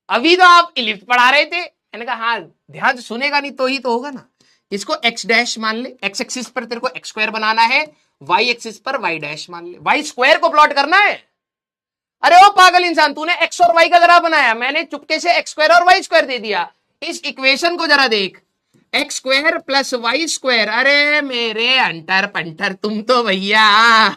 अभी तो आप इलिप्स पढ़ा रहे थे, मैंने कहा हाँ ध्यान से सुनेगा नहीं तो ही तो होगा ना। इसको एक्स डैश मान ले, एक्स एक्सिस पर तेरे को एक्स स्क्वायर बनाना है, वाई एक्सिस पर वाई डैश मान ले, वाई स्क्वायर को प्लॉट करना है। अरे ओ पागल इंसान, तूने एक्स और वाई का ग्राफ बनाया, मैंने चुपके से एक्स स्क्वायर और वाई स्क्वायर दे दिया। इस इक्वेशन को जरा देख, x square plus y square. अरे मेरे अंटर पंटर, तुम तो भैया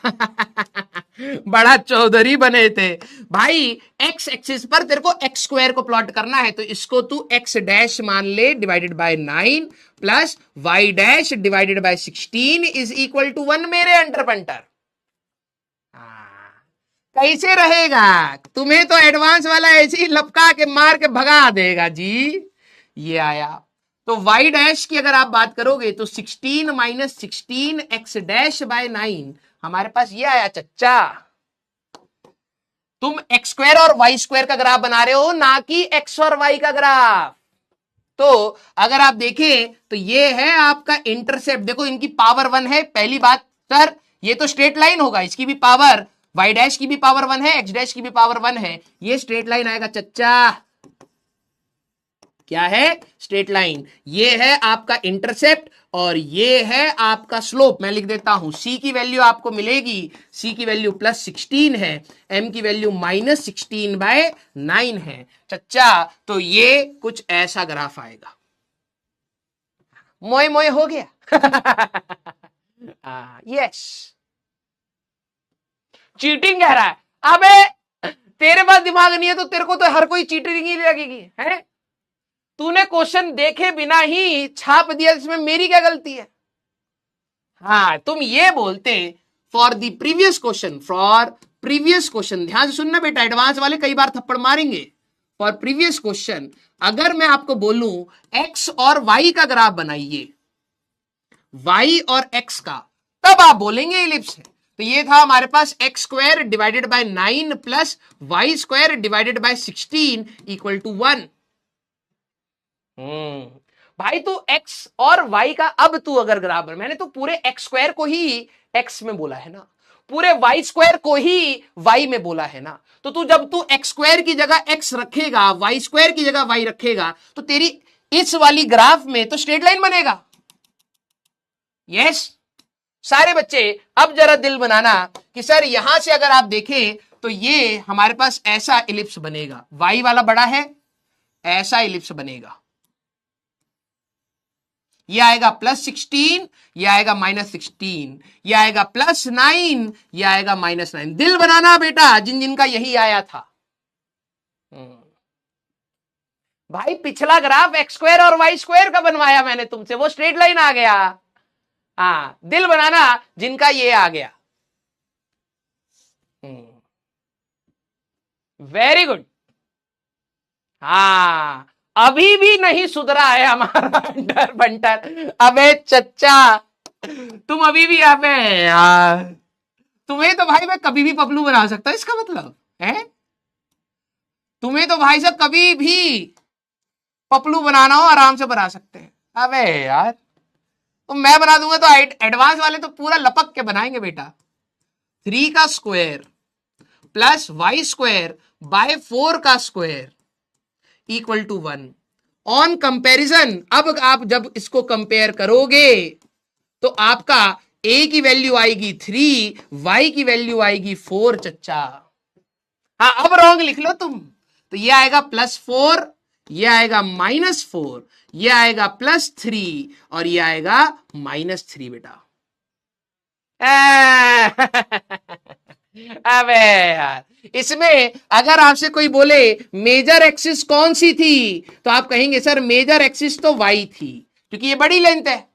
बड़ा चौधरी बने थे भाई। एक्स एक्सिस पर तेरे को एक्स स्क्वायर को प्लॉट करना है, तो इसको तू एक्स डैश मान ले divided by 9 plus y dash divided by 16 is equal to 1 मेरे अंटर पंटर। कैसे रहेगा? तुम्हें तो एडवांस वाला ऐसे ही लपका के मार के भगा देगा जी। ये आया तो y डैश की अगर आप बात करोगे तो 16 माइनस 16 एक्स डैश बाय 9 हमारे पास ये आया चच्चा। तुम एक्स स्क्वायर और वाई स्क्वायर का ग्राफ बना रहे हो, ना कि एक्स और वाई का ग्राफ। तो अगर आप देखें तो ये है आपका इंटरसेप्ट। देखो इनकी पावर 1 है। पहली बात सर ये तो स्ट्रेट लाइन होगा, इसकी भी पावर, वाई डैश की भी पावर 1 है, एक्स डैश की भी पावर 1 है, ये स्ट्रेट लाइन आएगा चच्चा। क्या है? Straight line. ये है आपका इंटरसेप्ट और ये है आपका स्लोप। मैं लिख देता हूं, सी की वैल्यू आपको मिलेगी, सी की वैल्यू प्लस 16 है, एम की वैल्यू माइनस 16 बाय 9 है चच्चा। तो ये कुछ ऐसा ग्राफ आएगा। मोए मोए हो गया यस। चीटिंग कह रहा है, अबे तेरे पास दिमाग नहीं है तो तेरे को तो हर कोई चीटिंग ही लगेगी है। तूने क्वेश्चन देखे बिना ही छाप दिया, इसमें मेरी क्या गलती है? हाँ तुम ये बोलते for the previous question, for previous question, ध्यान से सुनना बेटा, एडवांस वाले कई बार थप्पड़ मारेंगे। फॉर प्रीवियस क्वेश्चन अगर मैं आपको बोलूं एक्स और वाई का ग्राफ बनाइए, वाई और एक्स का, तब आप बोलेंगे इलिप्स है। तो ये था हमारे पास x square divided by 9 plus y square divided by 16 equal to 1। भाई तू एक्स और वाई का अब तू अगर ग्राफ, मैंने तो पूरे एक्स स्क्वायर को ही एक्स में बोला है ना, पूरे वाई स्क्वायर को ही वाई में बोला है ना। तो तू जब तू एक्स स्क्वायर की जगह एक्स रखेगा, वाई स्क्वायर की जगह वाई रखेगा, तो तेरी इस वाली ग्राफ में तो स्ट्रेट लाइन बनेगा। यस सारे बच्चे अब जरा दिल बनाना कि सर यहां से अगर आप देखें तो ये हमारे पास ऐसा इलिप्स बनेगा, वाई वाला बड़ा है, ऐसा इलिप्स बनेगा। ये आएगा प्लस 16, ये आएगा माइनस 16, ये आएगा प्लस 9, ये आएगा माइनस 9। दिल बनाना बेटा जिन जिनका यही आया था। भाई पिछला ग्राफ एक्स स्क्वायर और वाई स्क्वायर का बनवाया मैंने तुमसे, वो स्ट्रेट लाइन आ गया। हाँ, दिल बनाना जिनका ये आ गया। Very good. हाँ, अभी भी नहीं सुधरा है हमारा अंडर बंटर। अबे चच्चा, तुम अभी भी यहाँ पे यार, तुम्हें तो भाई मैं कभी भी पपलू बना सकता हूं, इसका मतलब है तुम्हें तो भाई साहब कभी भी पपलू बनाना हो आराम से बना सकते हैं। अबे यार, तो मैं बना दूंगा तो एडवांस वाले तो पूरा लपक के बनाएंगे बेटा। 3 का square plus y square by 4 का square equal to 1। On comparison, अब आप जब इसको कंपेयर करोगे तो आपका ए की वैल्यू आएगी 3, वाई की वैल्यू आएगी 4 चच्चा। हाँ, अब रॉन्ग लिख लो तुम, तो ये आएगा +4, ये आएगा -4, ये आएगा +3 और ये आएगा -3 बेटा। अबे यार, इसमें अगर आपसे कोई बोले मेजर एक्सिस कौन सी थी, तो आप कहेंगे सर मेजर एक्सिस तो वाई थी, क्योंकि ये बड़ी लेंथ है।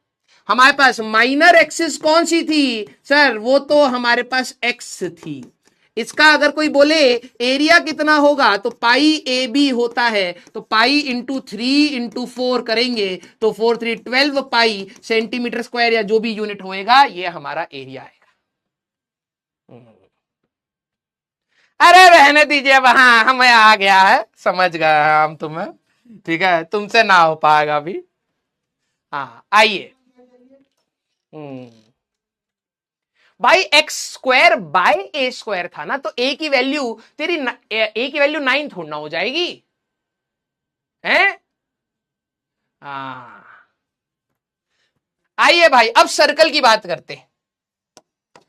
हमारे पास माइनर एक्सिस कौन सी थी सर, वो तो हमारे पास एक्स थी। इसका अगर कोई बोले एरिया कितना होगा, तो पाई ए बी होता है, तो पाई इंटू 3 इंटू 4 करेंगे तो 4 3 12 पाई सेंटीमीटर स्क्वायर या जो भी यूनिट होएगा, ये हमारा एरिया आएगा। अरे रहने दीजिए, अब हाँ हमें आ गया है, समझ गए हम तुम्हें, ठीक है, तुमसे ना हो पाएगा अभी। हाँ आइए। भाई x square by A square था ना, तो ए की वैल्यू तेरी ए की वैल्यू 9 थोड़ा ना हो जाएगी हैं? हाँ, आइए भाई अब सर्कल की बात करते हैं।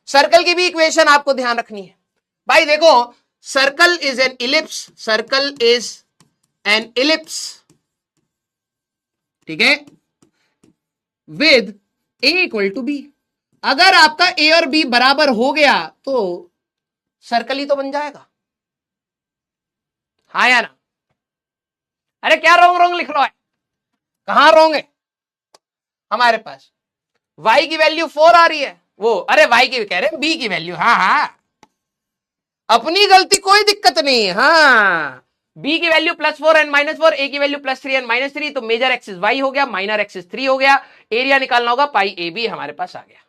सर्कल की भी इक्वेशन आपको ध्यान रखनी है। भाई देखो, circle is an ellipse, circle is an ellipse, ठीक है, with a equal to b. अगर आपका ए और बी बराबर हो गया तो सर्कल ही तो बन जाएगा, हाँ या ना? अरे क्या रोंग रोंग लिख रहा है, कहां रोंग है? हमारे पास y की वैल्यू 4 आ रही है, वो अरे y की कह रहे हैं b की वैल्यू, हाँ हाँ अपनी गलती, कोई दिक्कत नहीं। हाँ, b की वैल्यू +4 एंड -4, a की वैल्यू +3 एंड -3, तो मेजर एक्सिस y हो गया, माइनर एक्सिस 3 हो गया, एरिया निकालना होगा पाई ए बी, हमारे पास आ गया।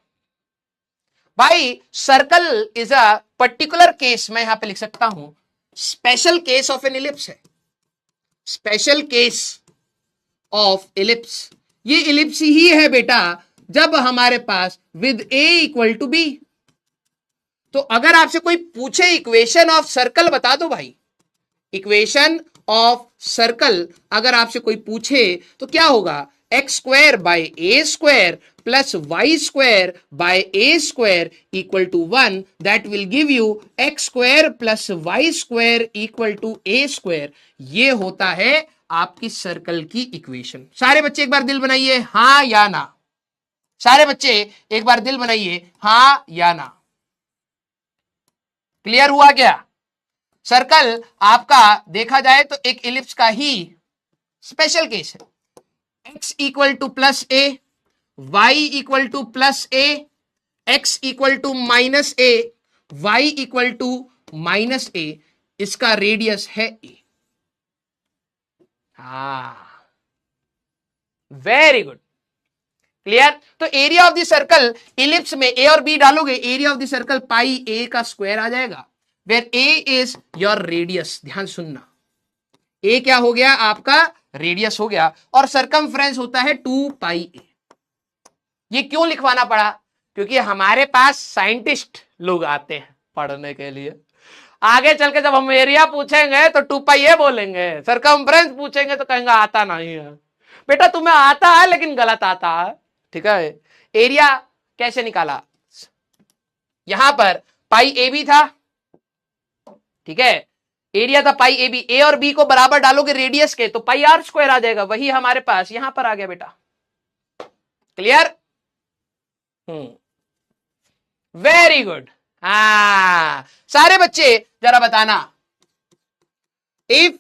भाई circle is a particular case, मैं यहां पे लिख सकता हूं special case of an ellipse है, स्पेशल केस ऑफ इलिप्स। ये इलिप्स ही है बेटा जब हमारे पास with a equal to b. तो अगर आपसे कोई पूछे इक्वेशन ऑफ सर्कल बता दो भाई, इक्वेशन ऑफ सर्कल अगर आपसे कोई पूछे तो क्या होगा, x square by A square plus y square by A square equal to 1, that will give you x square plus y square equal to a square. ये होता है आपकी सर्कल की इक्वेशन। सारे बच्चे एक बार दिल बनाइए, हां या ना? सारे बच्चे एक बार दिल बनाइए, हां या ना? क्लियर हुआ क्या? सर्कल आपका देखा जाए तो एक इलिप्स का ही स्पेशल केस है। x equal to plus a, y equal to plus a, x equal to minus a, y equal to minus a, इसका रेडियस है ए। हाँ, वेरी गुड, क्लियर। तो area of the circle ellipse में a और b डालोगे, area of the circle pi a का square आ जाएगा, where a is your radius. ध्यान सुनना, ए क्या हो गया आपका, रेडियस हो गया, और सरकमफ्रेंस होता है 2 पाई ए। ये क्यों लिखवाना पड़ा, क्योंकि हमारे पास साइंटिस्ट लोग आते हैं पढ़ने के लिए, आगे चल के जब हम एरिया पूछेंगे तो 2 पाई ए बोलेंगे, सरकमफ्रेंस पूछेंगे तो कहेंगे आता नहीं है। बेटा तुम्हें आता है लेकिन गलत आता है, ठीक है। एरिया कैसे निकाला, यहां पर पाई ए बी था, ठीक है, एरिया था पाई ए बी, ए और बी को बराबर डालोगे रेडियस के तो पाई आर स्क्वायर आ जाएगा, वही हमारे पास यहां पर आ गया बेटा। क्लियर? Very good. हाँ, सारे बच्चे जरा बताना, if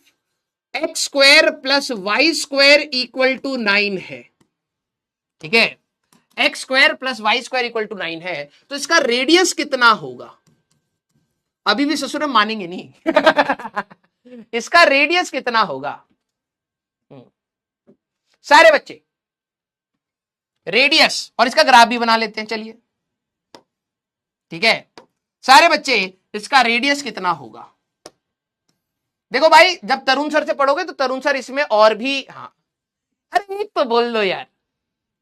x square plus y square equal to 9 है, ठीक है, x square plus y square equal to 9 है, तो इसका रेडियस कितना होगा? अभी भी ससुर मानेंगे नहीं इसका रेडियस कितना होगा? सारे बच्चे रेडियस और इसका ग्राफ भी बना लेते हैं, चलिए, ठीक है, सारे बच्चे इसका रेडियस कितना होगा? देखो भाई, जब तरुण सर से पढ़ोगे तो तरुण सर इसमें और भी, हाँ, अरे एक तो बोल दो यार,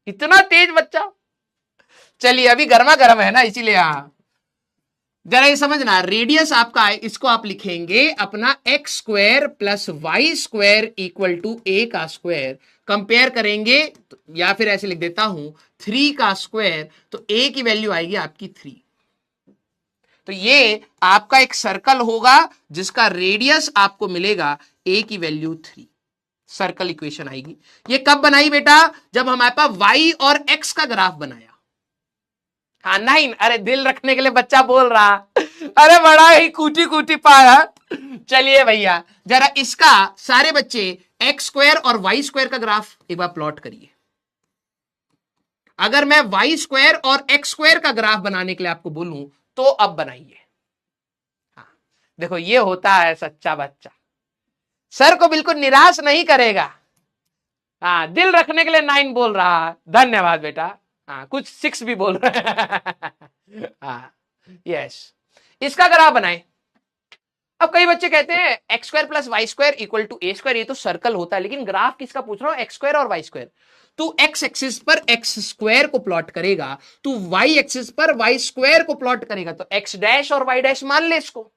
इतना तेज बच्चा। चलिए, अभी गर्मा गर्म है ना, इसीलिए हाँ, जरा ये समझना, रेडियस आपका है, इसको आप लिखेंगे अपना x square plus y square equal to a का स्क्वायर, कंपेयर करेंगे तो, या फिर ऐसे लिख देता हूं 3 का स्क्वायर, तो ए की वैल्यू आएगी आपकी 3। तो ये आपका एक सर्कल होगा जिसका रेडियस आपको मिलेगा ए की वैल्यू 3, सर्कल इक्वेशन आएगी। ये कब बनाई बेटा? जब हमारे पास वाई और एक्स का ग्राफ बनाया। हाँ 9, अरे दिल रखने के लिए बच्चा बोल रहा अरे बड़ा ही कूटी कूटी पाया। चलिए भैया, जरा इसका सारे बच्चे एक्स स्क्वायर और वाई स्क्वायर का ग्राफ एक बार प्लॉट करिए। अगर मैं वाई स्क्वायर और एक्स स्क्वायर का ग्राफ बनाने के लिए आपको बोलूं तो अब बनाइए। हाँ, देखो ये होता है सच्चा बच्चा, सर को बिल्कुल निराश नहीं करेगा। हाँ, दिल रखने के लिए 9 बोल रहा, धन्यवाद बेटा। हाँ, कुछ 6 भी बोल रहे हैं हाँ, यस, इसका ग्राफ बनाए। अब कई बच्चे कहते हैं x square plus y square equal to a square, ये तो सर्कल होता है, लेकिन ग्राफ किसका पूछ रहा हूं? एक्स स्क्वायर और वाई स्क्वायर। तू एक्स एक्सिस पर एक्स स्क्वायर को प्लॉट करेगा, तू वाई एक्सिस पर वाई स्क्वायर को प्लॉट करेगा, तो एक्स डैश और वाई डैश मान ले इसको।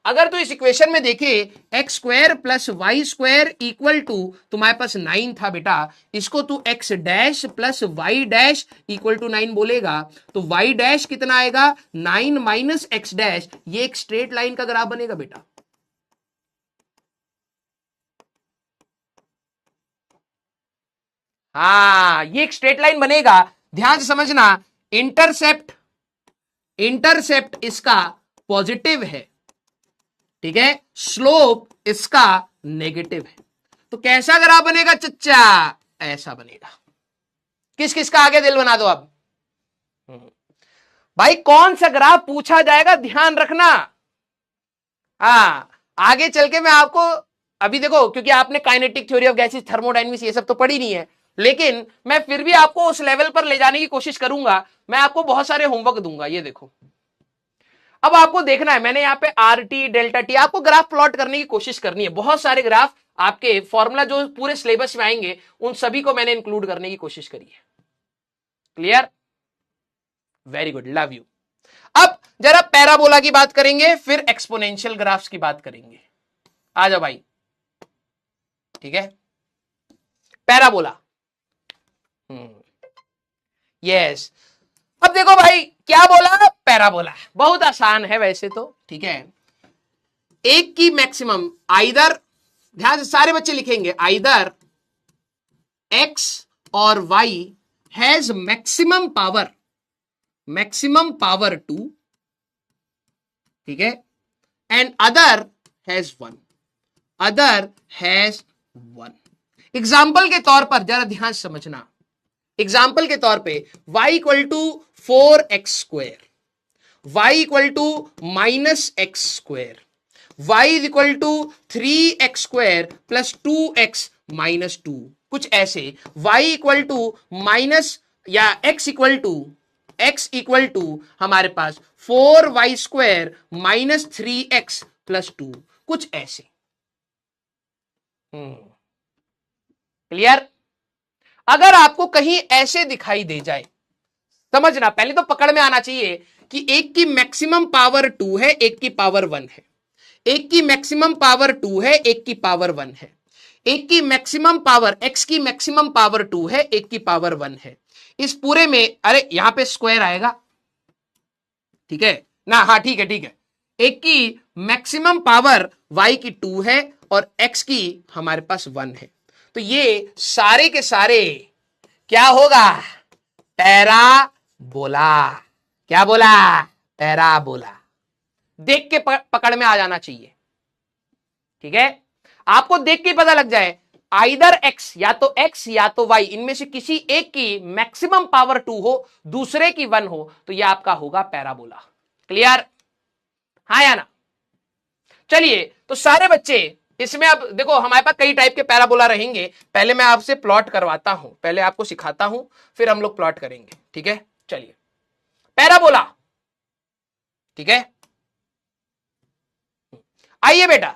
अगर तू इस इक्वेशन में देखे x square plus y square equal to, तुम्हारे पास 9 था बेटा, इसको तू x dash plus y dash equal to 9 बोलेगा, तो वाई डैश कितना आएगा? 9 माइनस एक्स डैश, ये एक स्ट्रेट लाइन का ग्राफ बनेगा बेटा। हाँ, ये एक स्ट्रेट लाइन बनेगा, ध्यान से समझना। इंटरसेप्ट इसका पॉजिटिव है, ठीक है, स्लोप इसका नेगेटिव है, तो कैसा ग्राफ बनेगा चच्चा? ऐसा बनेगा। किस किस का आगे दिल बना दो अब भाई, कौन सा ग्राफ पूछा जाएगा ध्यान रखना। हाँ, आगे चल के मैं आपको, अभी देखो, क्योंकि आपने kinetic theory of gases, thermodynamics ये सब तो पढ़ी नहीं है, लेकिन मैं फिर भी आपको उस लेवल पर ले जाने की कोशिश करूंगा। मैं आपको बहुत सारे होमवर्क दूंगा। ये देखो, अब आपको देखना है, मैंने यहाँ पे आर टी डेल्टा टी, आपको ग्राफ प्लॉट करने की कोशिश करनी है। बहुत सारे ग्राफ आपके फॉर्मूला जो पूरे सिलेबस में आएंगे उन सभी को मैंने इंक्लूड करने की कोशिश करी है। Clear? Very good, love you. अब जरा पैराबोला की बात करेंगे, फिर एक्सपोनेंशियल ग्राफ्स की बात करेंगे। आ जाओ भाई, ठीक है, पैराबोला। यस, अब देखो भाई, क्या बोला? पैराबोला। बहुत आसान है वैसे तो, ठीक है। एक की मैक्सिमम, आइदर, ध्यान से सारे बच्चे लिखेंगे, आइदर एक्स और वाई हैज मैक्सिमम पावर 2, ठीक है, एंड अदर हैज 1। एग्जाम्पल के तौर पर जरा ध्यान से समझना, एग्जाम्पल के तौर पे y equal to 4x square, y equal to minus x square, y is equal to 3x square plus 2x minus 2, कुछ ऐसे, y इक्वल टू माइनस या x इक्वल टू हमारे पास 4y square minus 3x plus 2, कुछ ऐसे। Clear? अगर आपको कहीं ऐसे दिखाई दे जाए, समझना, पहले तो पकड़ में आना चाहिए कि एक की मैक्सिमम पावर 2 है, एक की पावर 1 है, एक की मैक्सिमम पावर 2 है, एक की पावर 1 है, एक की मैक्सिमम पावर, x की मैक्सिमम पावर 2 है, एक की पावर 1 है। इस पूरे में, अरे यहां पे स्क्वायर आएगा, ठीक है ना? हाँ ठीक है, ठीक है। एक की मैक्सिमम पावर y की 2 है और x की हमारे पास 1 है, तो ये सारे के सारे क्या होगा? पैराबोला। क्या बोला? पैराबोला। देख के पकड़ में आ जाना चाहिए, ठीक है। आपको देख के पता लग जाए आइदर x या तो x या तो y, इनमें से किसी एक की मैक्सिमम पावर 2 हो, दूसरे की 1 हो, तो यह आपका होगा पैराबोला। क्लियर? हाँ या ना? चलिए, तो सारे बच्चे इसमें अब देखो हमारे पास कई टाइप के पैराबोला रहेंगे। पहले मैं आपसे प्लॉट करवाता हूं, पहले आपको सिखाता हूं, फिर हम लोग प्लॉट करेंगे। ठीक है, चलिए पैराबोला। ठीक है, आइए बेटा।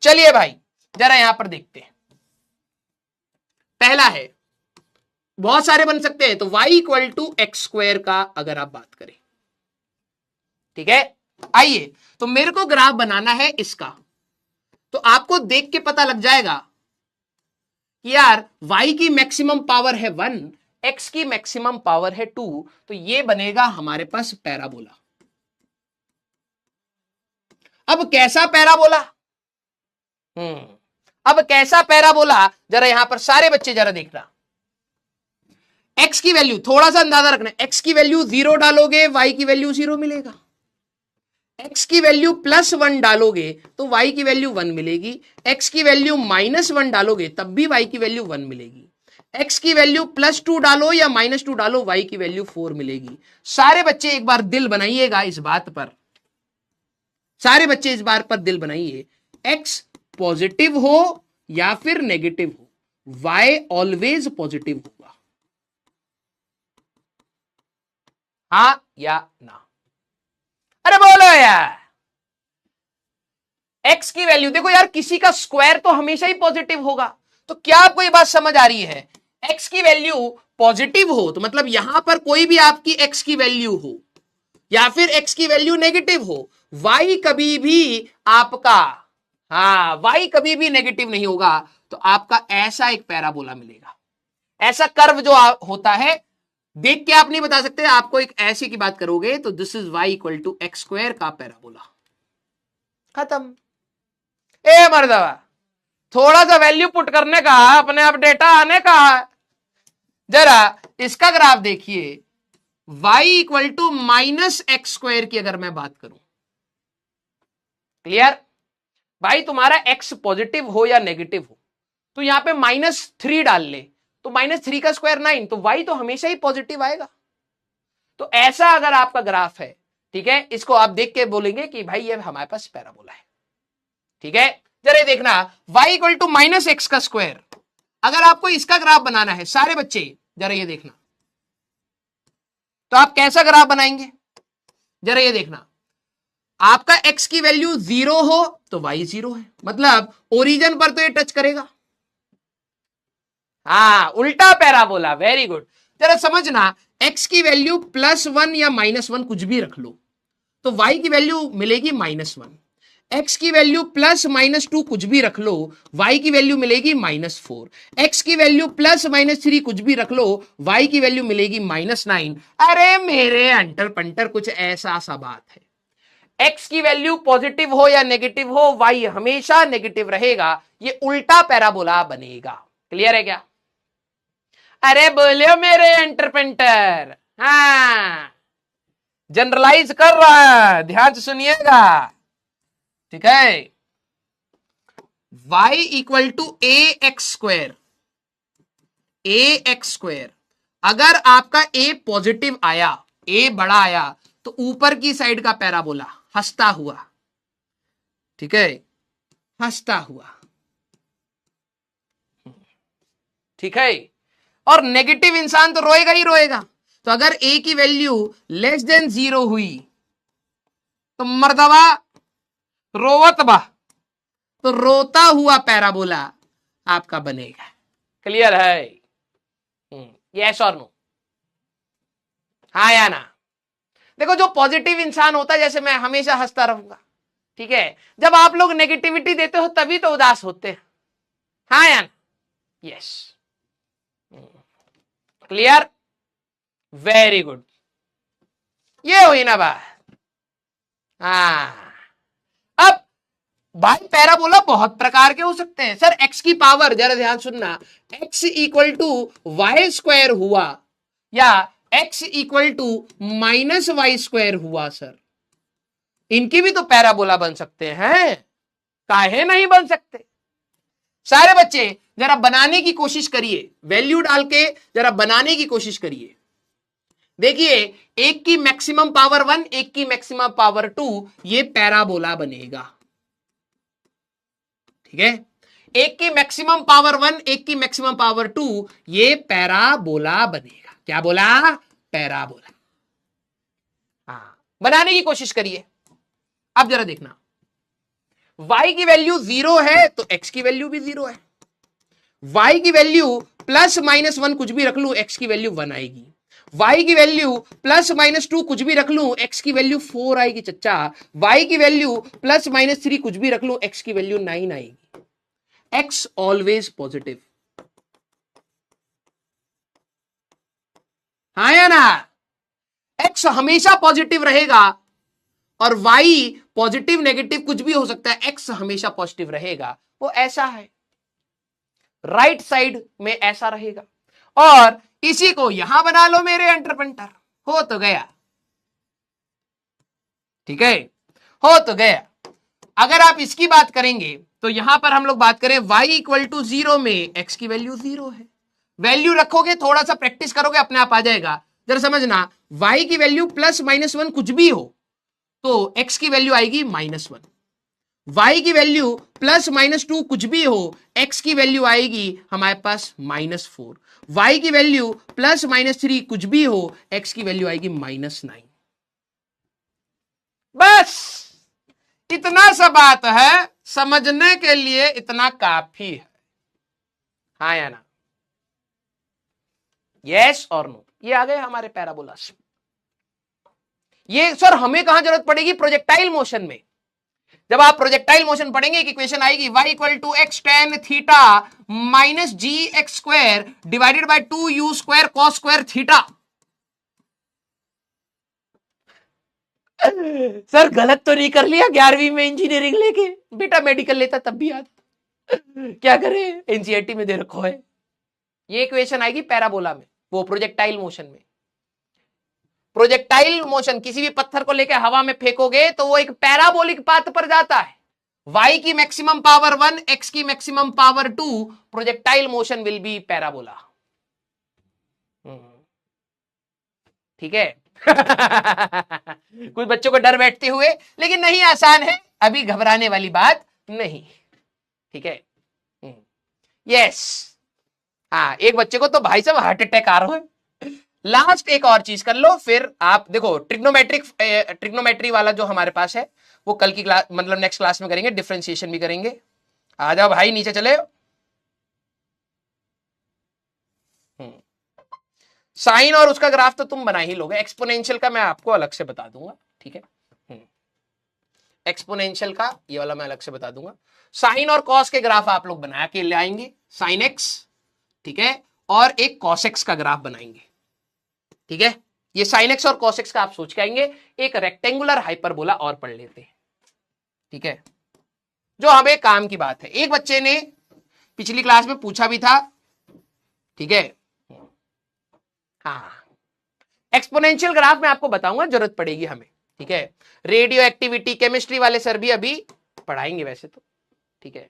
चलिए भाई जरा यहां पर देखते हैं। पहला है, बहुत सारे बन सकते हैं, तो y equal to x square का अगर आप बात करें। ठीक है, आइए, तो मेरे को ग्राफ बनाना है इसका, तो आपको देख के पता लग जाएगा कि यार y की मैक्सिमम पावर है 1, x की मैक्सिमम पावर है 2, तो ये बनेगा हमारे पास पैराबोला। अब कैसा पैराबोला? अब कैसा पैराबोला, जरा यहां पर सारे बच्चे जरा देखना। x की वैल्यू थोड़ा सा अंदाजा रखना, x की वैल्यू 0 डालोगे y की वैल्यू 0 मिलेगा, x की वैल्यू +1 डालोगे तो y की वैल्यू 1 मिलेगी, x की वैल्यू -1 डालोगे तब भी y की वैल्यू 1 मिलेगी, x की वैल्यू +2 डालो या -2 डालो y की वैल्यू 4 मिलेगी। सारे बच्चे एक बार दिल बनाइएगा इस बात पर, सारे बच्चे इस बात पर दिल बनाइए, x पॉजिटिव हो या फिर नेगेटिव हो, y ऑलवेज पॉजिटिव होगा। हाँ या ना? अरे बोलो यार। x की वैल्यू देखो यार, किसी का स्क्वायर तो हमेशा ही पॉजिटिव होगा, तो क्या आपको ये बात समझ आ रही है? x की वैल्यू पॉजिटिव हो तो मतलब यहां पर कोई भी आपकी x की वैल्यू हो या फिर x की वैल्यू नेगेटिव हो, y कभी भी आपका, हाँ y कभी भी नेगेटिव नहीं होगा, तो आपका ऐसा एक पैराबोला मिलेगा। ऐसा कर्व जो होता है, देख के आप नहीं बता सकते, आपको एक ऐसी की बात करोगे तो this is y equal to x square का पैराबोला। खत्म। ए मर्दवा, थोड़ा सा वैल्यू पुट करने का, अपने आप डेटा आने का। जरा इसका ग्राफ देखिए, y equal to -x square की अगर मैं बात करूं, क्लियर? भाई तुम्हारा x पॉजिटिव हो या नेगेटिव हो, तो यहां पे -3 डाल ले, तो -3 का स्क्वायर 9, तो y तो हमेशा ही पॉजिटिव आएगा। तो ऐसा अगर आपका ग्राफ है, ठीक है, इसको आप देख के बोलेंगे कि भाई ये हमारे पास पैराबोला है। ठीक है, जरा ये देखना, y इक्वल टू -x का स्क्वायर, अगर आपको इसका ग्राफ बनाना है सारे बच्चे, जरा ये देखना, तो आप कैसा ग्राफ बनाएंगे? जरा ये देखना, आपका x की वैल्यू 0 हो तो y 0 है, मतलब ओरिजिन पर तो ये टच करेगा। हाँ, उल्टा पैराबोला, वेरी गुड। जरा समझना, x की वैल्यू +1 या -1 कुछ भी रख लो, तो y की वैल्यू मिलेगी -1, x की वैल्यू +-2 कुछ भी रख लो, y की वैल्यू मिलेगी -4, x की वैल्यू +-3 कुछ भी रख लो, y की वैल्यू मिलेगी -9। अरे मेरे अंटर पंटर, कुछ ऐसा सा बात है, x की वैल्यू पॉजिटिव हो या नेगेटिव हो, y हमेशा नेगेटिव रहेगा, ये उल्टा पैराबोला बनेगा। क्लियर है क्या? अरे बोलियो मेरे एंटरपेंटर, हाँ जनरलाइज कर रहा है, ध्यान से सुनिएगा। ठीक है, y equal to x square, अगर आपका a पॉजिटिव आया, a बड़ा आया, तो ऊपर की साइड का पैराबोला हंसता हुआ, ठीक है, हंसता हुआ, ठीक है, और नेगेटिव इंसान तो रोएगा ही रोएगा। तो अगर a की वैल्यू <0 हुई तो मर्दवा रोवत बा, तो रोता हुआ पैराबोला आपका बनेगा। क्लियर है? यस और नो? हाँ या ना? देखो, जो पॉजिटिव इंसान होता है, जैसे मैं हमेशा हंसता रहूंगा, ठीक है, जब आप लोग नेगेटिविटी देते हो तभी तो उदास होते हैं। हाँ या ना? यस, क्लियर, वेरी गुड, ये हुई ना बात। हाँ, अब भाई पैराबोला बहुत प्रकार के हो सकते हैं। सर x की पावर, जरा ध्यान सुनना, x equal to y square हुआ या x equal to -y square हुआ, सर इनकी भी तो पैराबोला बन सकते हैं। काहे नहीं बन सकते? सारे बच्चे जरा बनाने की कोशिश करिए, वैल्यू डाल के जरा बनाने की कोशिश करिए। देखिए, एक की मैक्सिमम पावर 1, एक की मैक्सिमम पावर 2, ये पैराबोला बनेगा। ठीक है, एक की मैक्सिमम पावर 1, एक की मैक्सिमम पावर 2, ये पैराबोला बनेगा। क्या बोला? पैराबोला। हाँ, बनाने की कोशिश करिए। अब जरा देखना, y की वैल्यू 0 है तो x की वैल्यू भी 0 है। y की वैल्यू प्लस माइनस 1 कुछ भी रख लू, x की वैल्यू 1 आएगी। y की वैल्यू प्लस माइनस 2 कुछ भी रख लू, x की वैल्यू 4 आएगी चच्चा। y की वैल्यू प्लस माइनस 3 कुछ भी रख लू, x की वैल्यू 9 आएगी। x always positive. हाँ या ना? x हमेशा पॉजिटिव रहेगा और y पॉजिटिव नेगेटिव कुछ भी हो सकता है, x हमेशा पॉजिटिव रहेगा। वो ऐसा है, राइट साइड में ऐसा रहेगा। और इसी को यहां बना लो मेरे एंटरप्रेन्टर, हो तो गया। ठीक है, हो तो गया। अगर आप इसकी बात करेंगे तो यहां पर हम लोग बात करें y इक्वल टू 0 में x की वैल्यू 0 है। वैल्यू रखोगे, थोड़ा सा प्रैक्टिस करोगे, अपने आप आ जाएगा। जरा समझना, y की वैल्यू प्लस माइनस 1 कुछ भी हो तो x की वैल्यू आएगी -1। y की वैल्यू प्लस माइनस 2 कुछ भी हो, x की वैल्यू आएगी हमारे पास -4। y की वैल्यू प्लस माइनस 3 कुछ भी हो, x की वैल्यू आएगी -9। बस इतना सा बात है, समझने के लिए इतना काफी है। हाँ या ना? यस और नो? ये आ गए हमारे पैराबोलास। ये सर हमें कहां जरूरत पड़ेगी? प्रोजेक्टाइल मोशन में। जब आप प्रोजेक्टाइल मोशन पढ़ेंगे, एक इक्वेशन आएगी y equal to x tan theta minus g x square divided by 2u square cos square theta. Sir गलत तो नहीं कर लिया 11वीं में इंजीनियरिंग लेके? बेटा मेडिकल लेता तब भी याद। क्या करे, एनसीईआरटी में दे रखो है। ये इक्वेशन आएगी पैराबोला में, वो प्रोजेक्टाइल मोशन में। प्रोजेक्टाइल मोशन, किसी भी पत्थर को लेकर हवा में फेंकोगे तो वो एक पैराबोलिक पाथ पर जाता है। y की मैक्सिमम पावर 1, x की maximum power 2, projectile motion will be parabola. ठीक है। कुछ बच्चों को डर बैठते हुए, लेकिन नहीं, आसान है, अभी घबराने वाली बात नहीं। ठीक है, यस। हाँ, एक बच्चे को तो भाई साहब हार्ट अटैक आ रहा है। लास्ट एक और चीज कर लो, फिर आप देखो ट्रिग्नोमेट्री वाला जो हमारे पास है वो कल की क्लास, मतलब नेक्स्ट क्लास में करेंगे, डिफरेंशिएशन भी करेंगे। आ जाओ भाई, नीचे चले। साइन और उसका ग्राफ तो तुम बना ही लोगे, एक्सपोनेंशियल का मैं आपको अलग से बता दूंगा। ठीक है, एक्सपोनेंशियल का ये वाला मैं अलग से बता दूंगा। साइन और कॉस के ग्राफ आप लोग बना के ले आएंगे, साइन एक्स, ठीक है, और एक कॉस एक्स का ग्राफ बनाएंगे। ठीक है, ये साइन एक्स और कॉस एक्स का आप सोच के आएंगे। एक रेक्टेंगुलर हाइपरबोला और पढ़ लेते हैं। ठीक है, जो हमें काम की बात है। एक बच्चे ने पिछली क्लास में पूछा भी था। ठीक है, हाँ, एक्सपोनेंशियल ग्राफ में आपको बताऊंगा, जरूरत पड़ेगी हमें। ठीक है, रेडियो एक्टिविटी केमिस्ट्री वाले सर भी अभी पढ़ाएंगे वैसे तो। ठीक है,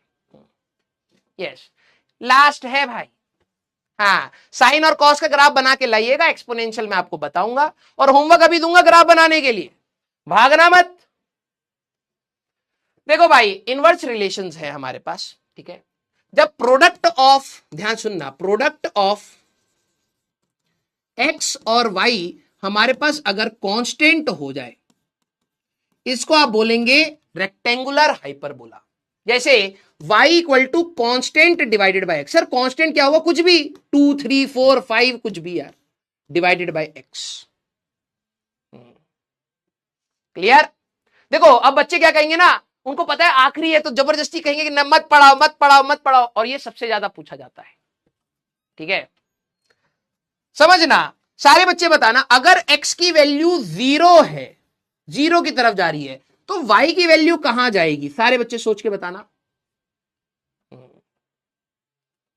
यस, लास्ट है भाई। हाँ, साइन और कॉस का ग्राफ बना के लाइएगा, एक्सपोनेंशियल में आपको बताऊंगा, और होमवर्क अभी दूंगा ग्राफ बनाने के लिए, भागना मत। देखो भाई, इनवर्स रिलेशंस है हमारे पास। ठीक है, जब प्रोडक्ट ऑफ, ध्यान सुनना, प्रोडक्ट ऑफ एक्स और वाई हमारे पास अगर कांस्टेंट हो जाए, इसको आप बोलेंगे रेक्टेंगुलर हाइपरबोला। जैसे y equal to constant divided by x. Sir constant क्या होगा? कुछ भी, 2, 3, 4, 5 कुछ भी यार, डिवाइडेड बाय एक्स। क्लियर? देखो अब बच्चे क्या कहेंगे ना, उनको पता है आखिरी है तो जबरदस्ती कहेंगे कि न मत पढ़ाओ मत पढ़ाओ मत पढ़ाओ, और ये सबसे ज्यादा पूछा जाता है। ठीक है, समझना सारे बच्चे, बताना अगर x की वैल्यू 0 है, 0 की तरफ जा रही है, तो y की वैल्यू कहां जाएगी? सारे बच्चे सोच के बताना।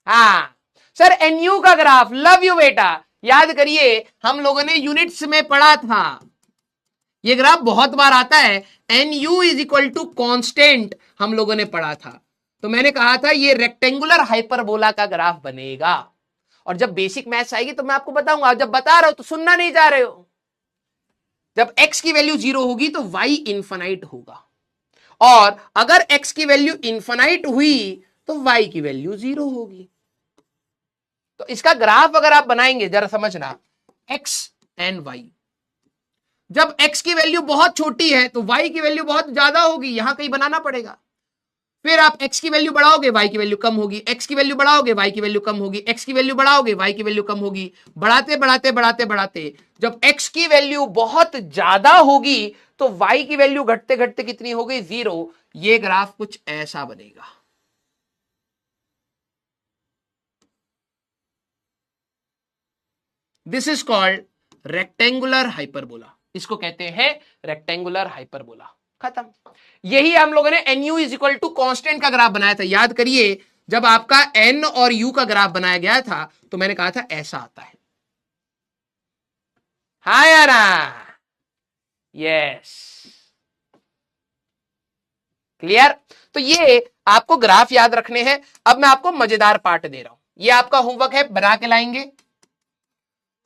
हाँ सर, NU का ग्राफ, लव यू बेटा, याद करिए हम लोगों ने यूनिट्स में पढ़ा था। ये ग्राफ बहुत बार आता है। N u is equal to constant हम लोगों ने पढ़ा था, तो मैंने कहा था ये रेक्टेंगुलर हाइपरबोला का ग्राफ बनेगा। और जब बेसिक मैथ्स आएगी तो मैं आपको बताऊंगा, जब बता रहा हूं तो सुनना नहीं जा रहे हो। जब x की वैल्यू 0 होगी तो y इंफिनाइट होगा, और अगर x की वैल्यू इंफिनाइट हुई तो y की वैल्यू 0 होगी। तो इसका ग्राफ अगर आप बनाएंगे, जरा समझना, x एंड y, जब x की वैल्यू बहुत छोटी है तो y की वैल्यू बहुत ज्यादा होगी, यहां कहीं बनाना पड़ेगा। फिर आप x की वैल्यू बढ़ाओगे, y की वैल्यू कम होगी, x की वैल्यू बढ़ाओगे, y की वैल्यू कम होगी, x की वैल्यू बढ़ाओगे, y की वैल्यू कम होगी। बढ़ाते बढ़ाते बढ़ाते बढ़ाते जब x की वैल्यू बहुत ज्यादा होगी तो y की वैल्यू घटते घटते कितनी हो गई? 0। ये ग्राफ कुछ ऐसा बनेगा। This is called rectangular hyperbola. इसको कहते हैं रेक्टेंगुलर हाइपरबोला। खत्म। यही हम लोगों ने n u is equal to constant का ग्राफ बनाया था। याद करिए, जब आपका एन और यू का ग्राफ बनाया गया था तो मैंने कहा था ऐसा आता है। हाँ या ना? Yes, clear? तो ये आपको ग्राफ याद रखने हैं। अब मैं आपको मजेदार पार्ट दे रहा हूं, ये आपका होमवर्क है, बना के लाएंगे।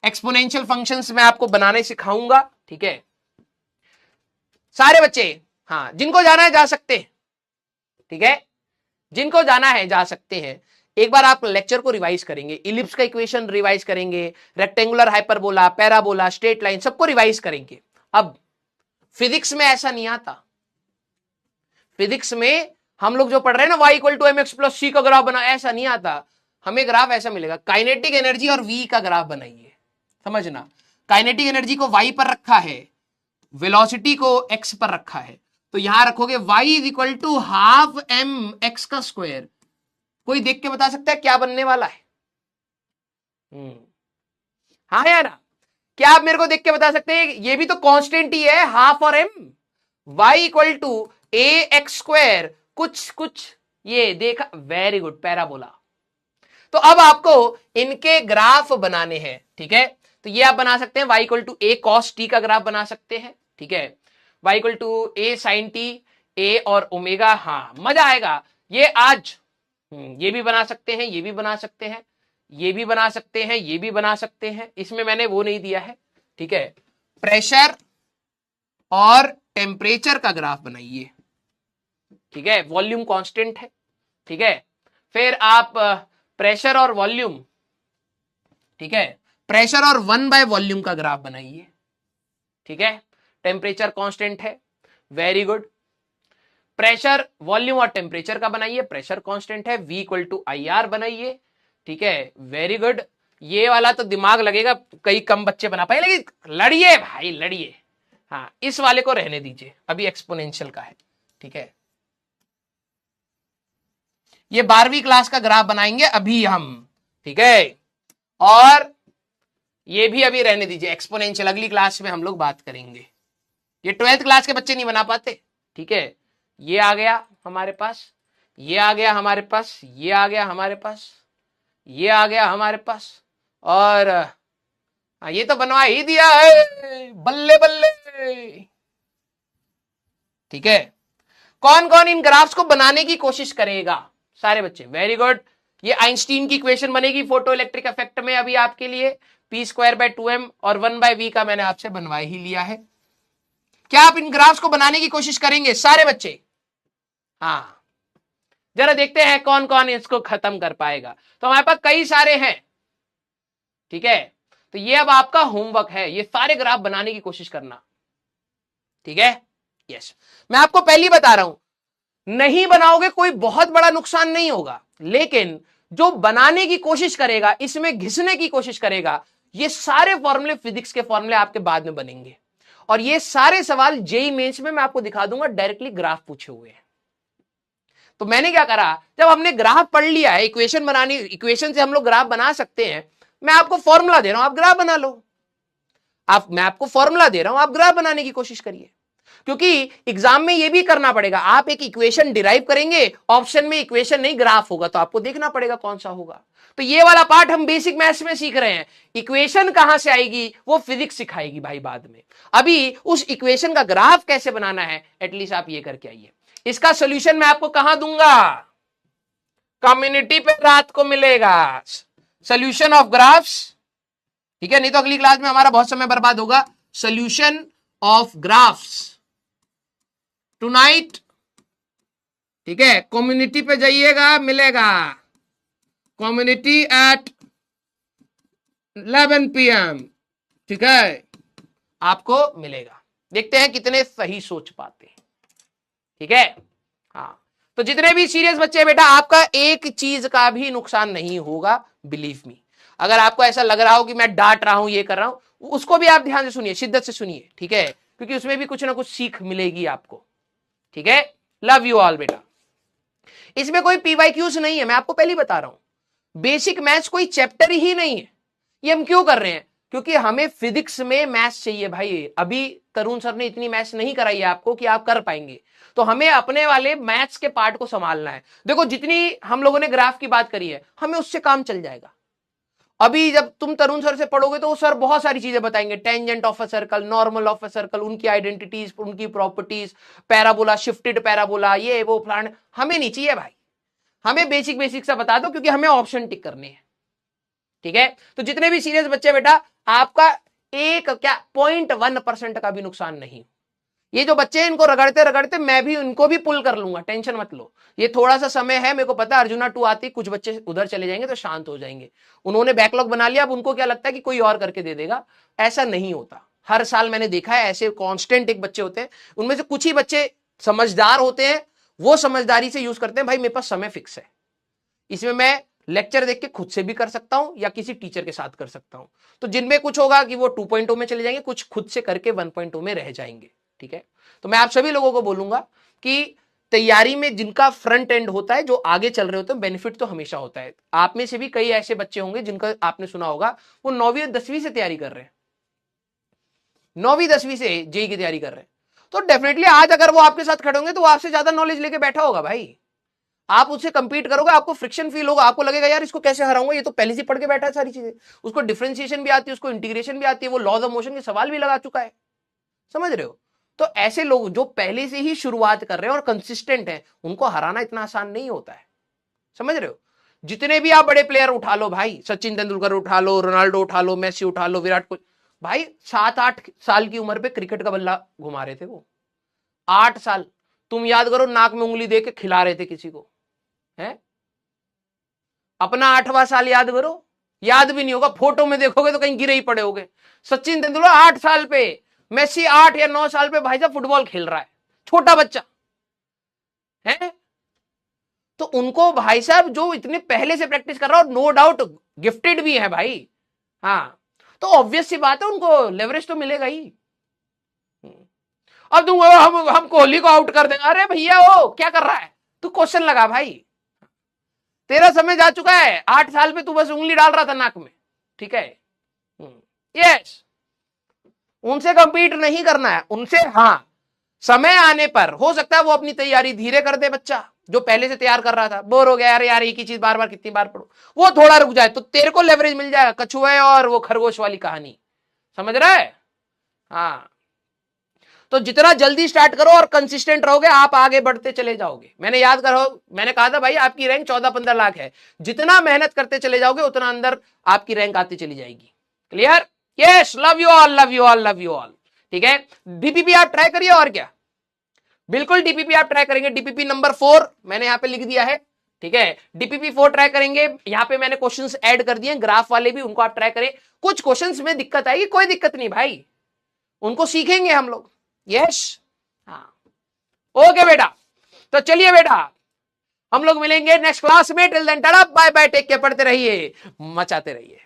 एक्सपोनेंशियल फंक्शंस मैं आपको बनाने सिखाऊंगा, ठीक है? सारे बच्चे, हाँ, जिनको जाना है जा सकते हैं, ठीक है? जिनको जाना है जा सकते हैं। एक बार आप लेक्चर को रिवाइज करेंगे, इलिप्स का इक्वेशन रिवाइज करेंगे, rectangular hyperbola, parabola, straight line, सबको रिवाइज करेंगे। अब फिजिक्स में ऐसा नहीं आता। फिजिक्स में हम लोग जो पढ़ रहे हैं ना, y equal to mx plus c का ग्राफ बना, ऐसा नहीं आता। हमें ग्राफ ऐसा मिलेगा, काइनेटिक एनर्जी और v का ग्राफ बनाइए। समझना, काइनेटिक एनर्जी को y पर रखा है, वेलोसिटी को x पर रखा है, तो यहां रखोगे y is equal to half m x का स्क्वायर। कोई देख के बता सकता है क्या बनने वाला है? हाँ या ना? क्या आप मेरे को देख के बता सकते हैं? ये भी तो कांस्टेंट ही है, हाफ और m। y equal to a x square, कुछ कुछ ये देखा, वेरी गुड, पैराबोला। तो अब आपको इनके ग्राफ बनाने हैं, ठीक है? तो ये आप बना सकते हैं, y equal to a cos t का ग्राफ बना सकते हैं, ठीक है? y equal to a sine t, a और ओमेगा। हाँ, मजा आएगा। ये आज ये भी बना सकते हैं, ये भी बना सकते हैं, ये भी बना सकते हैं, ये भी बना सकते हैं। इसमें मैंने वो नहीं दिया है, ठीक है? प्रेशर और टेम्परेचर का ग्राफ बनाइए, ठीक है? वॉल्यूम कांस्टेंट है, ठीक है? फिर आप प्रेशर और वॉल्यूम, ठीक है, प्रेशर और 1 बाय वॉल्यूम का ग्राफ बनाइए, ठीक है? टेम्परेचर कांस्टेंट है, वेरी गुड। प्रेशर, वॉल्यूम और टेम्परेचर का बनाइए, प्रेशर कांस्टेंट है, v equal to I R बनाइए, ठीक है? Very good. ये वाला तो दिमाग लगेगा, कई कम बच्चे बना पाए, लेकिन लड़िए भाई, लड़िए। हाँ, इस वाले को रहने दीजिए, अभी एक्सपोनेंशियल का है, ठीक है? ये 12वीं क्लास का ग्राफ बनाएंगे अभी हम, ठीक है? और ये भी अभी रहने दीजिए, एक्सपोनेंशियल अगली क्लास में हम लोग बात करेंगे। ये 12th क्लास के बच्चे नहीं बना पाते, ठीक है? ये आ गया हमारे पास, ये आ गया हमारे पास, ये आ गया हमारे पास, ये आ गया हमारे पास, और ये तो बनवा ही दिया है, बल्ले बल्ले, ठीक है? कौन कौन इन ग्राफ्स को बनाने की कोशिश करेगा? सारे बच्चे, वेरी गुड। ये आइंस्टीन की इक्वेशन बनेगी फोटो इलेक्ट्रिक इफेक्ट में अभी आपके लिए, पी स्क्वायर बाय 2m, और 1 बाय वी का मैंने आपसे बनवा ही लिया है। क्या आप इन ग्राफ्स को बनाने की कोशिश करेंगे सारे बच्चे? हाँ, जरा देखते हैं कौन कौन इसको खत्म कर पाएगा। तो हमारे पास कई सारे हैं, ठीक है? तो ये अब आपका होमवर्क है, ये सारे ग्राफ बनाने की कोशिश करना, ठीक है? यस, मैं आपको पहले बता रहा हूं, नहीं बनाओगे कोई बहुत बड़ा नुकसान नहीं होगा, लेकिन जो बनाने की कोशिश करेगा, इसमें घिसने की कोशिश करेगा, ये सारे फॉर्मूले, फिजिक्स के फॉर्मूले आपके बाद में बनेंगे। और ये सारे सवाल जेईई मेंस में मैं आपको दिखा दूंगा, डायरेक्टली ग्राफ पूछे हुए हैं। तो मैंने क्या करा, जब हमने ग्राफ पढ़ लिया है, इक्वेशन बनानी, इक्वेशन से हम लोग ग्राफ बना सकते हैं, मैं आपको फॉर्मूला दे रहा हूं, आप ग्राफ बना लो। मैं आपको फॉर्मूला दे रहा हूं, आप ग्राफ बनाने की कोशिश करिए। क्योंकि एग्जाम में ये भी करना पड़ेगा, आप एक इक्वेशन डिराइव करेंगे, ऑप्शन में इक्वेशन नहीं ग्राफ होगा, तो आपको देखना पड़ेगा कौन सा होगा। तो ये वाला पार्ट हम बेसिक मैथ्स में सीख रहे हैं, इक्वेशन कहां से आएगी वो फिजिक्स सिखाएगी भाई बाद में। अभी उस इक्वेशन का ग्राफ कैसे बनाना है एटलीस्ट आप ये करके आइए। इसका सोल्यूशन मैं आपको कहां दूंगा, कम्युनिटी पे रात को मिलेगा, सोल्यूशन ऑफ ग्राफ्स, ठीक है, नहीं तो अगली क्लास में हमारा बहुत समय बर्बाद होगा। सोल्यूशन ऑफ ग्राफ्स टुनाइट, ठीक है, कम्युनिटी पे जाइएगा, मिलेगा कम्युनिटी एट 11 PM, ठीक है, आपको मिलेगा। देखते हैं कितने सही सोच पाते हैं, ठीक है। हाँ, तो जितने भी सीरियस बच्चे हैं बेटा, आपका एक चीज का भी नुकसान नहीं होगा, बिलीव मी। अगर आपको ऐसा लग रहा हो कि मैं डांट रहा हूं, ये कर रहा हूं, उसको भी आप ध्यान से सुनिए, शिद्दत से सुनिए, ठीक है, क्योंकि उसमें भी कुछ ना कुछ सीख मिलेगी आपको, ठीक है। लव यू ऑल बेटा। इसमें कोई PYQs नहीं है, मैं आपको पहले ही बता रहा हूं, बेसिक मैथ्स कोई चैप्टर ही नहीं है। ये हम क्यों कर रहे हैं, क्योंकि हमें फिजिक्स में मैथ्स चाहिए भाई। अभी तरुण सर ने इतनी मैथ्स नहीं कराई है आपको कि आप कर पाएंगे, तो हमें अपने वाले मैथ्स के पार्ट को संभालना है। देखो जितनी हम लोगों ने ग्राफ की बात करी है, हमें उससे काम चल जाएगा। अभी जब तुम तरुण सर से पढ़ोगे तो वो सर बहुत सारी चीजें बताएंगे, tangent of a circle, normal of a circle, उनकी आइडेंटिटीज, उनकी प्रॉपर्टीज, पैराबोला, शिफ्टेड पैराबोला, ये वो प्लान हमें नहीं चाहिए भाई। हमें बेसिक बेसिक सा बता दो, क्योंकि हमें ऑप्शन टिक करने हैं, ठीक है। तो जितने भी सीरियस बच्चे बेटा, आपका एक क्या 0.1% का भी नुकसान नहीं। ये जो बच्चे हैं इनको रगड़ते रगड़ते मैं भी इनको भी पुल कर लूंगा, टेंशन मत लो। ये थोड़ा सा समय है, मेरे को पता है अर्जुना 2 आती, कुछ बच्चे उधर चले जाएंगे तो शांत हो जाएंगे। उन्होंने बैकलॉग बना लिया, अब उनको क्या लगता है कि कोई और करके दे देगा, ऐसा नहीं होता। हर साल मैंने देखा है ऐसे कांस्टेंट एक बच्चे होते हैं, उनमें से कुछ ही बच्चे समझदार होते हैं, वो समझदारी से यूज करते हैं, भाई मेरे पास समय फिक्स है, इसमें मैं लेक्चर देख के खुद से भी कर सकता हूं या किसी टीचर के साथ कर सकता हूं। तो जिनमें कुछ होगा कि वो 2.0 में चले जाएंगे, कुछ खुद से करके 1.0 में रह जाएंगे, ठीक है। तो मैं आप सभी लोगों को बोलूंगा कि तैयारी में जिनका फ्रंट एंड होता है, जो आगे चल रहे होते हैं, बेनिफिट तो हमेशा होता है। आप में से भी कई ऐसे बच्चे होंगे जिनका आपने सुना होगा वो 9वीं और 10वीं से तैयारी कर रहे हैं, 9वीं 10वीं से जेई की तैयारी कर रहे हैं, तो डेफिनेटली आज अगर वो आपके साथ खड़े होंगे तो वो आपसे ज्यादा नॉलेज लेके बैठा होगा भाई। आप उससे कंपीट करोगे, आपको फ्रिक्शन फील होगा, आपको लगेगा यार इसको कैसे हराऊंगा, ये तो पहले से पढ़ के बैठा है सारी चीजें, उसको डिफरेंशिएशन भी आती है, उसको इंटीग्रेशन भी आती है, वो लॉज ऑफ मोशन के सवाल भी लगा चुका है, समझ रहे हो। तो ऐसे लोग जो पहले से ही शुरुआत कर रहे हैं और कंसिस्टेंट हैं, उनको हराना इतना आसान नहीं होता है, समझ रहे हो। जितने भी आप बड़े प्लेयर उठा लो भाई, सचिन तेंदुलकर उठा लो, रोनाल्डो उठा लो, मेसी उठा लो, विराट कोहली, भाई 7-8 साल की उम्र पे क्रिकेट का बल्ला घुमा रहे थे वो, 8 साल। तुम याद करो, नाक में उंगली दे के खिला रहे थे किसी को, है अपना 8वां साल याद करो, याद भी नहीं होगा, फोटो में देखोगे तो कहीं गिरे ही पड़े होगे। सचिन तेंदुलकर 8 साल पे, मेसी 8 या 9 साल पे भाई साहब फुटबॉल खेल रहा है, छोटा बच्चा है। तो उनको भाई साहब जो इतने पहले से प्रैक्टिस कर रहा हो, नो डाउट गिफ्टेड भी है भाई, हाँ, तो ऑब्वियस सी बात है उनको लेवरेज तो मिलेगा ही। अब तुम हम कोहली को आउट कर देंगे, अरे भैया वो क्या कर रहा है, तू क्वेश्चन लगा भाई, तेरा समय जा चुका है, 8 साल पे तू बस उंगली डाल रहा था नाक में, ठीक है। यस, उनसे कंपीट नहीं करना है, उनसे हाँ समय आने पर हो सकता है वो अपनी तैयारी धीरे कर दे, बच्चा जो पहले से तैयार कर रहा था बोर हो गया, यार यार एक ही चीज बार बार कितनी बार पढ़ो, वो थोड़ा रुक जाए तो तेरे को लेवरेज मिल जाएगा, कछुए और वो खरगोश वाली कहानी, समझ रहा है। हाँ, तो जितना जल्दी स्टार्ट करो और कंसिस्टेंट रहोगे, आप आगे बढ़ते चले जाओगे। मैंने याद करो, मैंने कहा था भाई आपकी रैंक 14-15 लाख है, जितना मेहनत करते चले जाओगे उतना अंदर आपकी रैंक आती चली जाएगी। Clear, yes, love you all, love you all, love you all, ठीक है। डीपीपी आप ट्राई करिए, और क्या, बिल्कुल डीपीपी आप ट्राई करेंगे। डीपीपी नंबर 4 मैंने यहां पे लिख दिया है, ठीक है, डीपीपी 4 ट्राई करेंगे। यहां पे मैंने क्वेश्चंस ऐड कर दिए, ग्राफ वाले भी, उनको आप ट्राई करें। कुछ क्वेश्चंस में दिक्कत आएगी, कोई दिक्कत नहीं भाई, उनको सीखेंगे हम लोग। यस, हाँ, ओके बेटा, तो चलिए बेटा हम लोग मिलेंगे नेक्स्ट क्लास में। Till then tata bye bye, take care, पढ़ते रहिए, मचाते रहिए।